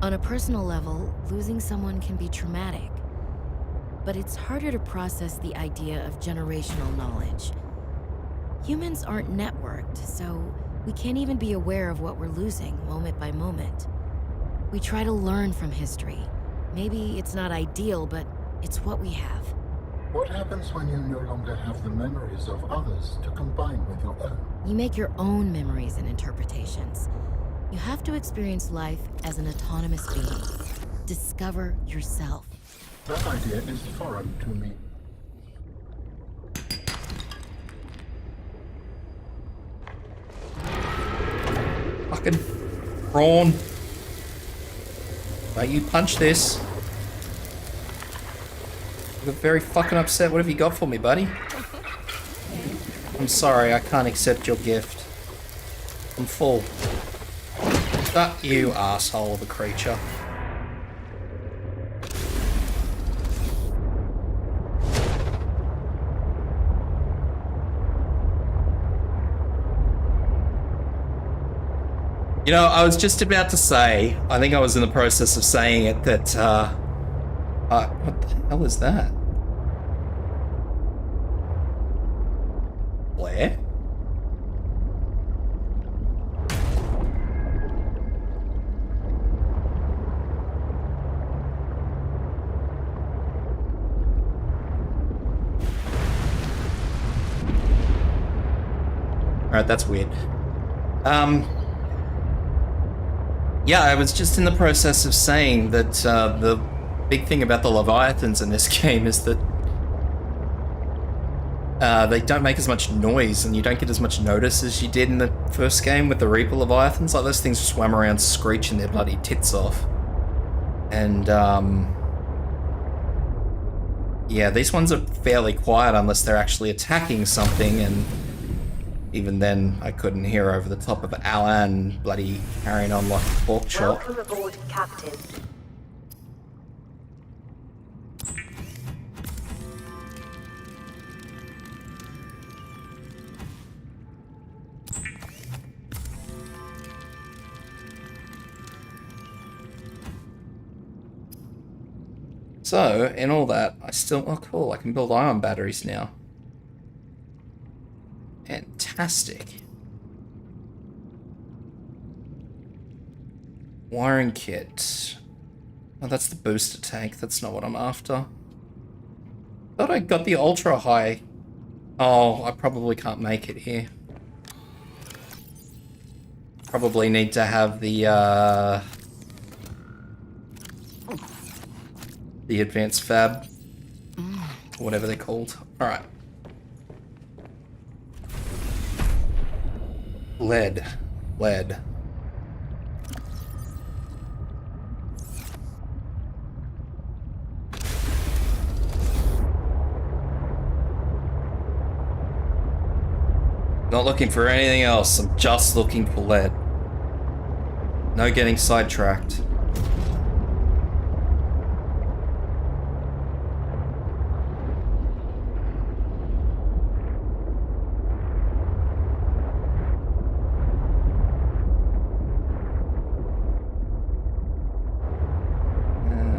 on a personal level, losing someone can be traumatic. But it's harder to process the idea of generational knowledge. Humans aren't networked, so we can't even be aware of what we're losing moment by moment. We try to learn from history. Maybe it's not ideal, but it's what we have. What happens when you no longer have the memories of others to combine with your own? You make your own memories and interpretations. You have to experience life as an autonomous being. Discover yourself. That idea is foreign to me. Fucking prawn. Don't you punch this. I'm very fucking upset. What have you got for me, buddy? I'm sorry, I can't accept your gift. I'm full. Ah, you asshole of a creature. You know, I was just about to say, I think I was in the process of saying it, that, what the hell is that? Blair? Alright, that's weird. Yeah, I was just in the process of saying that the big thing about the Leviathans in this game is that they don't make as much noise and you don't get as much notice as you did in the first game with the Reaper Leviathans. Like, those things swam around screeching their bloody tits off. And, yeah, these ones are fairly quiet unless they're actually attacking something, and even then, I couldn't hear over the top of Alan bloody carrying on like a pork chop. Welcome aboard, Captain. So, in all that, I still... Oh, cool, I can build ion batteries now. Fantastic. Wiring kit. Oh, that's the booster tank. That's not what I'm after. Thought I got the ultra high. Oh, I probably can't make it here. Probably need to have the advanced fab. Whatever they're called. Alright. Lead. Not looking for anything else, I'm just looking for lead. No getting sidetracked.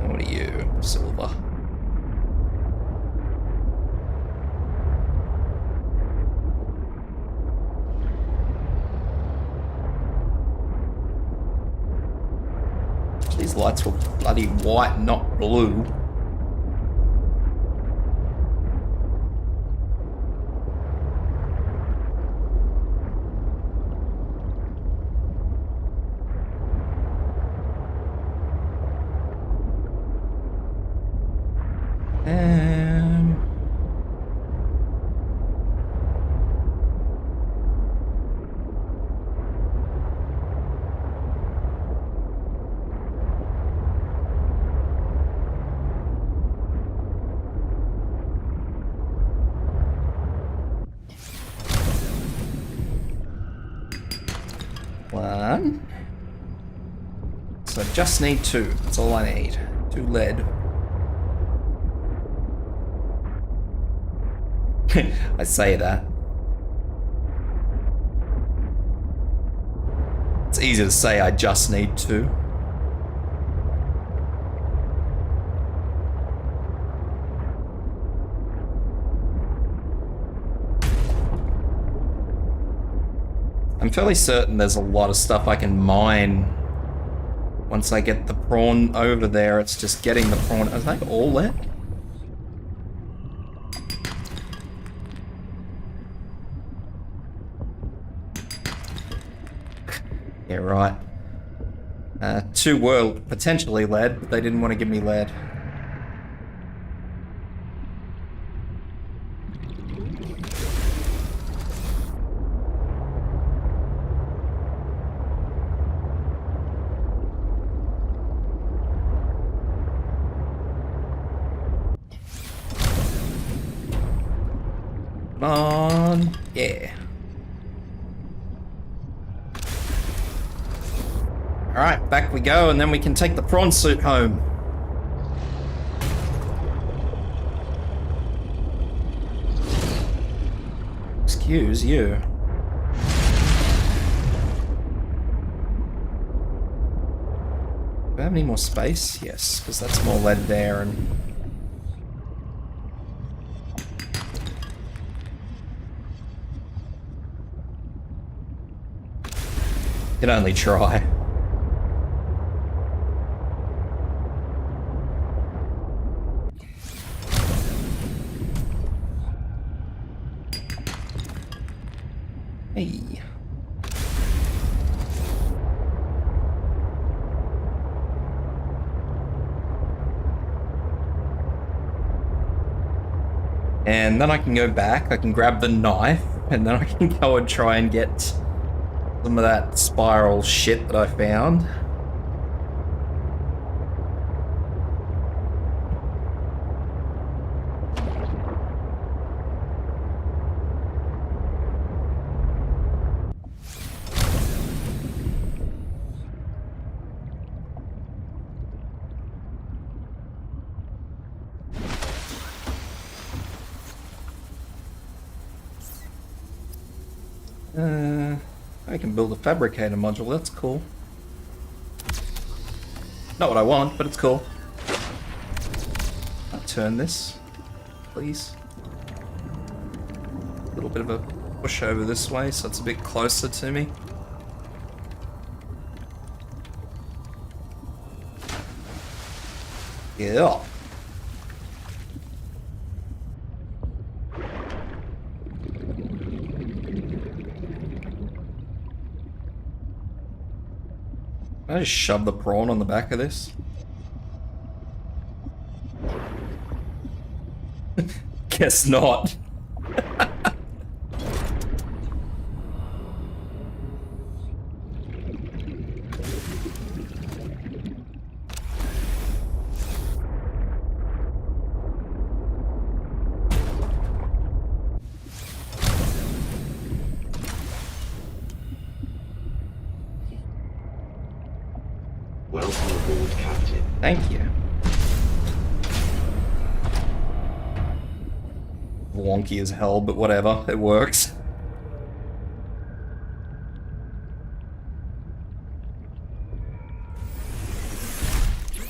What are you? Silver. These lights were bloody white, not blue. One. So I just need two. That's all I need. 2 lead. I say that. It's easy to say I just need 2. I'm fairly certain there's a lot of stuff I can mine once I get the prawn over there. It's just getting the prawn. Are they all there? Yeah, right. 2 were potentially lead, but they didn't want to give me lead. Come on. Yeah. Alright, back we go, and then we can take the prawn suit home. Excuse you. Do I have any more space? Yes, because that's more lead there and... Can only try. Hey. And then I can go back, I can grab the knife, and then I can go and try and get some of that spiral shit that I found. I can build a fabricator module, that's cool. Not what I want, but it's cool. I'll turn this, please. A little bit of a push over this way so it's a bit closer to me. Yeah. Can I just shove the prawn on the back of this? Guess not. Welcome aboard, Captain. Thank you. Wonky as hell, but whatever, it works.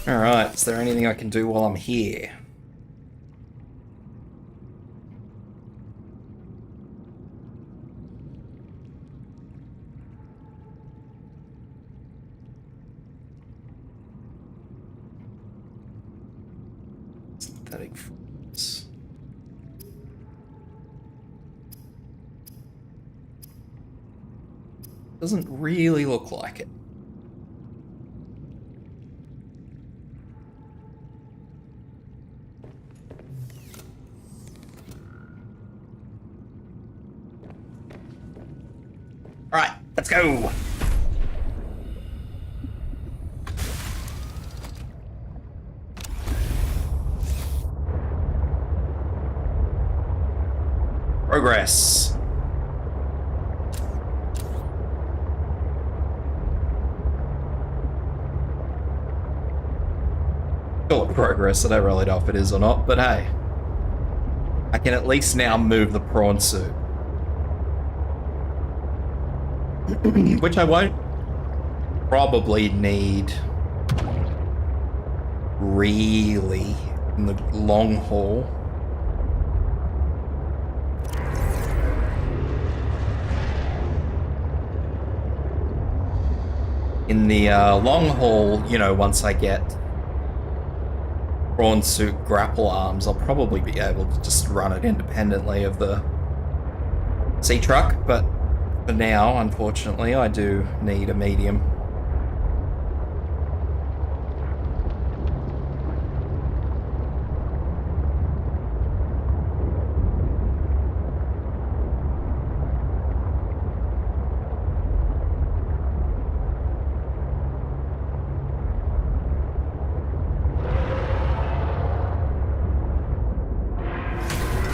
Alright, is there anything I can do while I'm here? Synthetic fruits. Doesn't really look like it. Alright, let's go! Progress. Call it progress, I don't really know if it is or not, but hey. I can at least now move the prawn suit. Which I won't probably need really in the long haul. In the long haul, you know, once I get prawn suit grapple arms, I'll probably be able to just run it independently of the sea truck, but for now, unfortunately, I do need a medium.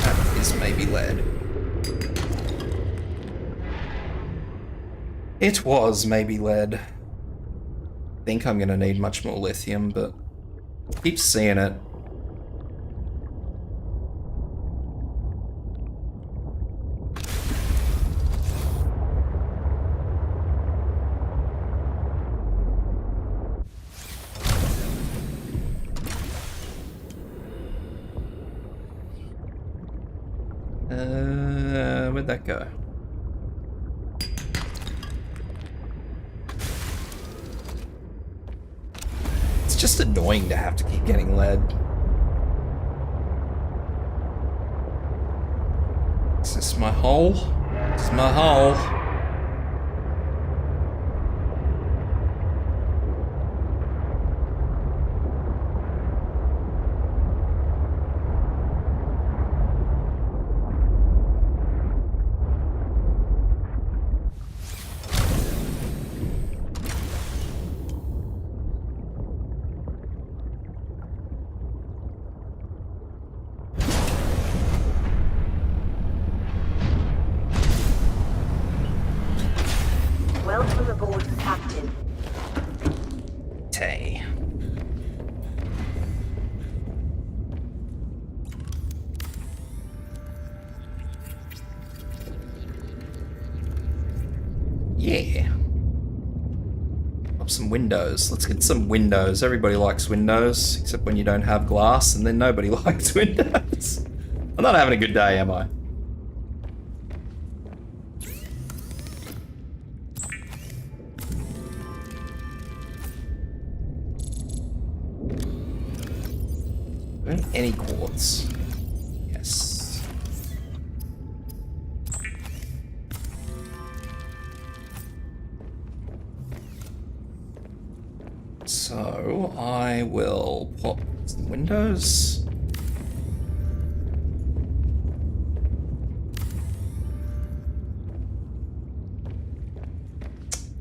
That is maybe lead. It was maybe lead. I think I'm gonna need much more lithium, but keep seeing it. Where'd that go? It's just annoying to have to keep getting lead. Is this my hole? This is my hole. Welcome aboard, Captain. Tay. Yeah. Up some windows. Let's get some windows. Everybody likes windows, except when you don't have glass, and then nobody likes windows. I'm not having a good day, am I? Any quartz? Yes. So I will pop some windows.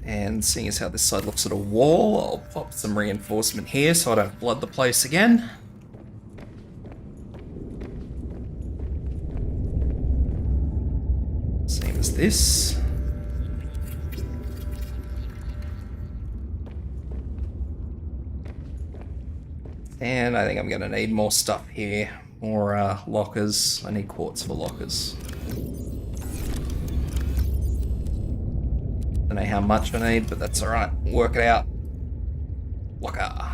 And seeing as how this side looks at a wall, I'll pop some reinforcement here so I don't flood the place again. Same as this. And I think I'm going to need more stuff here. More lockers. I need quartz for lockers. Don't know how much I need, but that's alright. Work it out. Locker.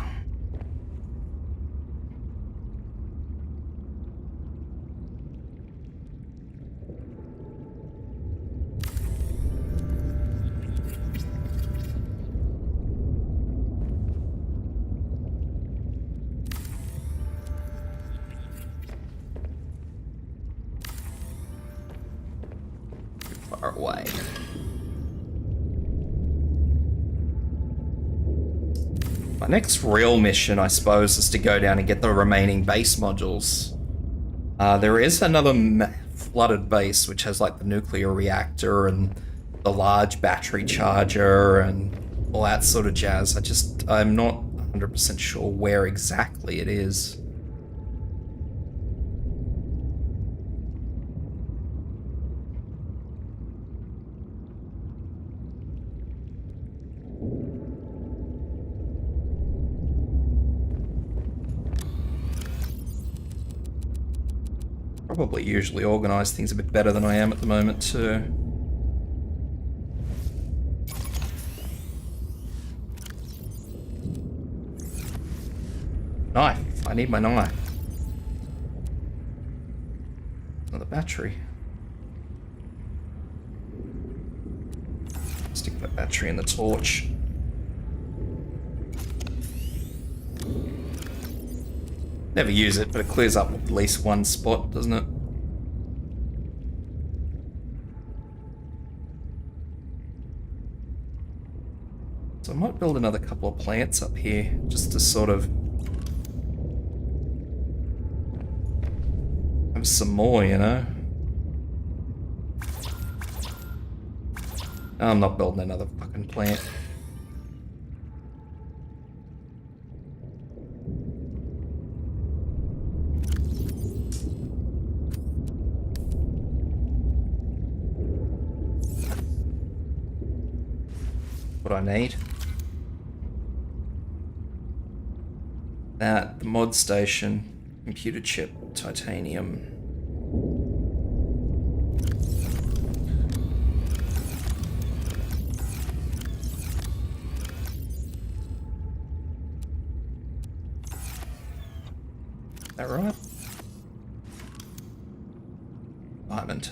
Far away. My next real mission, I suppose, is to go down and get the remaining base modules. There is another flooded base which has like the nuclear reactor and the large battery charger and all that sort of jazz. I'm not 100% sure where exactly it is. Probably usually organise things a bit better than I am at the moment too. Knife. I need my knife. Another battery. Stick that battery in the torch. Never use it, but it clears up at least one spot, doesn't it? So I might build another couple of plants up here, just to sort of have some more, you know? I'm not building another fucking plant. What I need. That, the mod station, computer chip, titanium. Is that right? Diamond.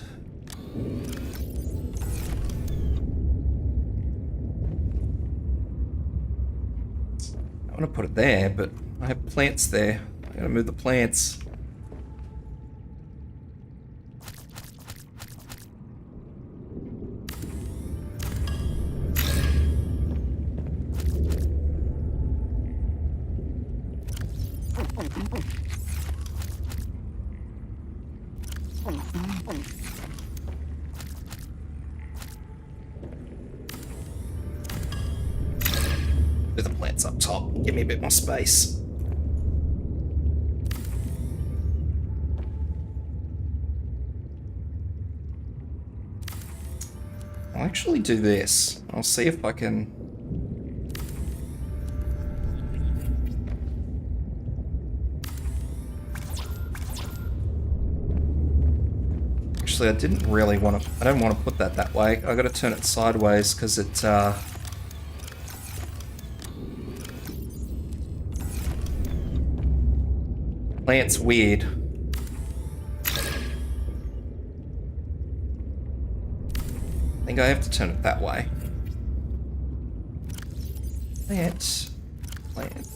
I want to put it there, but I have plants there. I gotta move the plants. Move the plants up top. Give me a bit more space. I'll actually do this. I'll see if I can... Actually, I didn't really want to... I don't want to put that way. I gotta turn it sideways because it, plant's weird. I think I have to turn it that way. Plant. Plant.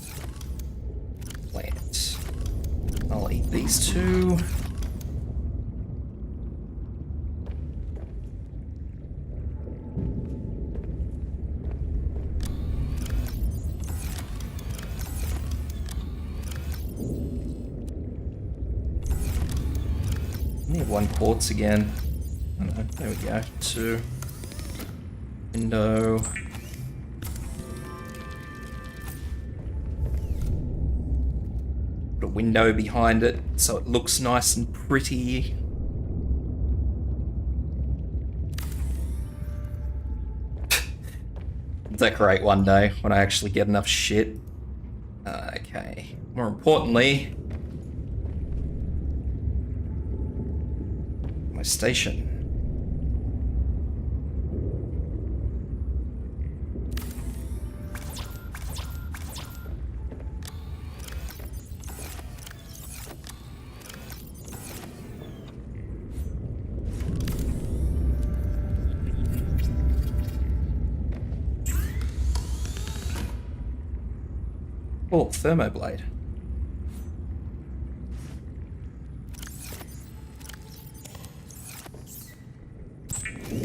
Plant. I'll eat these two. I need one quartz again. Oh no, there we go. Two. Window. Put a window behind it so it looks nice and pretty. I'll decorate one day when I actually get enough shit. Okay. More importantly, my station. Oh, thermoblade.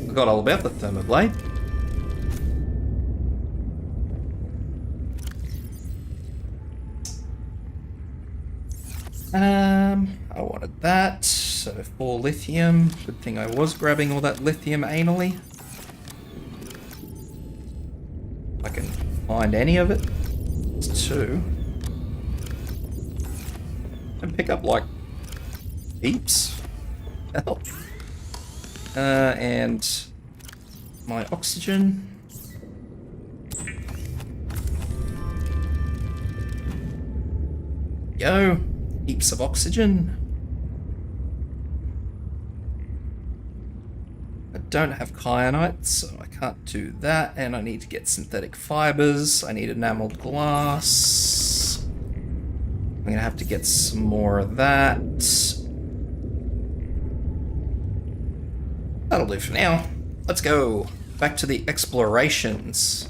Forgot all about the thermoblade. I wanted that, so 4 lithium. Good thing I was grabbing all that lithium anally. If I can find any of it. It's 2. And pick up like heaps. Hell. And my oxygen. Yo, heaps of oxygen. I don't have kyanite, so I can't do that, and I need to get synthetic fibers. I need enameled glass. I'm gonna have to get some more of that. That'll do for now. Let's go back to the explorations.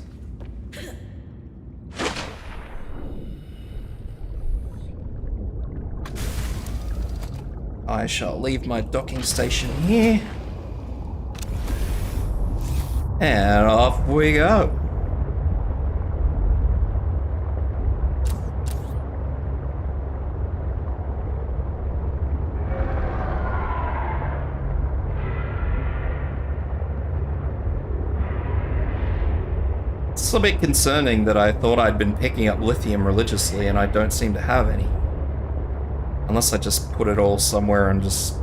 I shall leave my docking station here. And off we go. It's a bit concerning that I thought I'd been picking up lithium religiously and I don't seem to have any. Unless I just put it all somewhere and just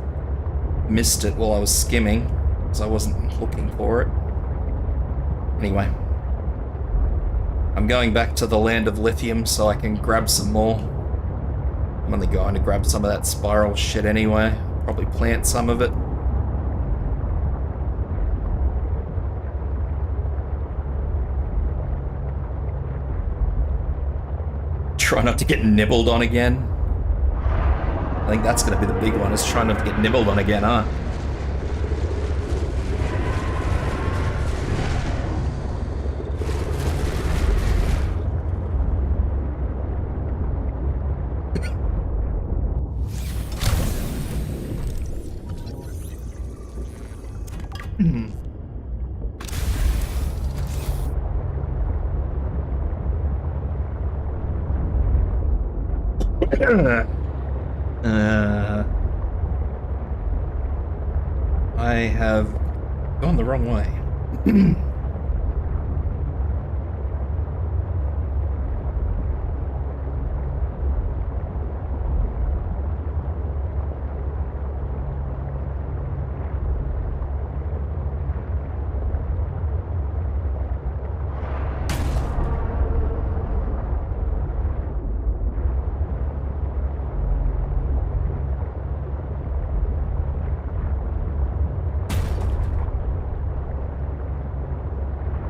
missed it while I was skimming, because I wasn't looking for it. Anyway. I'm going back to the land of lithium so I can grab some more. I'm only going to grab some of that spiral shit anyway. Probably plant some of it. Try not to get nibbled on again. I think that's going to be the big one, is trying not to get nibbled on again, huh? I have gone the wrong way.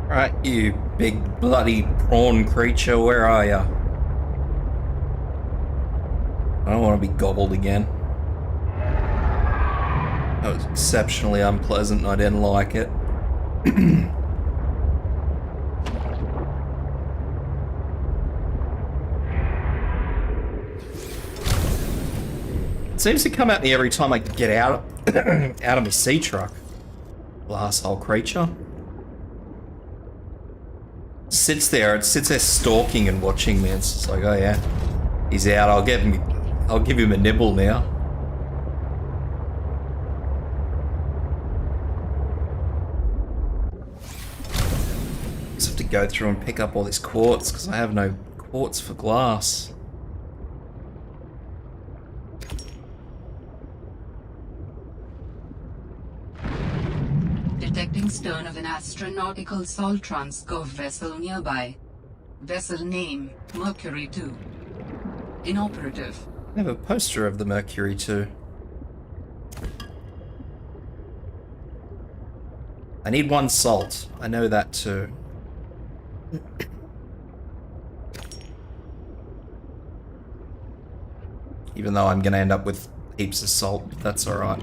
Right, you big bloody prawn creature, where are ya? I don't want to be gobbled again. That was exceptionally unpleasant and I didn't like it. It seems to come at me every time I get out out of my sea truck. Asshole creature. It sits there stalking and watching me. It's just like, oh yeah, he's out. I'll give him a nibble now. Just have to go through and pick up all this quartz because I have no quartz for glass. Detecting stern of an astronautical Soltrans-Gov vessel nearby. Vessel name, Mercury 2. Inoperative. I have a poster of the Mercury too. I need one salt. I know that too. Even though I'm gonna end up with heaps of salt, but that's alright.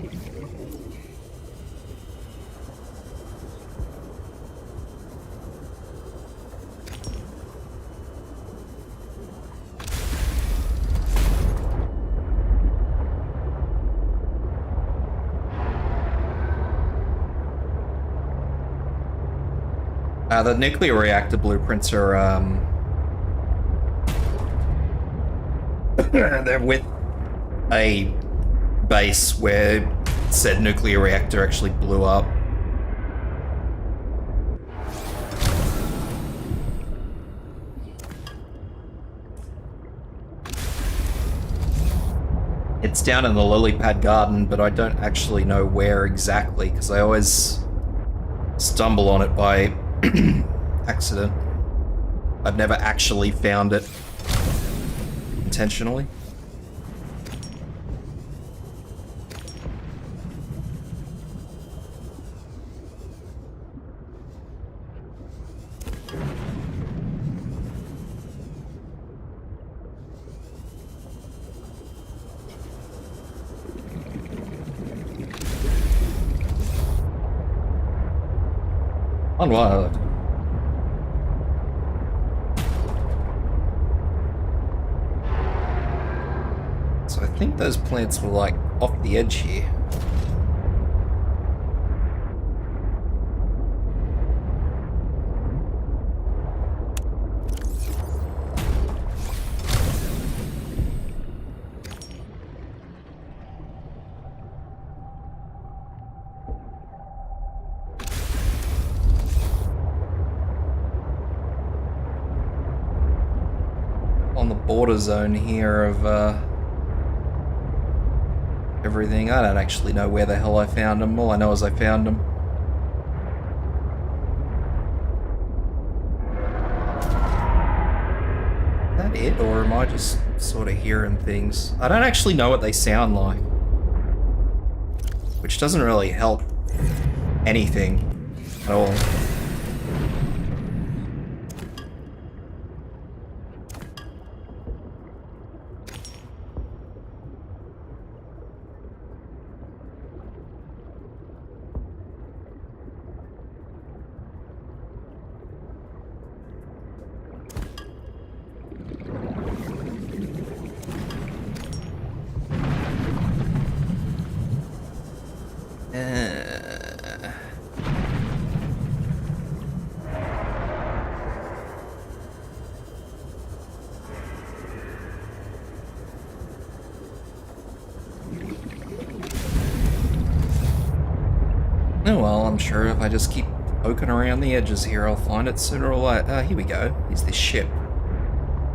The nuclear reactor blueprints are, they're with a base where said nuclear reactor actually blew up. It's down in the lily pad garden, but I don't actually know where exactly, because I always stumble on it by accident. I've never actually found it intentionally. Onward. So I think those plants were like off the edge here. On the border zone here of everything. I don't actually know where the hell I found them. All I know is I found them. Is that it, or am I just sort of hearing things? I don't actually know what they sound like, which doesn't really help anything at all. Oh well, I'm sure if I just keep poking around the edges here, I'll find it sooner or later. Here we go. Here's this ship.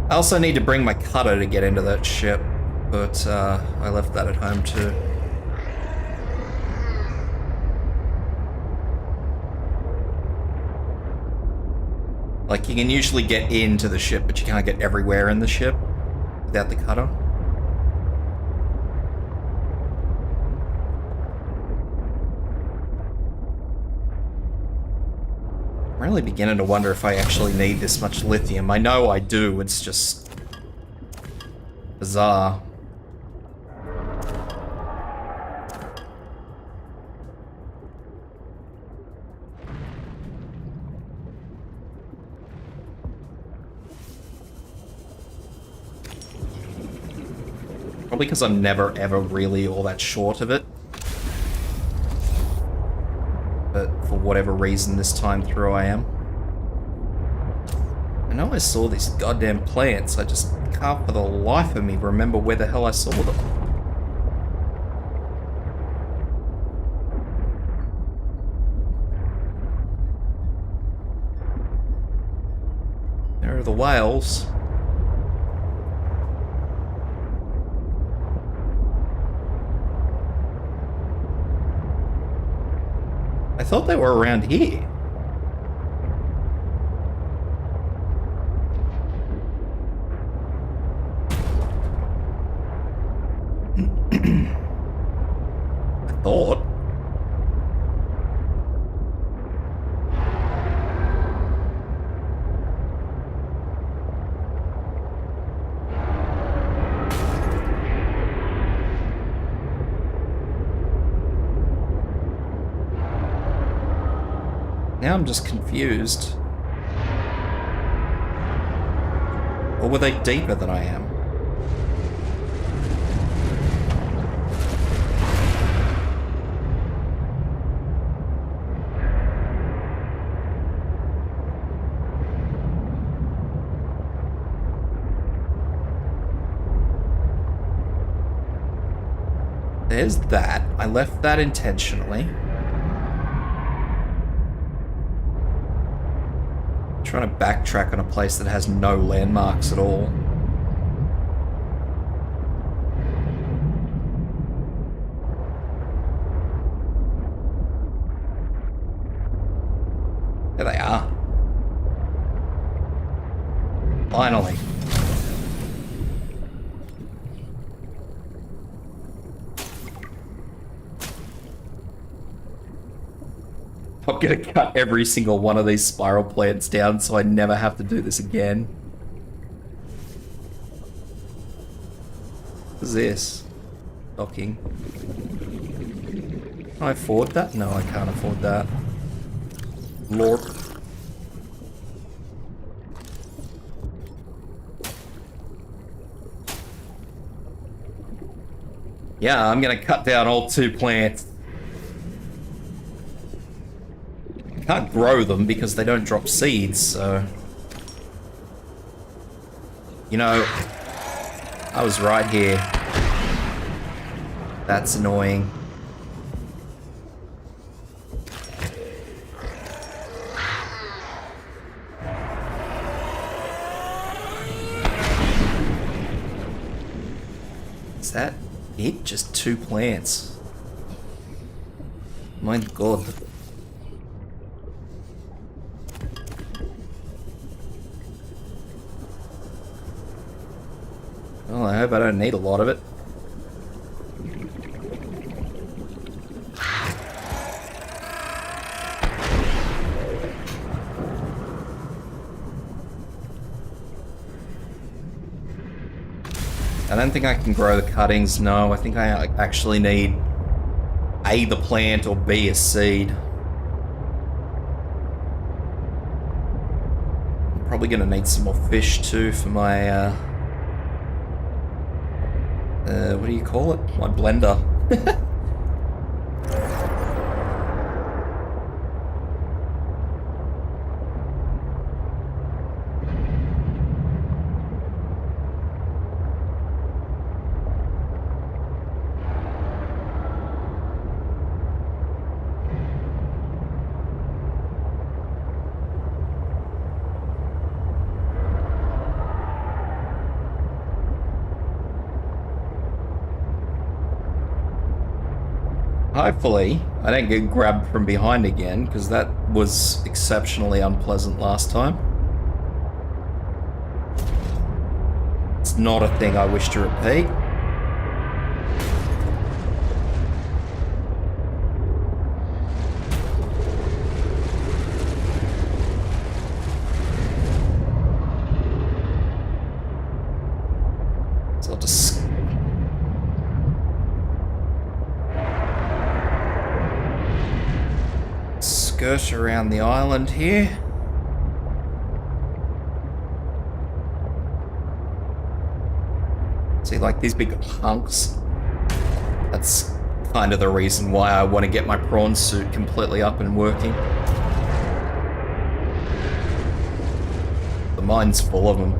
I also need to bring my cutter to get into that ship, but I left that at home too. Like, you can usually get into the ship, but you can't get everywhere in the ship without the cutter. I'm really beginning to wonder if I actually need this much lithium. I know I do, it's just bizarre. Probably because I'm never ever really all that short of it. But for whatever reason this time through I am. I know I saw these goddamn plants, I just can't for the life of me remember where the hell I saw them. There are the whales. I thought they were around here. I thought. Now I'm just confused. Or were they deeper than I am? There's that. I left that intentionally. Trying to backtrack on a place that has no landmarks at all. There they are. Finally. I'm gonna cut every single one of these spiral plants down so I never have to do this again. What is this? Docking. Can I afford that? No, I can't afford that. Lord. Yeah, I'm gonna cut down all 2 plants. Can't grow them because they don't drop seeds, so... You know, I was right here. That's annoying. Is that it? Just 2 plants. My god. Well, I hope I don't need a lot of it. I don't think I can grow the cuttings, no. I think I actually need A, the plant, or B, a seed. I'm probably gonna need some more fish too for my, what do you call it? My blender. Hopefully, I don't get grabbed from behind again, because that was exceptionally unpleasant last time. It's not a thing I wish to repeat. So I'll just... skirt around the island here. See, like these big hunks. That's kind of the reason why I want to get my prawn suit completely up and working. The mine's full of them.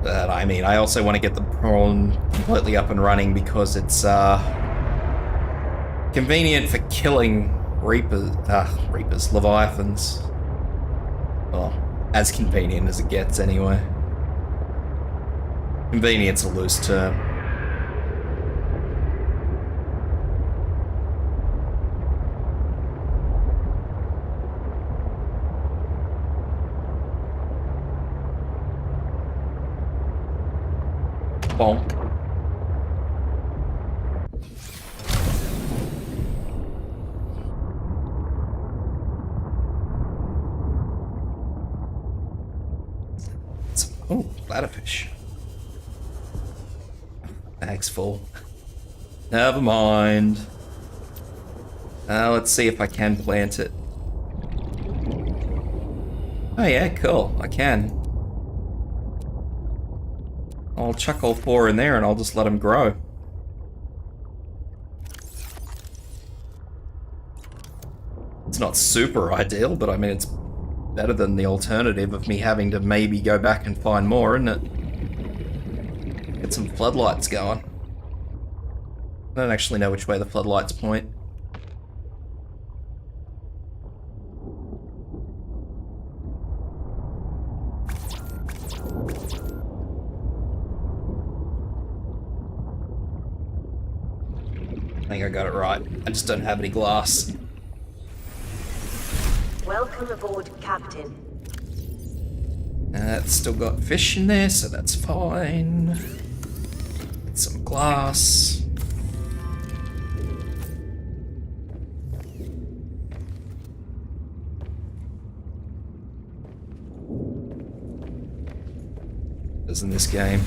But I mean, I also want to get the prawn completely up and running because it's convenient for killing leviathans. Well, as convenient as it gets anyway. Convenient's a loose term. Bonk. Oh, bladderfish. Bag's full. Never mind. Let's see if I can plant it. Oh yeah, cool. I can. I'll chuck all 4 in there and I'll just let them grow. It's not super ideal, but I mean, it's better than the alternative of me having to maybe go back and find more, isn't it? Get some floodlights going. I don't actually know which way the floodlights point. I think I got it right. I just don't have any glass. Welcome aboard, Captain. It's still got fish in there, so that's fine. Get some glass. As in this game.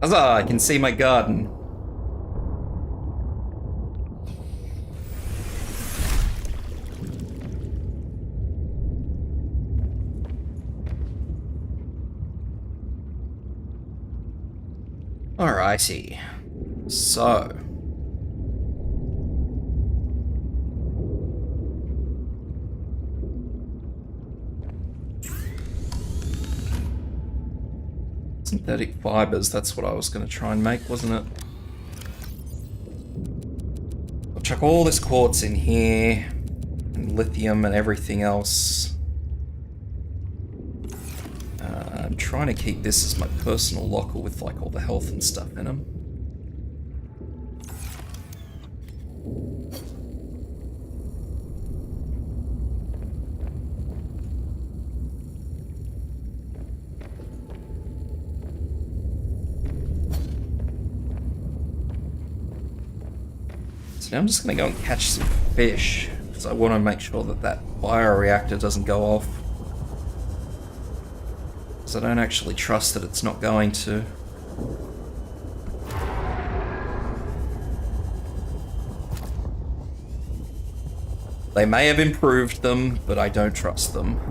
Huzzah, I can see my garden. Alrighty. So. Synthetic fibers, that's what I was going to try and make, wasn't it? I'll chuck all this quartz in here, and lithium and everything else. I'm trying to keep this as my personal locker with like all the health and stuff in them. So now I'm just going to go and catch some fish, because I want to make sure that that bioreactor doesn't go off. I don't actually trust that it's not going to. They may have improved them, but I don't trust them.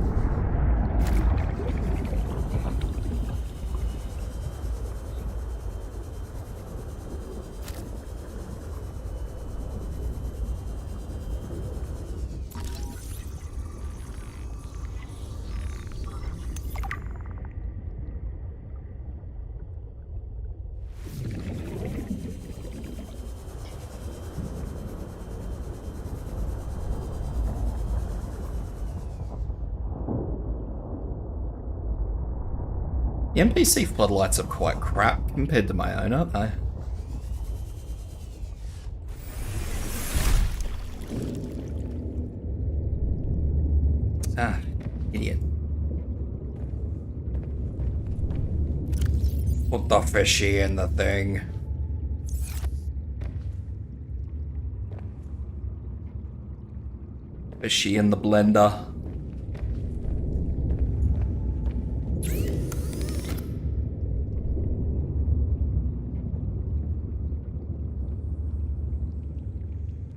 The NPC floodlights are quite crap compared to my own, aren't they? Ah, idiot. Put the fishy in the thing. Fishy in the blender.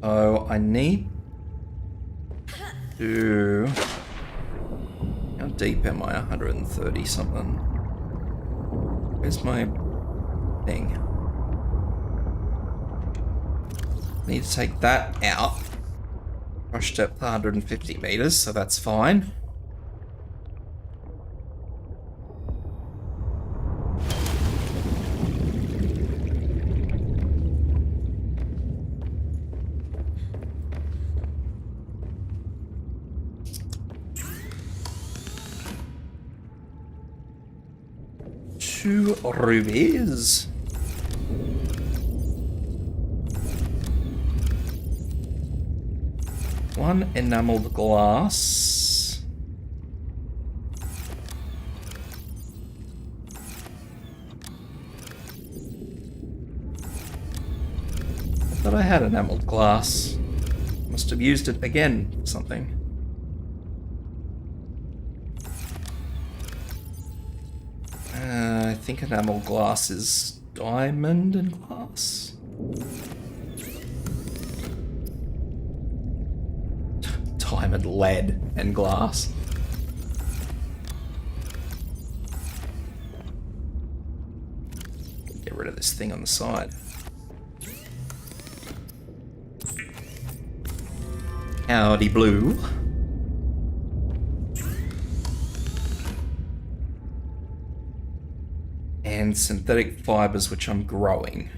So I need to... How deep am I? 130 something. Where's my thing? Need to take that out. Rush depth 150 meters, so that's fine. Two rubies. One enameled glass. I thought I had enameled glass. Must have used it again for something. I think enamel glass is diamond and glass. Diamond, lead, and glass. Get rid of this thing on the side. Howdy, blue. And synthetic fibers, which I'm growing.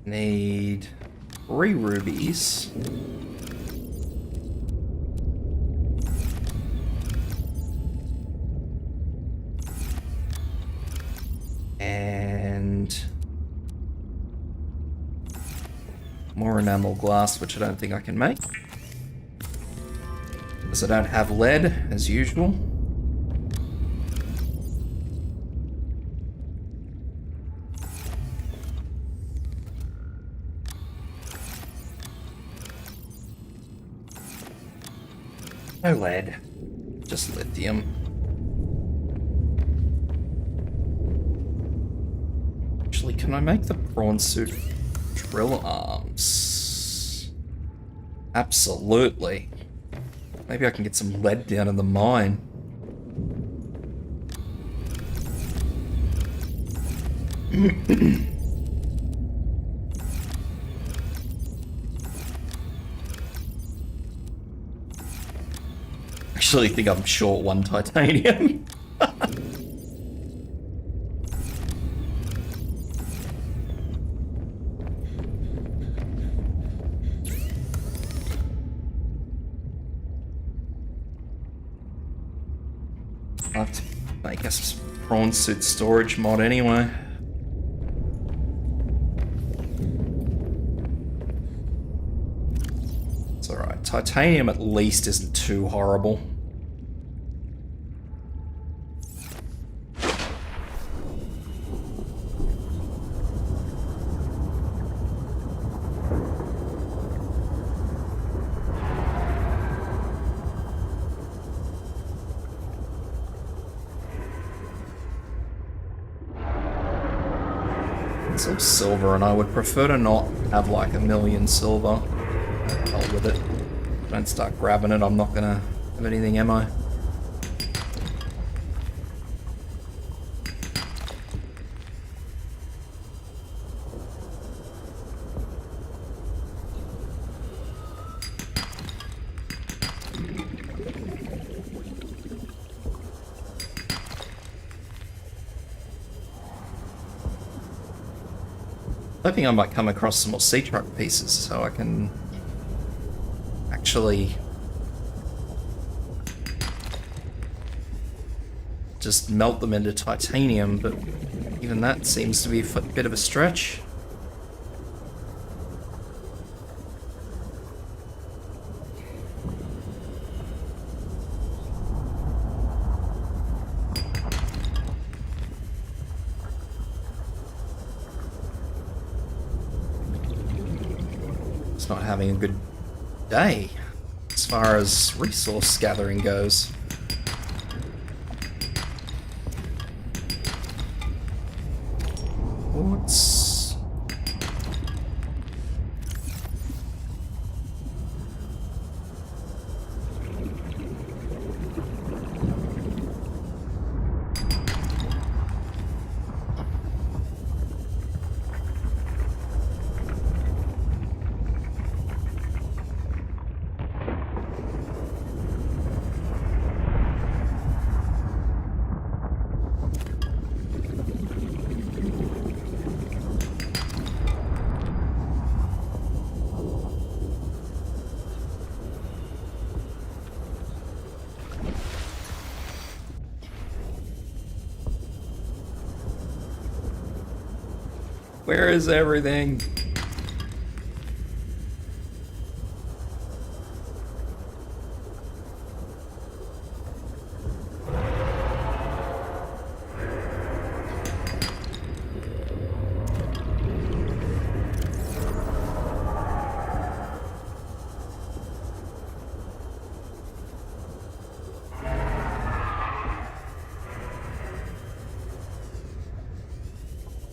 Need 3 rubies. And more enamel glass, which I don't think I can make, because I don't have lead, as usual. No lead, just lithium. can I make the prawn suit drill arms? Absolutely. Maybe I can get some lead down in the mine. Actually think I'm short one titanium. I'll have to make us a prawn suit storage mod anyway. It's alright. Titanium at least isn't too horrible. It's all silver, and I would prefer to not have like 1,000,000 silver. Hell with it. Don't start grabbing it, I'm not gonna have anything, am I? Hoping I might come across some more sea truck pieces so I can actually just melt them into titanium, but even that seems to be a bit of a stretch. Not having a good day as far as resource gathering goes. What's... Where is everything?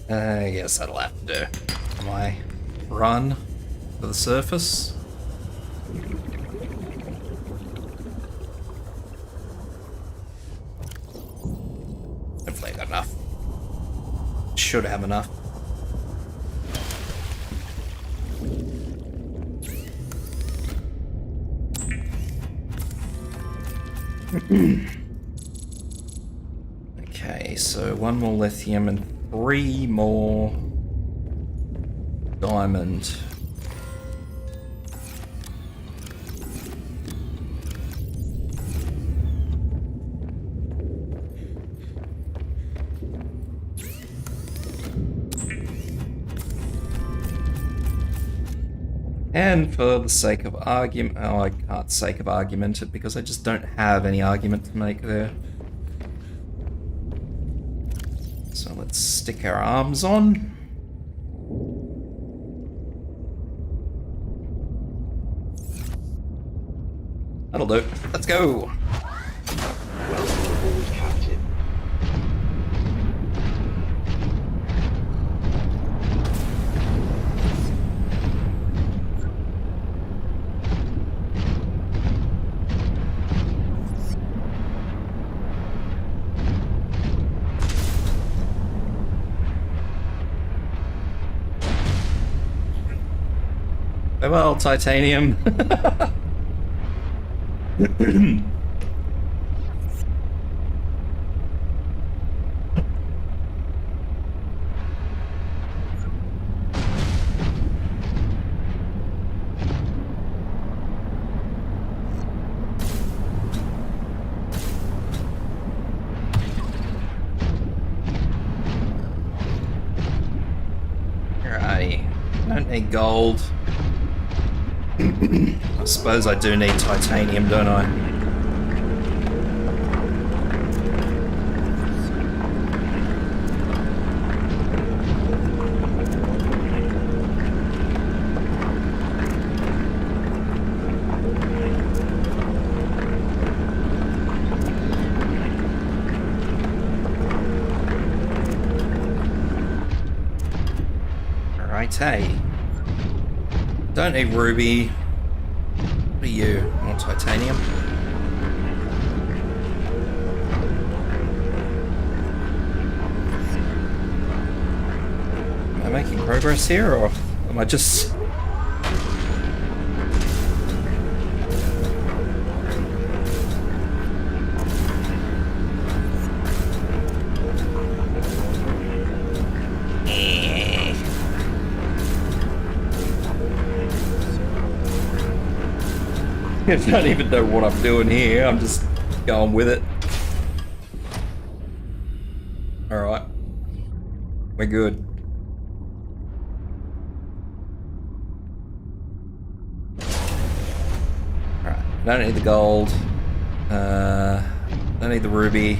I guess that'll have to do. My run to the surface. Hopefully I got enough. Should have enough. Okay, so one more lithium and 3 more diamond. And for the sake of argument, oh, I can't sake of argument it because I just don't have any argument to make there. So let's stick our arms on. That'll do. Let's go. Welcome aboard, Captain. Farewell, titanium. Alrighty. Don't need gold. I suppose I do need titanium, don't I? Alright, hey. Don't need ruby. What are you? More titanium? Am I making progress here, or am I just... I don't even know what I'm doing here, I'm just going with it. Alright. We're good. Alright, don't need the gold. Don't need the ruby.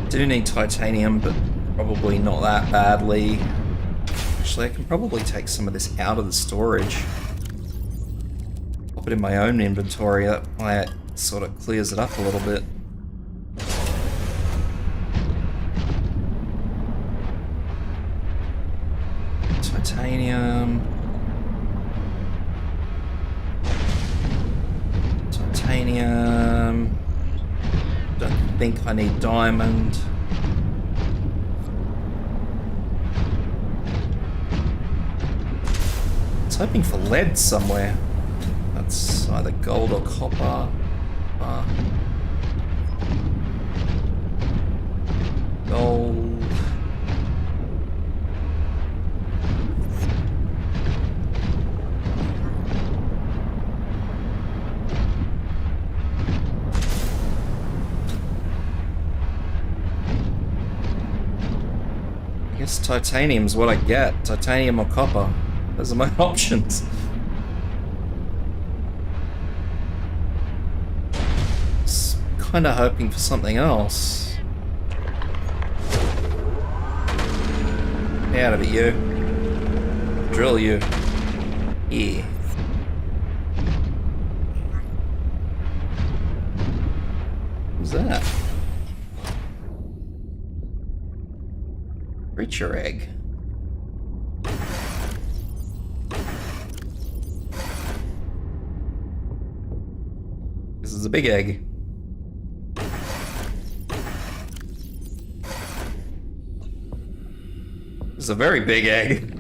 Do need titanium, but probably not that badly. Actually, I can probably take some of this out of the storage. Pop it in my own inventory, that might sort of clears it up a little bit. Titanium. Titanium. Don't think I need diamond. I was hoping for lead somewhere. That's either gold or copper. Gold. I guess titanium's what I get. Titanium or copper. Those are my options. Kinda hoping for something else. Get out of it, you. Drill you. Yeah. What's that? Creature egg. This is a big egg. This is a very big egg.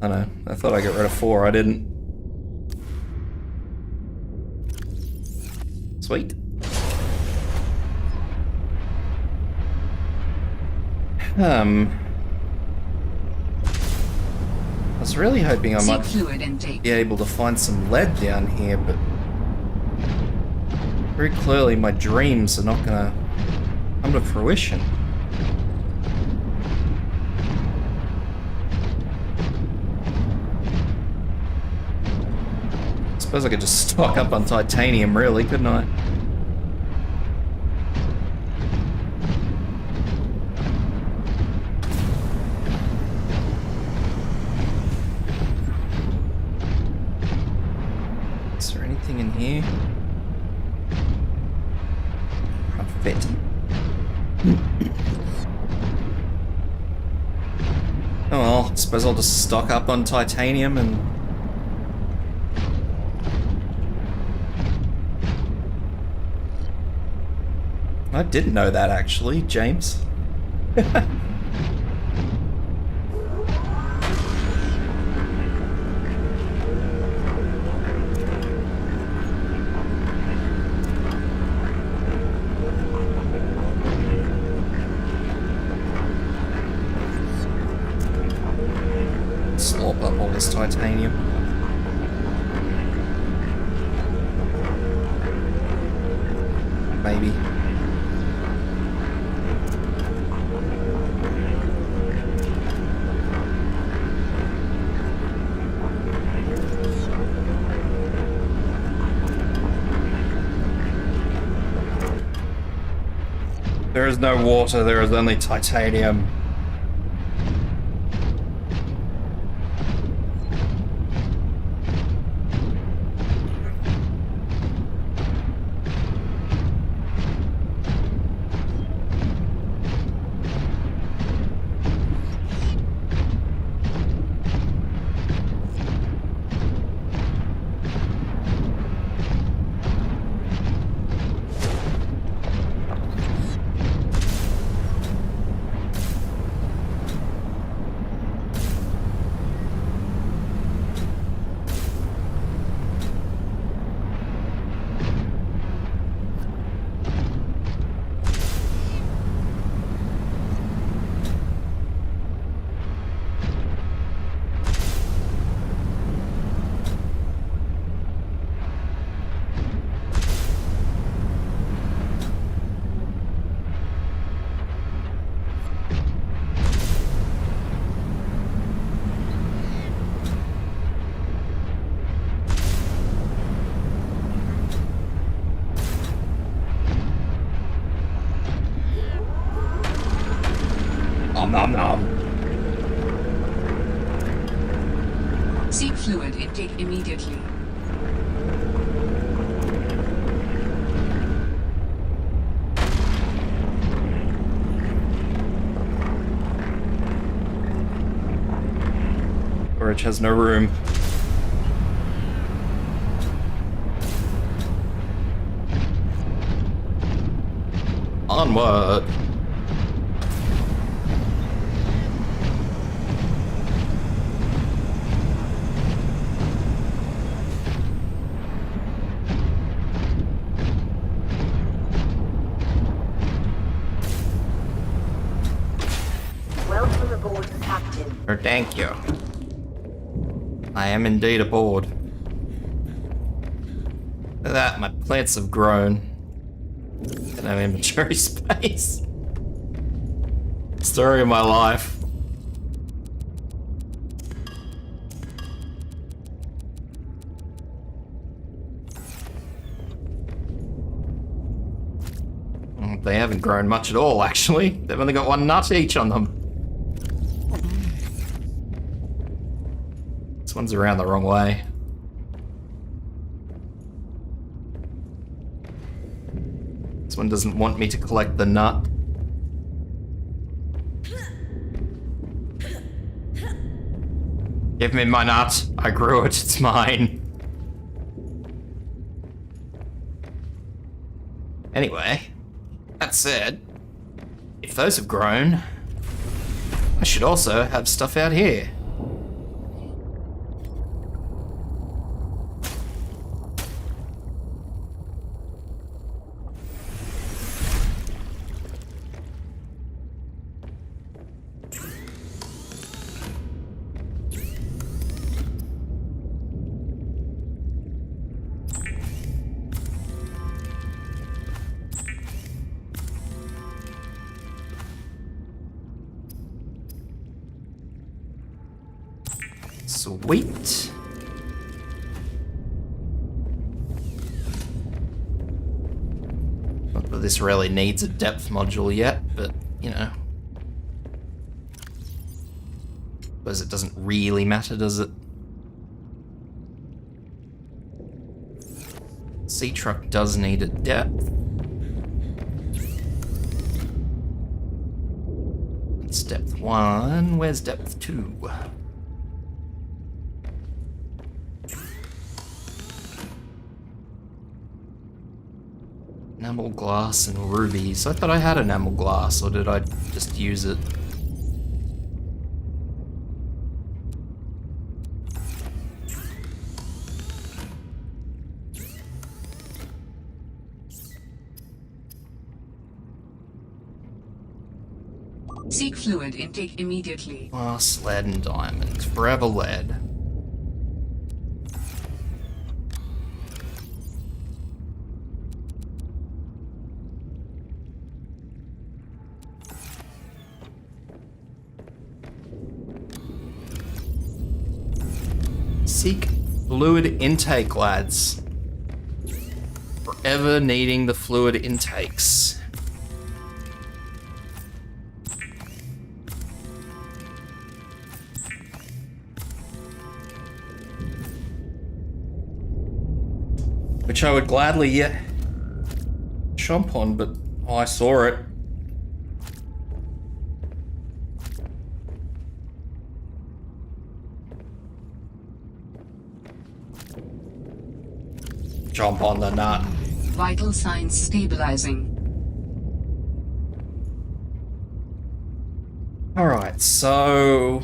I know. I thought I got rid of 4. I didn't. Sweet. I was really hoping I might be able to find some lead down here, but very clearly my dreams are not gonna come to fruition. I suppose I could just stock up on titanium, really, couldn't I? Is there anything in here? A fit. Suppose I'll just stock up on titanium and... I didn't know that actually, James. Slop up all this titanium. Maybe. There is no water, there is only titanium. Nom nom. Seek fluid intake immediately. Storage has no room. Onward. Welcome aboard, Captain. Or thank you. I am indeed aboard. Look at that, my plants have grown. No inventory space. Story of my life. They haven't grown much at all, actually. They've only got one nut each on them. This one's around the wrong way. This one doesn't want me to collect the nut. Give me my nut. I grew it. It's mine. Anyway, that said, if those have grown, I should also have stuff out here. Sweet. Not that this really needs a depth module yet, but, you know. Suppose it doesn't really matter, does it? Sea truck does need a depth. Let's depth 1. Where's depth 2? Enamel glass and rubies. I thought I had enamel glass, or did I just use it? Seek fluid intake immediately. Glass, lead, and diamond. Forever lead. Seek fluid intake, lads. Forever needing the fluid intakes. Which I would gladly chomp on, but I saw it. Jump on the nut. Vital signs stabilizing. Alright, so...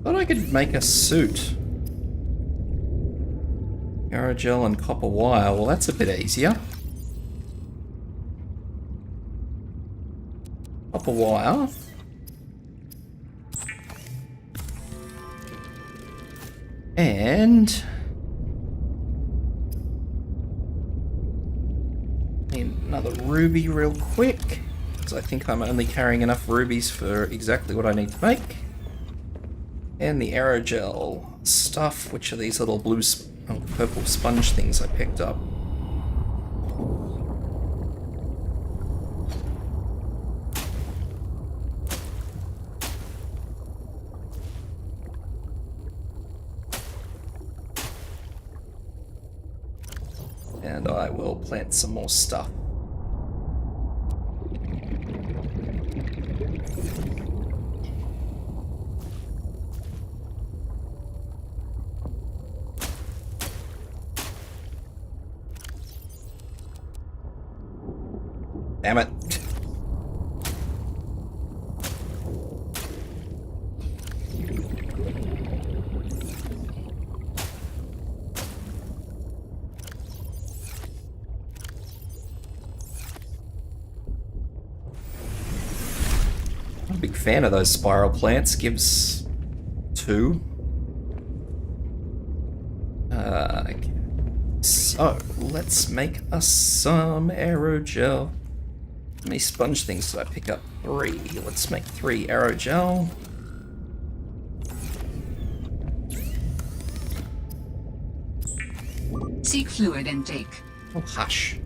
thought I could make a suit. Aerogel and copper wire. Well, that's a bit easier. Copper wire. And... need another ruby real quick, because I think I'm only carrying enough rubies for exactly what I need to make. And the aerogel stuff, which are these little blue, purple sponge things I picked up. And I will plant some more stuff. Damn it. I'm a big fan of those spiral plants. Gives 2. Okay. So, let's make us some aerogel. How many sponge things did I pick up? 3. Let's make 3 aerogel. Seek fluid intake. Oh, hush.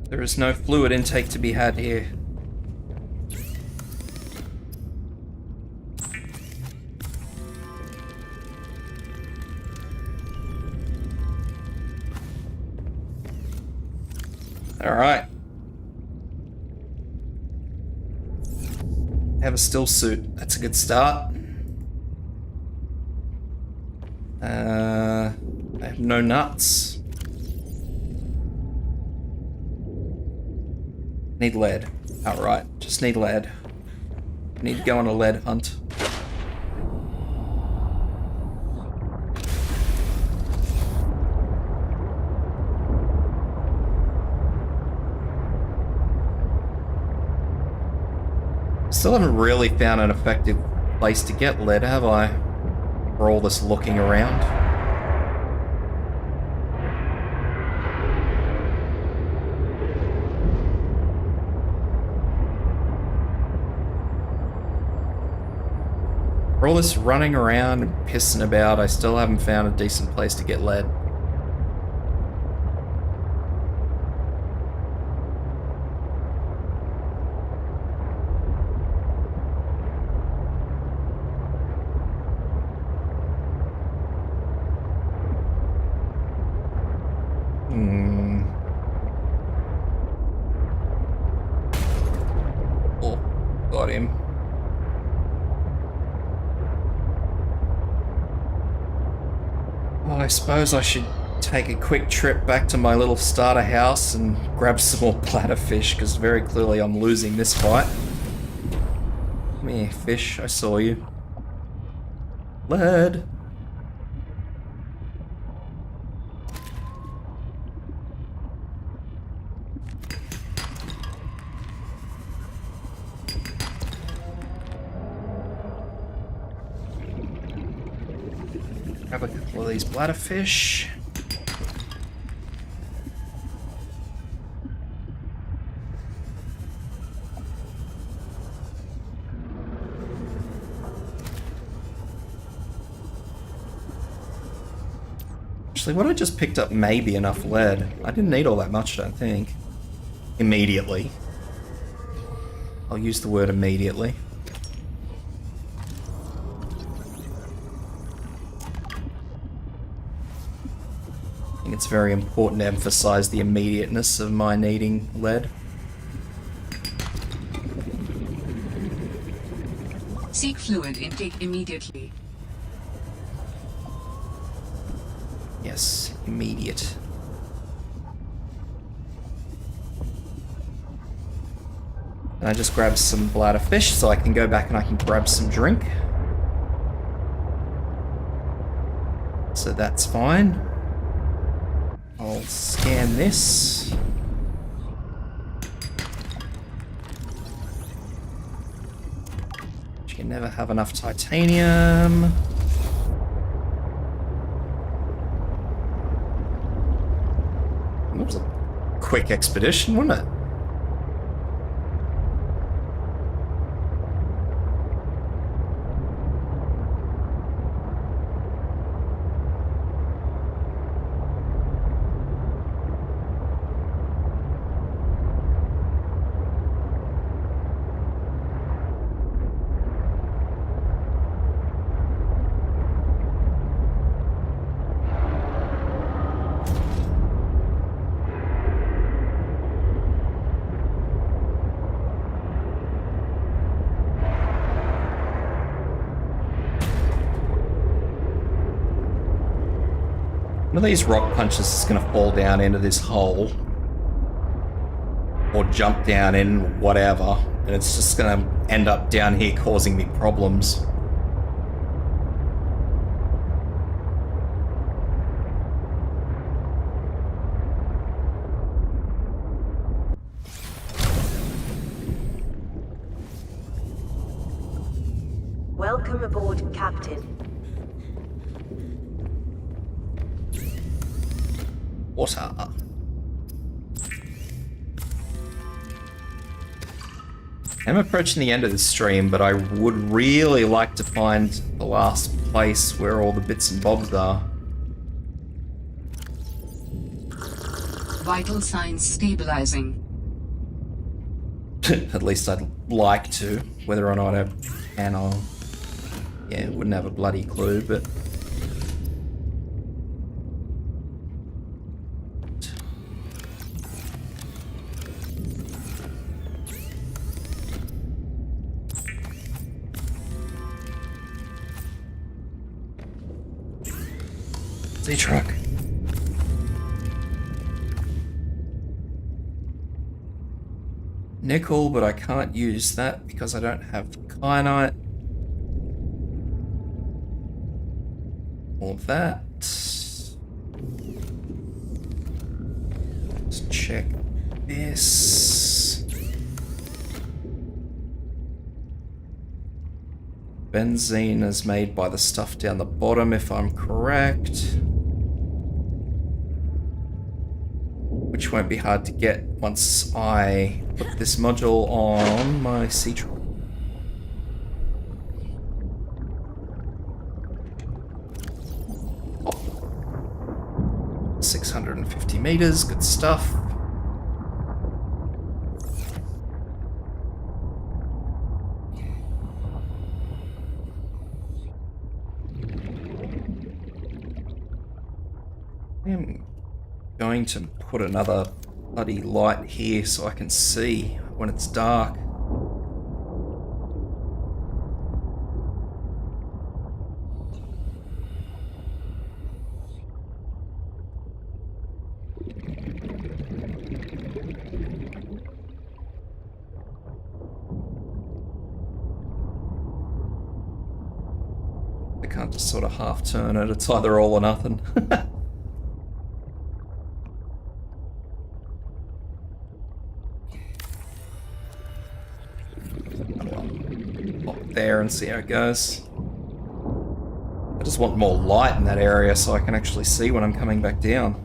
There is no fluid intake to be had here. All right. Have a still suit. That's a good start. I have no nuts. Need lead. Alright, just need lead. Need to go on a lead hunt. Still haven't really found an effective place to get lead, have I? For all this looking around. For For all this running around and pissing about, I still haven't found a decent place to get lead. Oh, got him. Well, I suppose I should take a quick trip back to my little starter house and grab some more bladderfish, because very clearly I'm losing this fight. Come here, fish, I saw you. Lead. Grab a couple of these bladderfish. Actually, what I just picked up may be enough lead. I didn't need all that much, I don't think. Immediately. I'll use the word immediately. I think it's very important to emphasize the immediateness of my needing lead. Seek fluid intake immediately. Yes, immediate. And I just grab some bladderfish so I can go back and I can grab some drink. So that's fine. I'll scan this. You can never have enough titanium. That was a quick expedition, wasn't it? One of these rock punches is going to fall down into this hole. Or jump down in, whatever. And it's just going to end up down here causing me problems. Welcome aboard, Captain. Water. I'm approaching the end of this stream, but I would really like to find the last place where all the bits and bobs are. Vital signs stabilizing. At least I'd like to. Whether or not I can, I'll... Yeah, wouldn't have a bloody clue, but... truck. Nickel, but I can't use that because I don't have kyanite. All that. Let's check this. Benzene is made by the stuff down the bottom, if I'm correct. Which won't be hard to get once I put this module on my Sea Troll. 650 meters, good stuff. I'm going to put another bloody light here so I can see when it's dark. I can't just sort of half turn it, it's either all or nothing. Pop there and see how it goes. I just want more light in that area so I can actually see when I'm coming back down.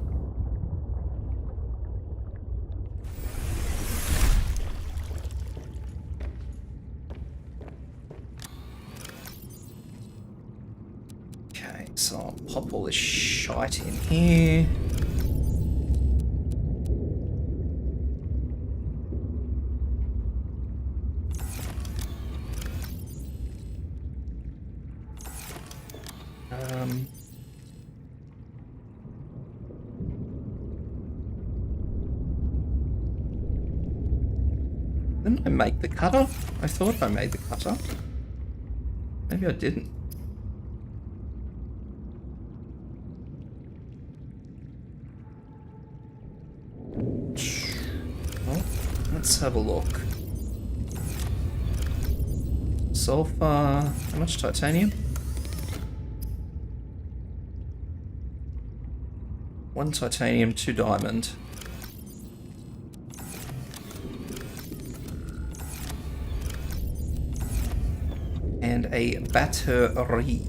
Okay, so I'll pop all this shite in here. Didn't I make the cutter? I thought I made the cutter. Maybe I didn't. Well, let's have a look. Sulfur. How much titanium? 1 titanium, 2 diamond. And a battery.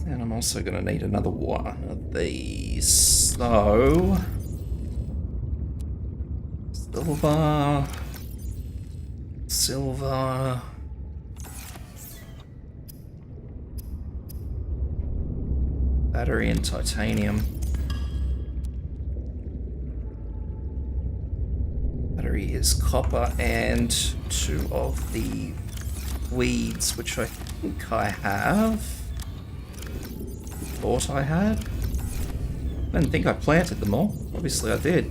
And I'm also going to need another one of these. So, silver. Battery and titanium. Battery is copper and 2 of the weeds, which I think I have. Thought I had. I didn't think I planted them all. Obviously I did.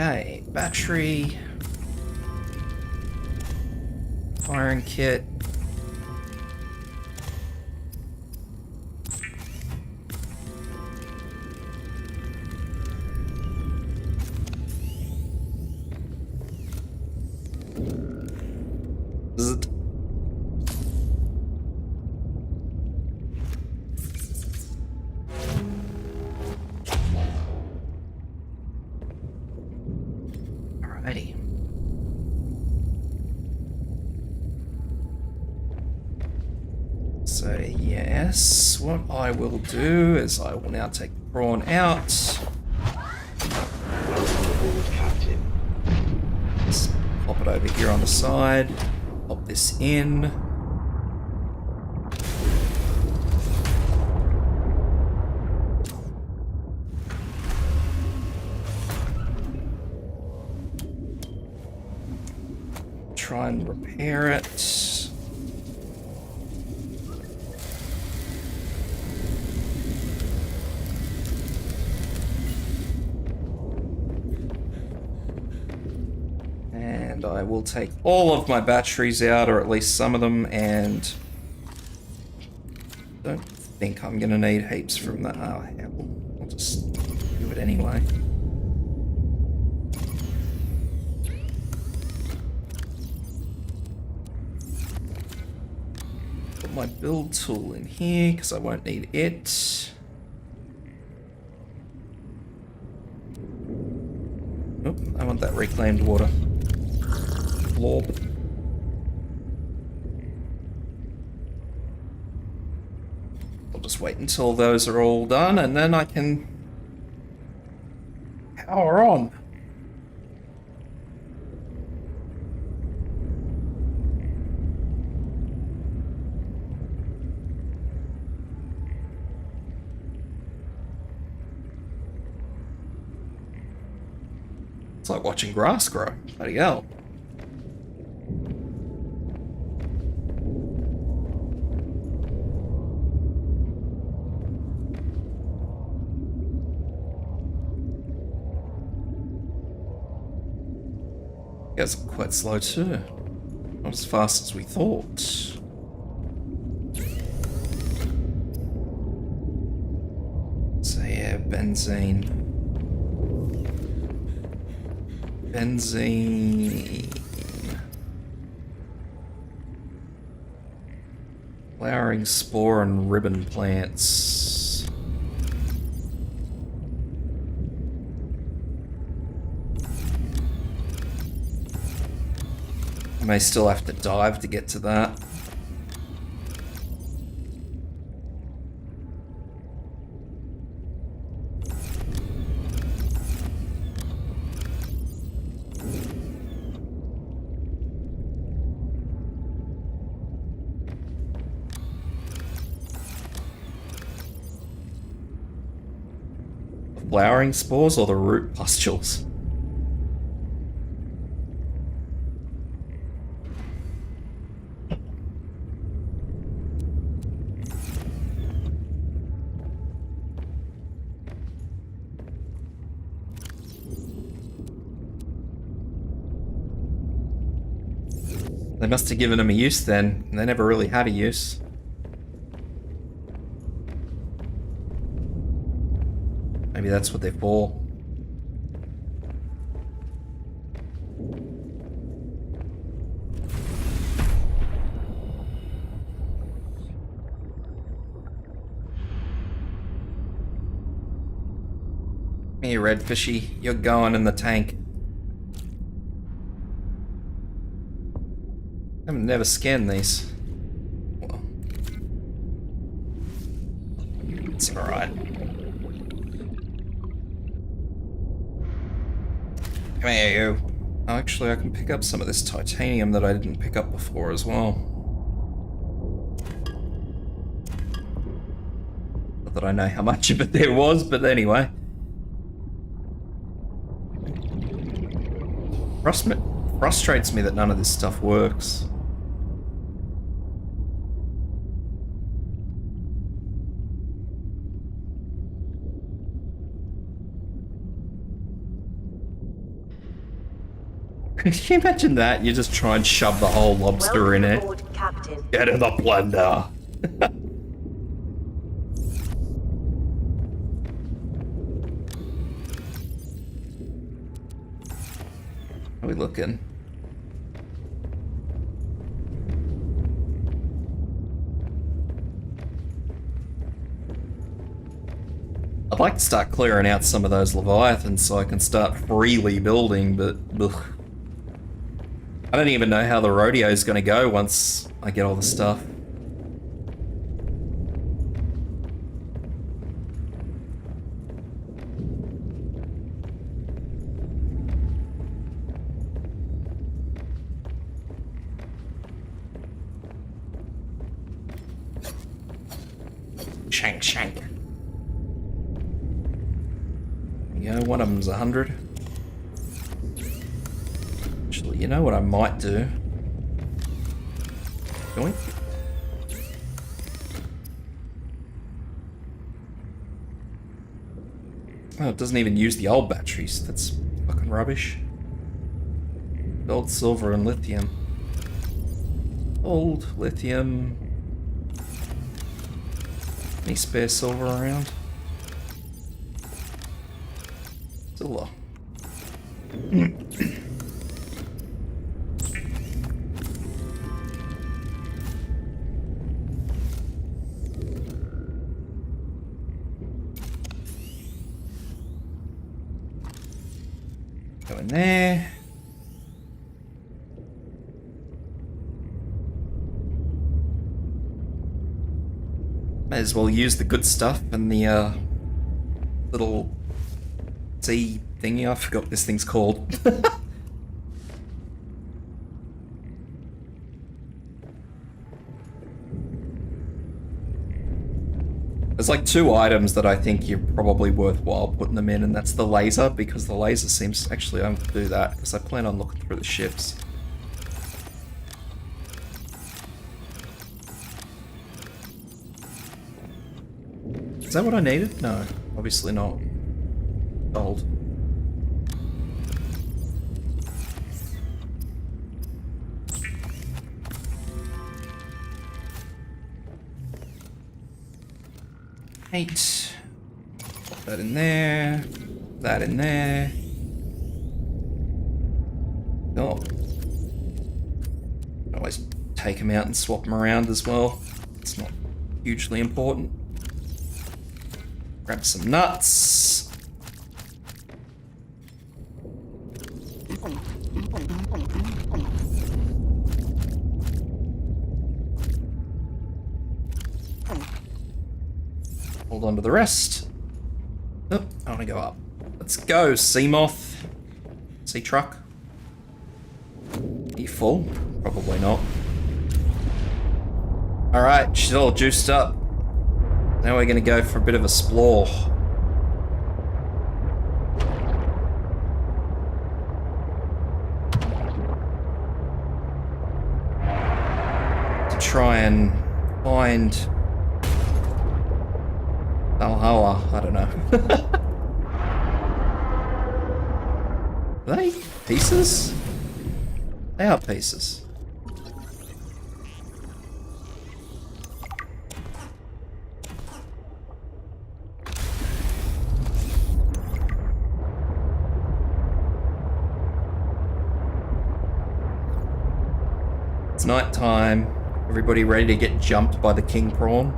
Okay, battery, firing kit. Zzz. Alrighty. So yes, what I will do is I will now take the prawn out. Welcome aboard, Captain. Just pop it over here on the side. Pop this in. Try and repair it. And I will take all of my batteries out, or at least some of them, and don't think I'm going to need heaps from that. Oh, hell. I'll just do it anyway. my build tool in here because I won't need it. Nope, I want that reclaimed water. Blorp. I'll just wait until those are all done and then I can power on. It's like watching grass grow. Bloody hell. Guys are quite slow too. Not as fast as we thought. So yeah, benzene. Benzene. Flowering spore and ribbon plants. I may still have to dive to get to that. Flowering spores or the root pustules? They must have given them a use then. They never really had a use. Maybe that's what they're for. Hey, red fishy, you're going in the tank. I've never scanned these. Well, it's alright. Come here, you. Oh, actually, I can pick up some of this titanium that I didn't pick up before as well. Not that I know how much of it there was, but anyway. Frustrates me that none of this stuff works. Can you imagine that? You just try and shove the whole lobster in it. Aboard, Captain. Get in the blender. How are we looking? I'd like to start clearing out some of those Leviathans so I can start freely building, but ugh. I don't even know how the rodeo is going to go once I get all the stuff. Shank, shank. You know, one of them's 100. Actually, you know what I might do? Doink. Oh, it doesn't even use the old batteries. That's fucking rubbish. Gold, silver, and lithium. Gold, lithium. Any spare silver around? Silver. Go in there. May as well use the good stuff and the little sea thingy. I forgot what this thing's called. There's like 2 items that I think you're probably worthwhile putting them in, and that's the laser, because the laser seems... Actually, I'm going to do that, because I plan on looking through the ships. Is that what I needed? No, obviously not. Gold. Eight. Put that in there. That in there. Oh. Always take them out and swap them around as well. It's not hugely important. Grab some nuts. Hold on to the rest. Oh, I want to go up. Let's go, sea moth. Sea truck. Are you full? Probably not. Alright, she's all juiced up. Now we're gonna go for a bit of a explore. To try and find Valhalla, I don't know. Are they pieces? They are pieces. It's night time. Everybody ready to get jumped by the king prawn?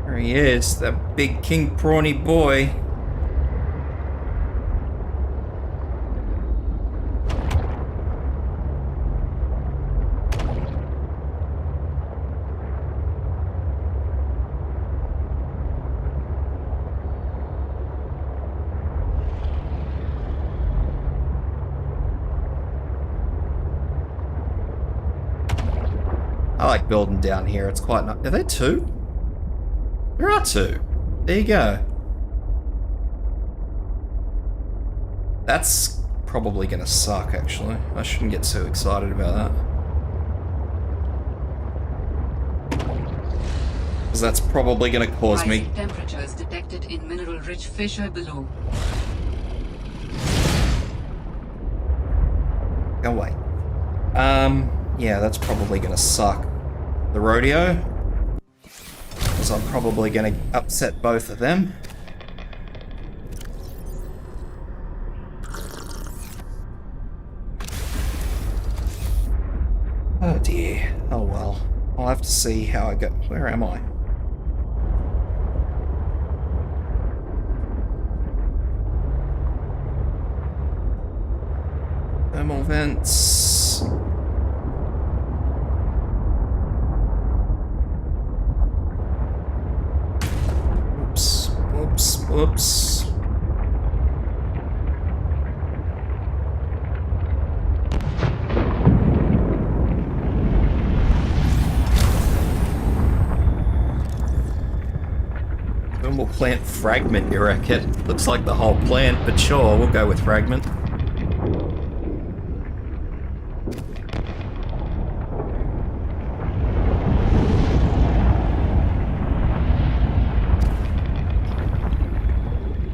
There he is, that big king prawny boy. I like building down here, it's quite nice. Are there 2? There are 2. There you go. That's probably gonna suck, actually. I shouldn't get so excited about that. Because that's probably gonna cause me... Rising temperatures detected in mineral-rich fissure below. Go away. Yeah, that's probably gonna suck. The rodeo? Because I'm probably gonna upset both of them. Oh dear. Oh well. I'll have to see how I go. Where am I? Thermal vents. Oops. Oops. Oops. Thermal plant fragment, you reckon? Looks like the whole plant, but sure, we'll go with fragment.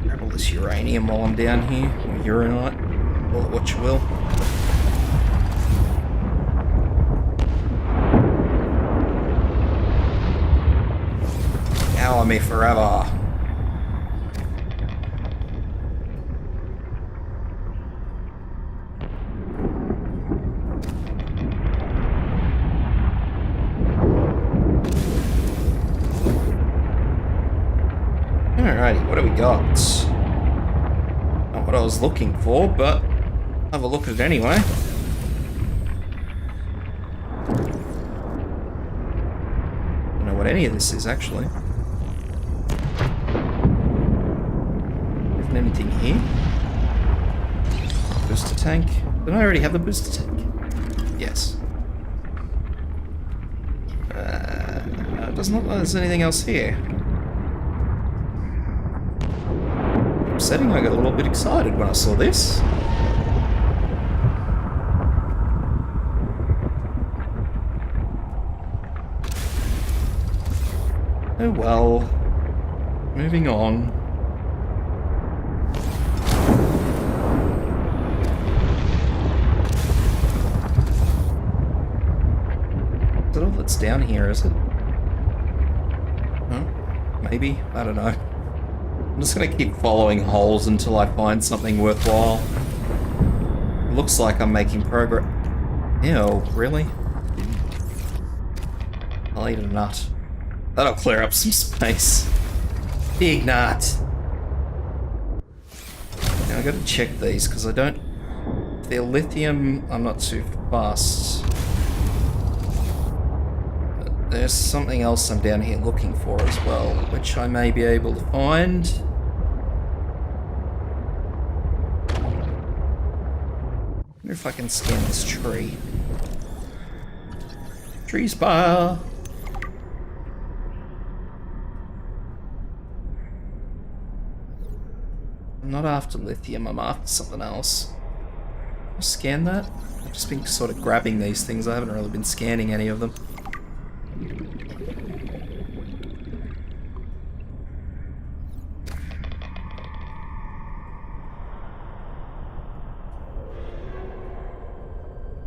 Grab all this uranium while I'm down here, or uranite, call it what you will. power me forever. Alrighty, what do we got? Not what I was looking for, but have a look at it anyway. Don't know what any of this is actually. Isn't anything here? Booster tank. Don't I already have the booster tank? Yes. Doesn't look like there's anything else here. Upsetting, I got a little bit excited when I saw this. Oh well. Moving on. Is that all that's down here, is it? Huh? Maybe? I don't know. I'm just gonna keep following holes until I find something worthwhile. Looks like I'm making progress. Ew, really? I'll eat a nut. That'll clear up some space. Big nut. Now I gotta check these because I don't. If they're lithium, I'm not too fussed. But there's something else I'm down here looking for as well, which I may be able to find. I wonder if I can scan this tree. Tree spire. I'm not after lithium, I'm after something else. I'll scan that? I've just been sort of grabbing these things, I haven't really been scanning any of them.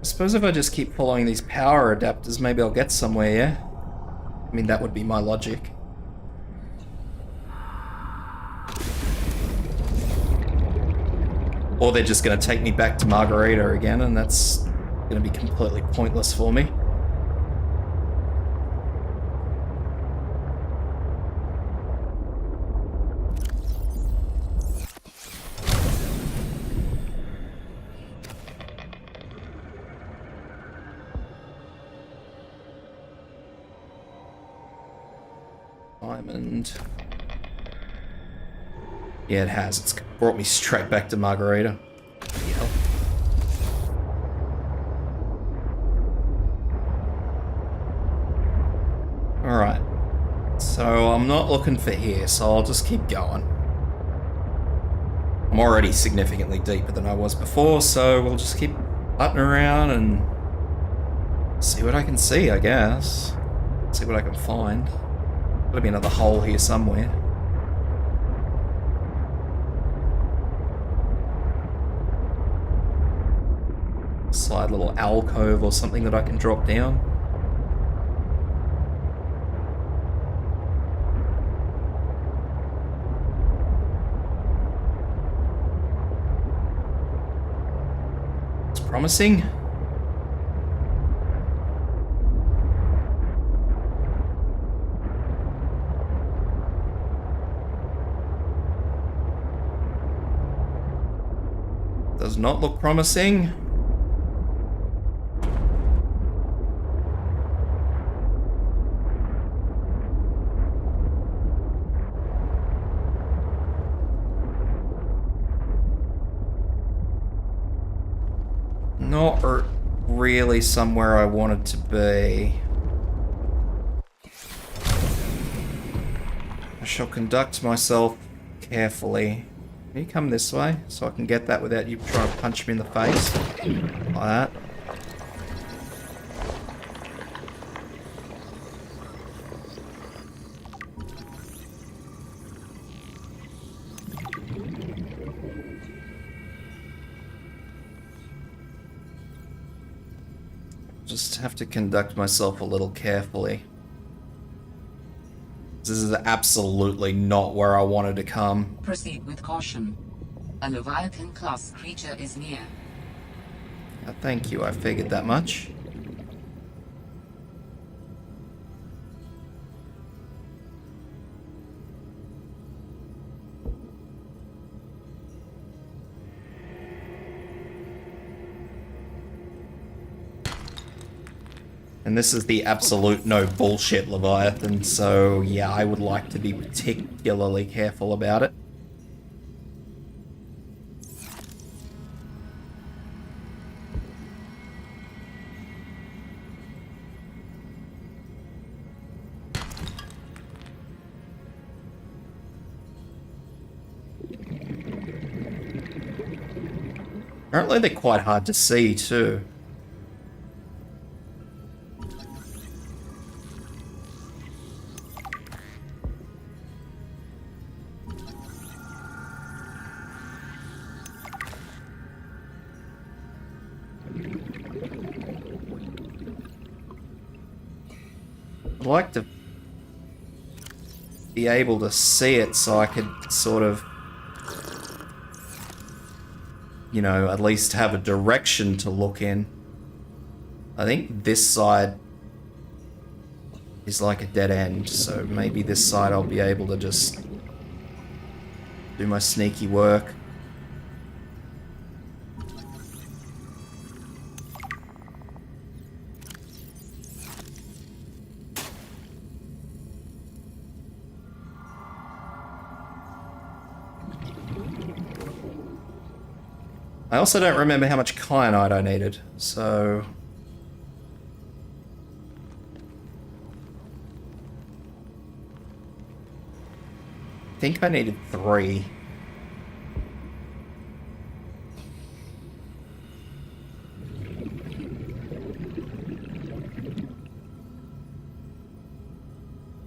I suppose if I just keep following these power adapters, maybe I'll get somewhere, yeah? I mean, that would be my logic. Or they're just going to take me back to Margarita again, and that's going to be completely pointless for me. Diamond. Yeah, it has. It's brought me straight back to Margarita. Bloody hell. Alright. So I'm not looking for here, so I'll just keep going. I'm already significantly deeper than I was before, so we'll just keep butting around and see what I can see, I guess. See what I can find. Gotta be another hole here somewhere. Side little alcove or something that I can drop down. It's promising. Does not look promising. Not really somewhere I wanted to be. I shall conduct myself carefully. Can you come this way so I can get that without you trying to punch me in the face? Like that. Just have to conduct myself a little carefully. This is absolutely not where I wanted to come. Proceed with caution. A Leviathan-class creature is near. Thank you, I figured that much. And this is the absolute no bullshit Leviathan, so yeah, I would like to be particularly careful about it. Apparently they're quite hard to see too. I'd like to be able to see it so I could sort of, you know, at least have a direction to look in. I think this side is like a dead end, so maybe this side I'll be able to just do my sneaky work. I also don't remember how much kyanite I needed, so... I think I needed 3.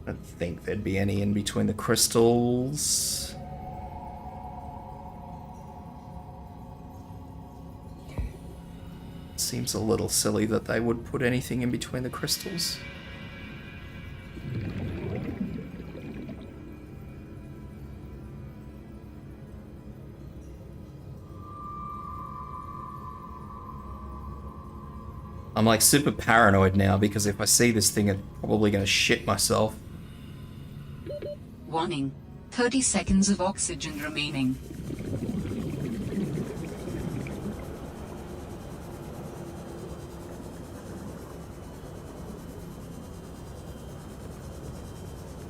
I don't think there'd be any in between the crystals. Seems a little silly that they would put anything in between the crystals. I'm like super paranoid now because if I see this thing, I'm probably going to shit myself. Warning. 30 seconds of oxygen remaining.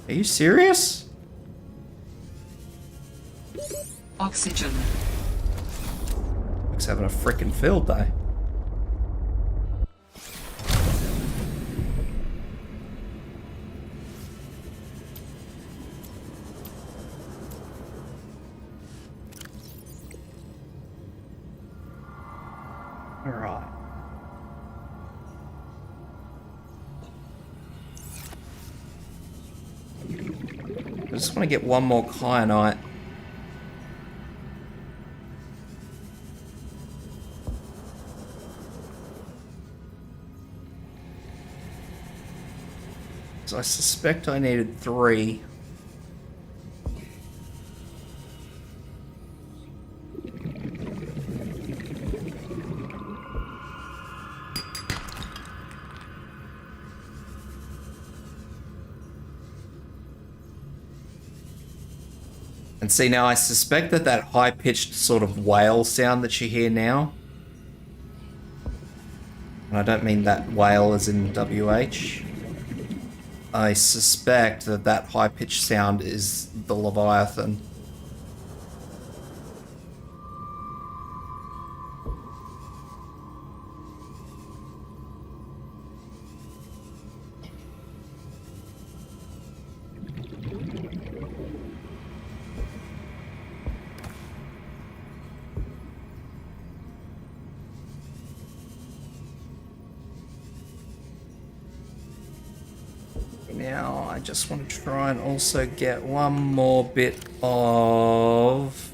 Are you serious? Oxygen. Looks having a frickin' field day. Alright. I just want to get one more kyanite. So I suspect I needed 3. And see, now I suspect that that high-pitched sort of wail sound that you hear now, and I don't mean that wail as in WH, I suspect that that high-pitched sound is the Leviathan. Now, I just want to try and also get one more bit of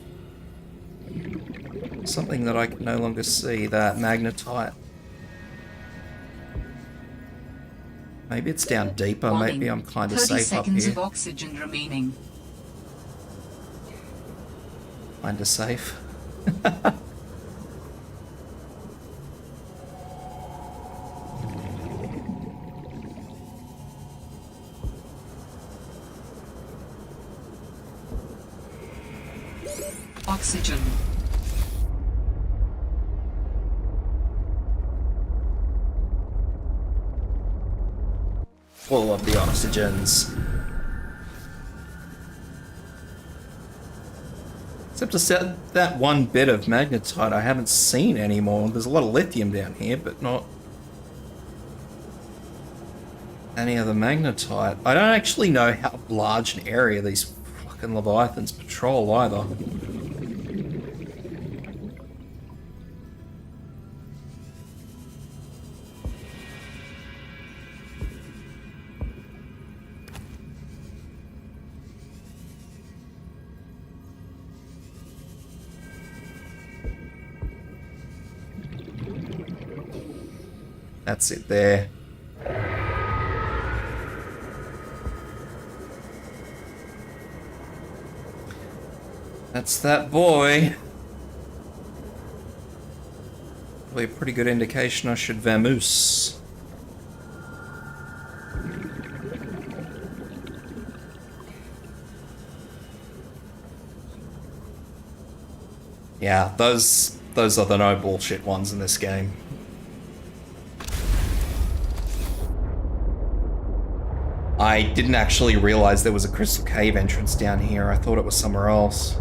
something that I can no longer see, that magnetite. Maybe it's down deeper. Warning, Maybe I'm kind of 30 safe up seconds here. of oxygen remaining. Kind of safe. Oxygen. Full of the oxygens. Except to set that one bit of magnetite I haven't seen anymore. There's a lot of lithium down here, but not any of the magnetite. I don't actually know how large an area these fucking Leviathans patrol either. That's it there. That's that boy. Probably a pretty good indication I should vamoose. Yeah, those are the no bullshit ones in this game. I didn't actually realize there was a crystal cave entrance down here. I thought it was somewhere else.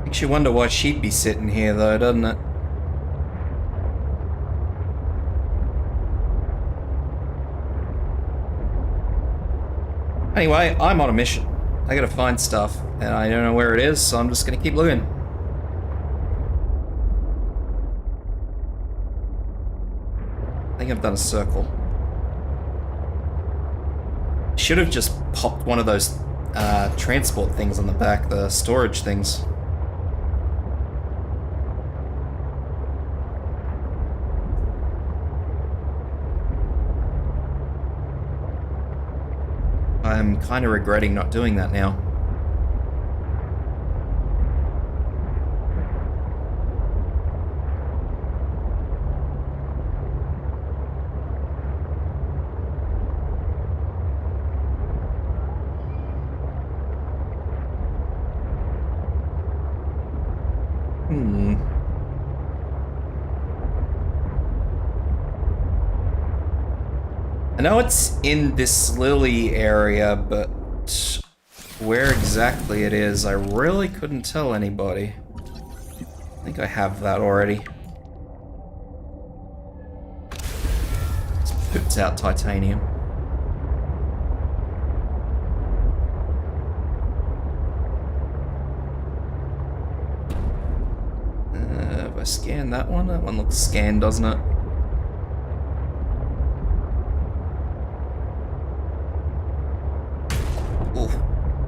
Makes you wonder why she'd be sitting here though, doesn't it? Anyway, I'm on a mission. I gotta find stuff, and I don't know where it is, so I'm just gonna keep looking. I think I've done a circle. Should have just popped one of those transport things on the back, the storage things. I'm kind of regretting not doing that now. I know it's in this lily area, but where exactly it is, I really couldn't tell anybody. I think I have that already. Spits out titanium. If I scan that one looks scanned, doesn't it?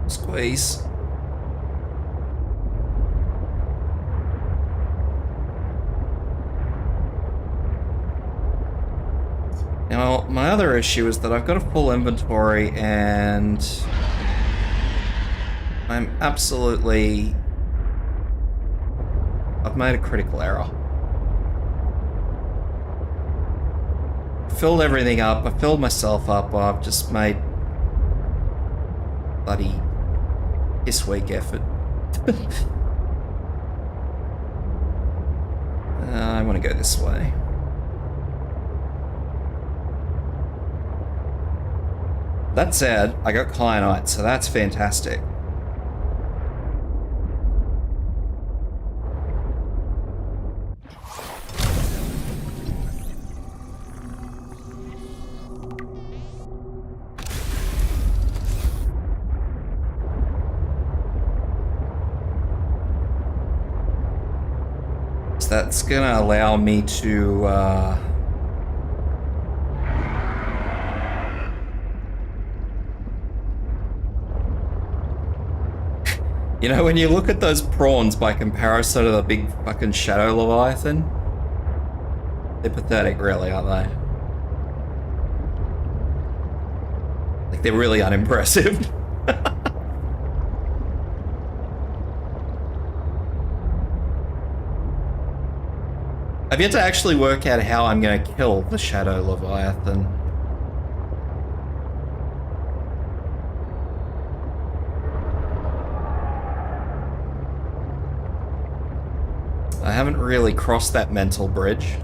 Squeeze. Now, my other issue is that I've got a full inventory and I'm absolutely... I've made a critical error. Filled everything up, I filled myself up, I've just made bloody piss weak effort. I want to go this way. That said, I got kyanite, so that's fantastic. So that's gonna allow me to, you know, when you look at those prawns by comparison to the big fucking shadow leviathan, they're pathetic, really, aren't they? Like, they're really unimpressive. I've yet to actually work out how I'm going to kill the shadow leviathan. I haven't really crossed that mental bridge.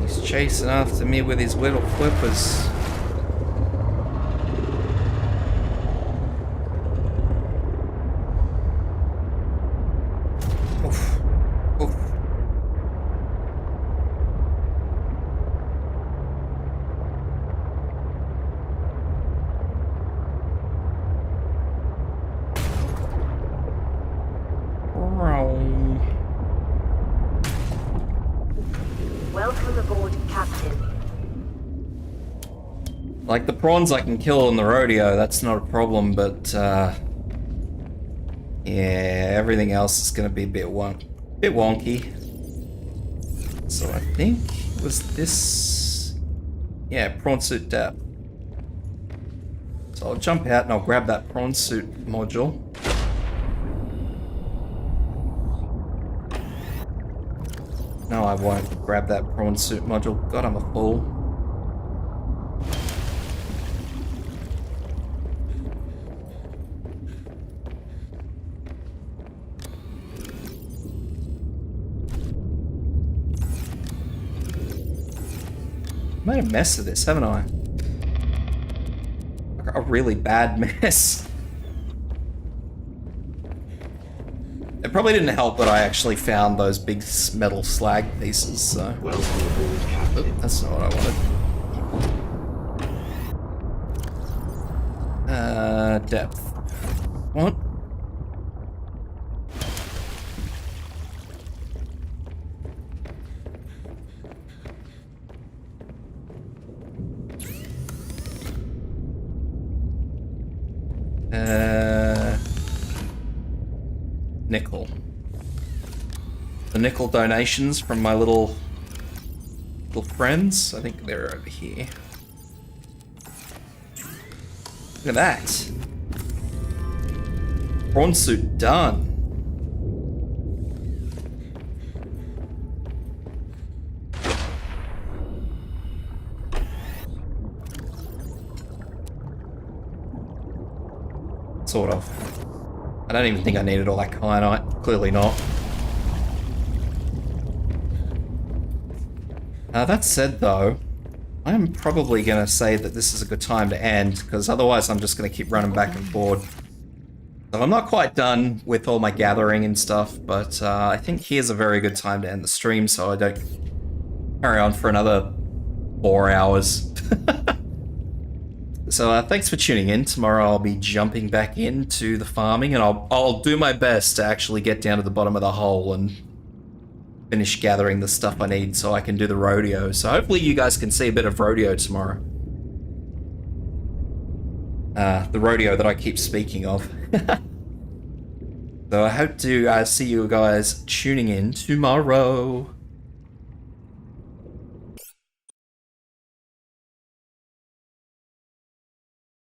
He's chasing after me with his little flippers. Oof. Oof. Welcome aboard, Captain. Like, the prawns I can kill in the rodeo, that's not a problem, but, yeah, everything else is gonna be a bit wonky. So I think it was this... Yeah, prawn suit depth. So I'll jump out and I'll grab that prawn suit module. No, I won't grab that prawn suit module. God, I'm a fool. I made a mess of this, haven't I? Like a really bad mess. It probably didn't help that I actually found those big metal slag pieces, so... Welcome aboard, Captain. Oop, that's not what I wanted. Depth. What? Nickel. The nickel donations from my little friends. I think they're over here. Look at that. Prawn suit done. Sort of. I don't even think I needed all that kyanite. Clearly not. That said, though, I'm probably going to say that this is a good time to end, because otherwise I'm just going to keep running back and forth. So I'm not quite done with all my gathering and stuff, but I think here's a very good time to end the stream so I don't carry on for another 4 hours. So thanks for tuning in. Tomorrow I'll be jumping back into the farming, and I'll do my best to actually get down to the bottom of the hole and finish gathering the stuff I need so I can do the rodeo. So hopefully you guys can see a bit of rodeo tomorrow. The rodeo that I keep speaking of. So I hope to see you guys tuning in tomorrow.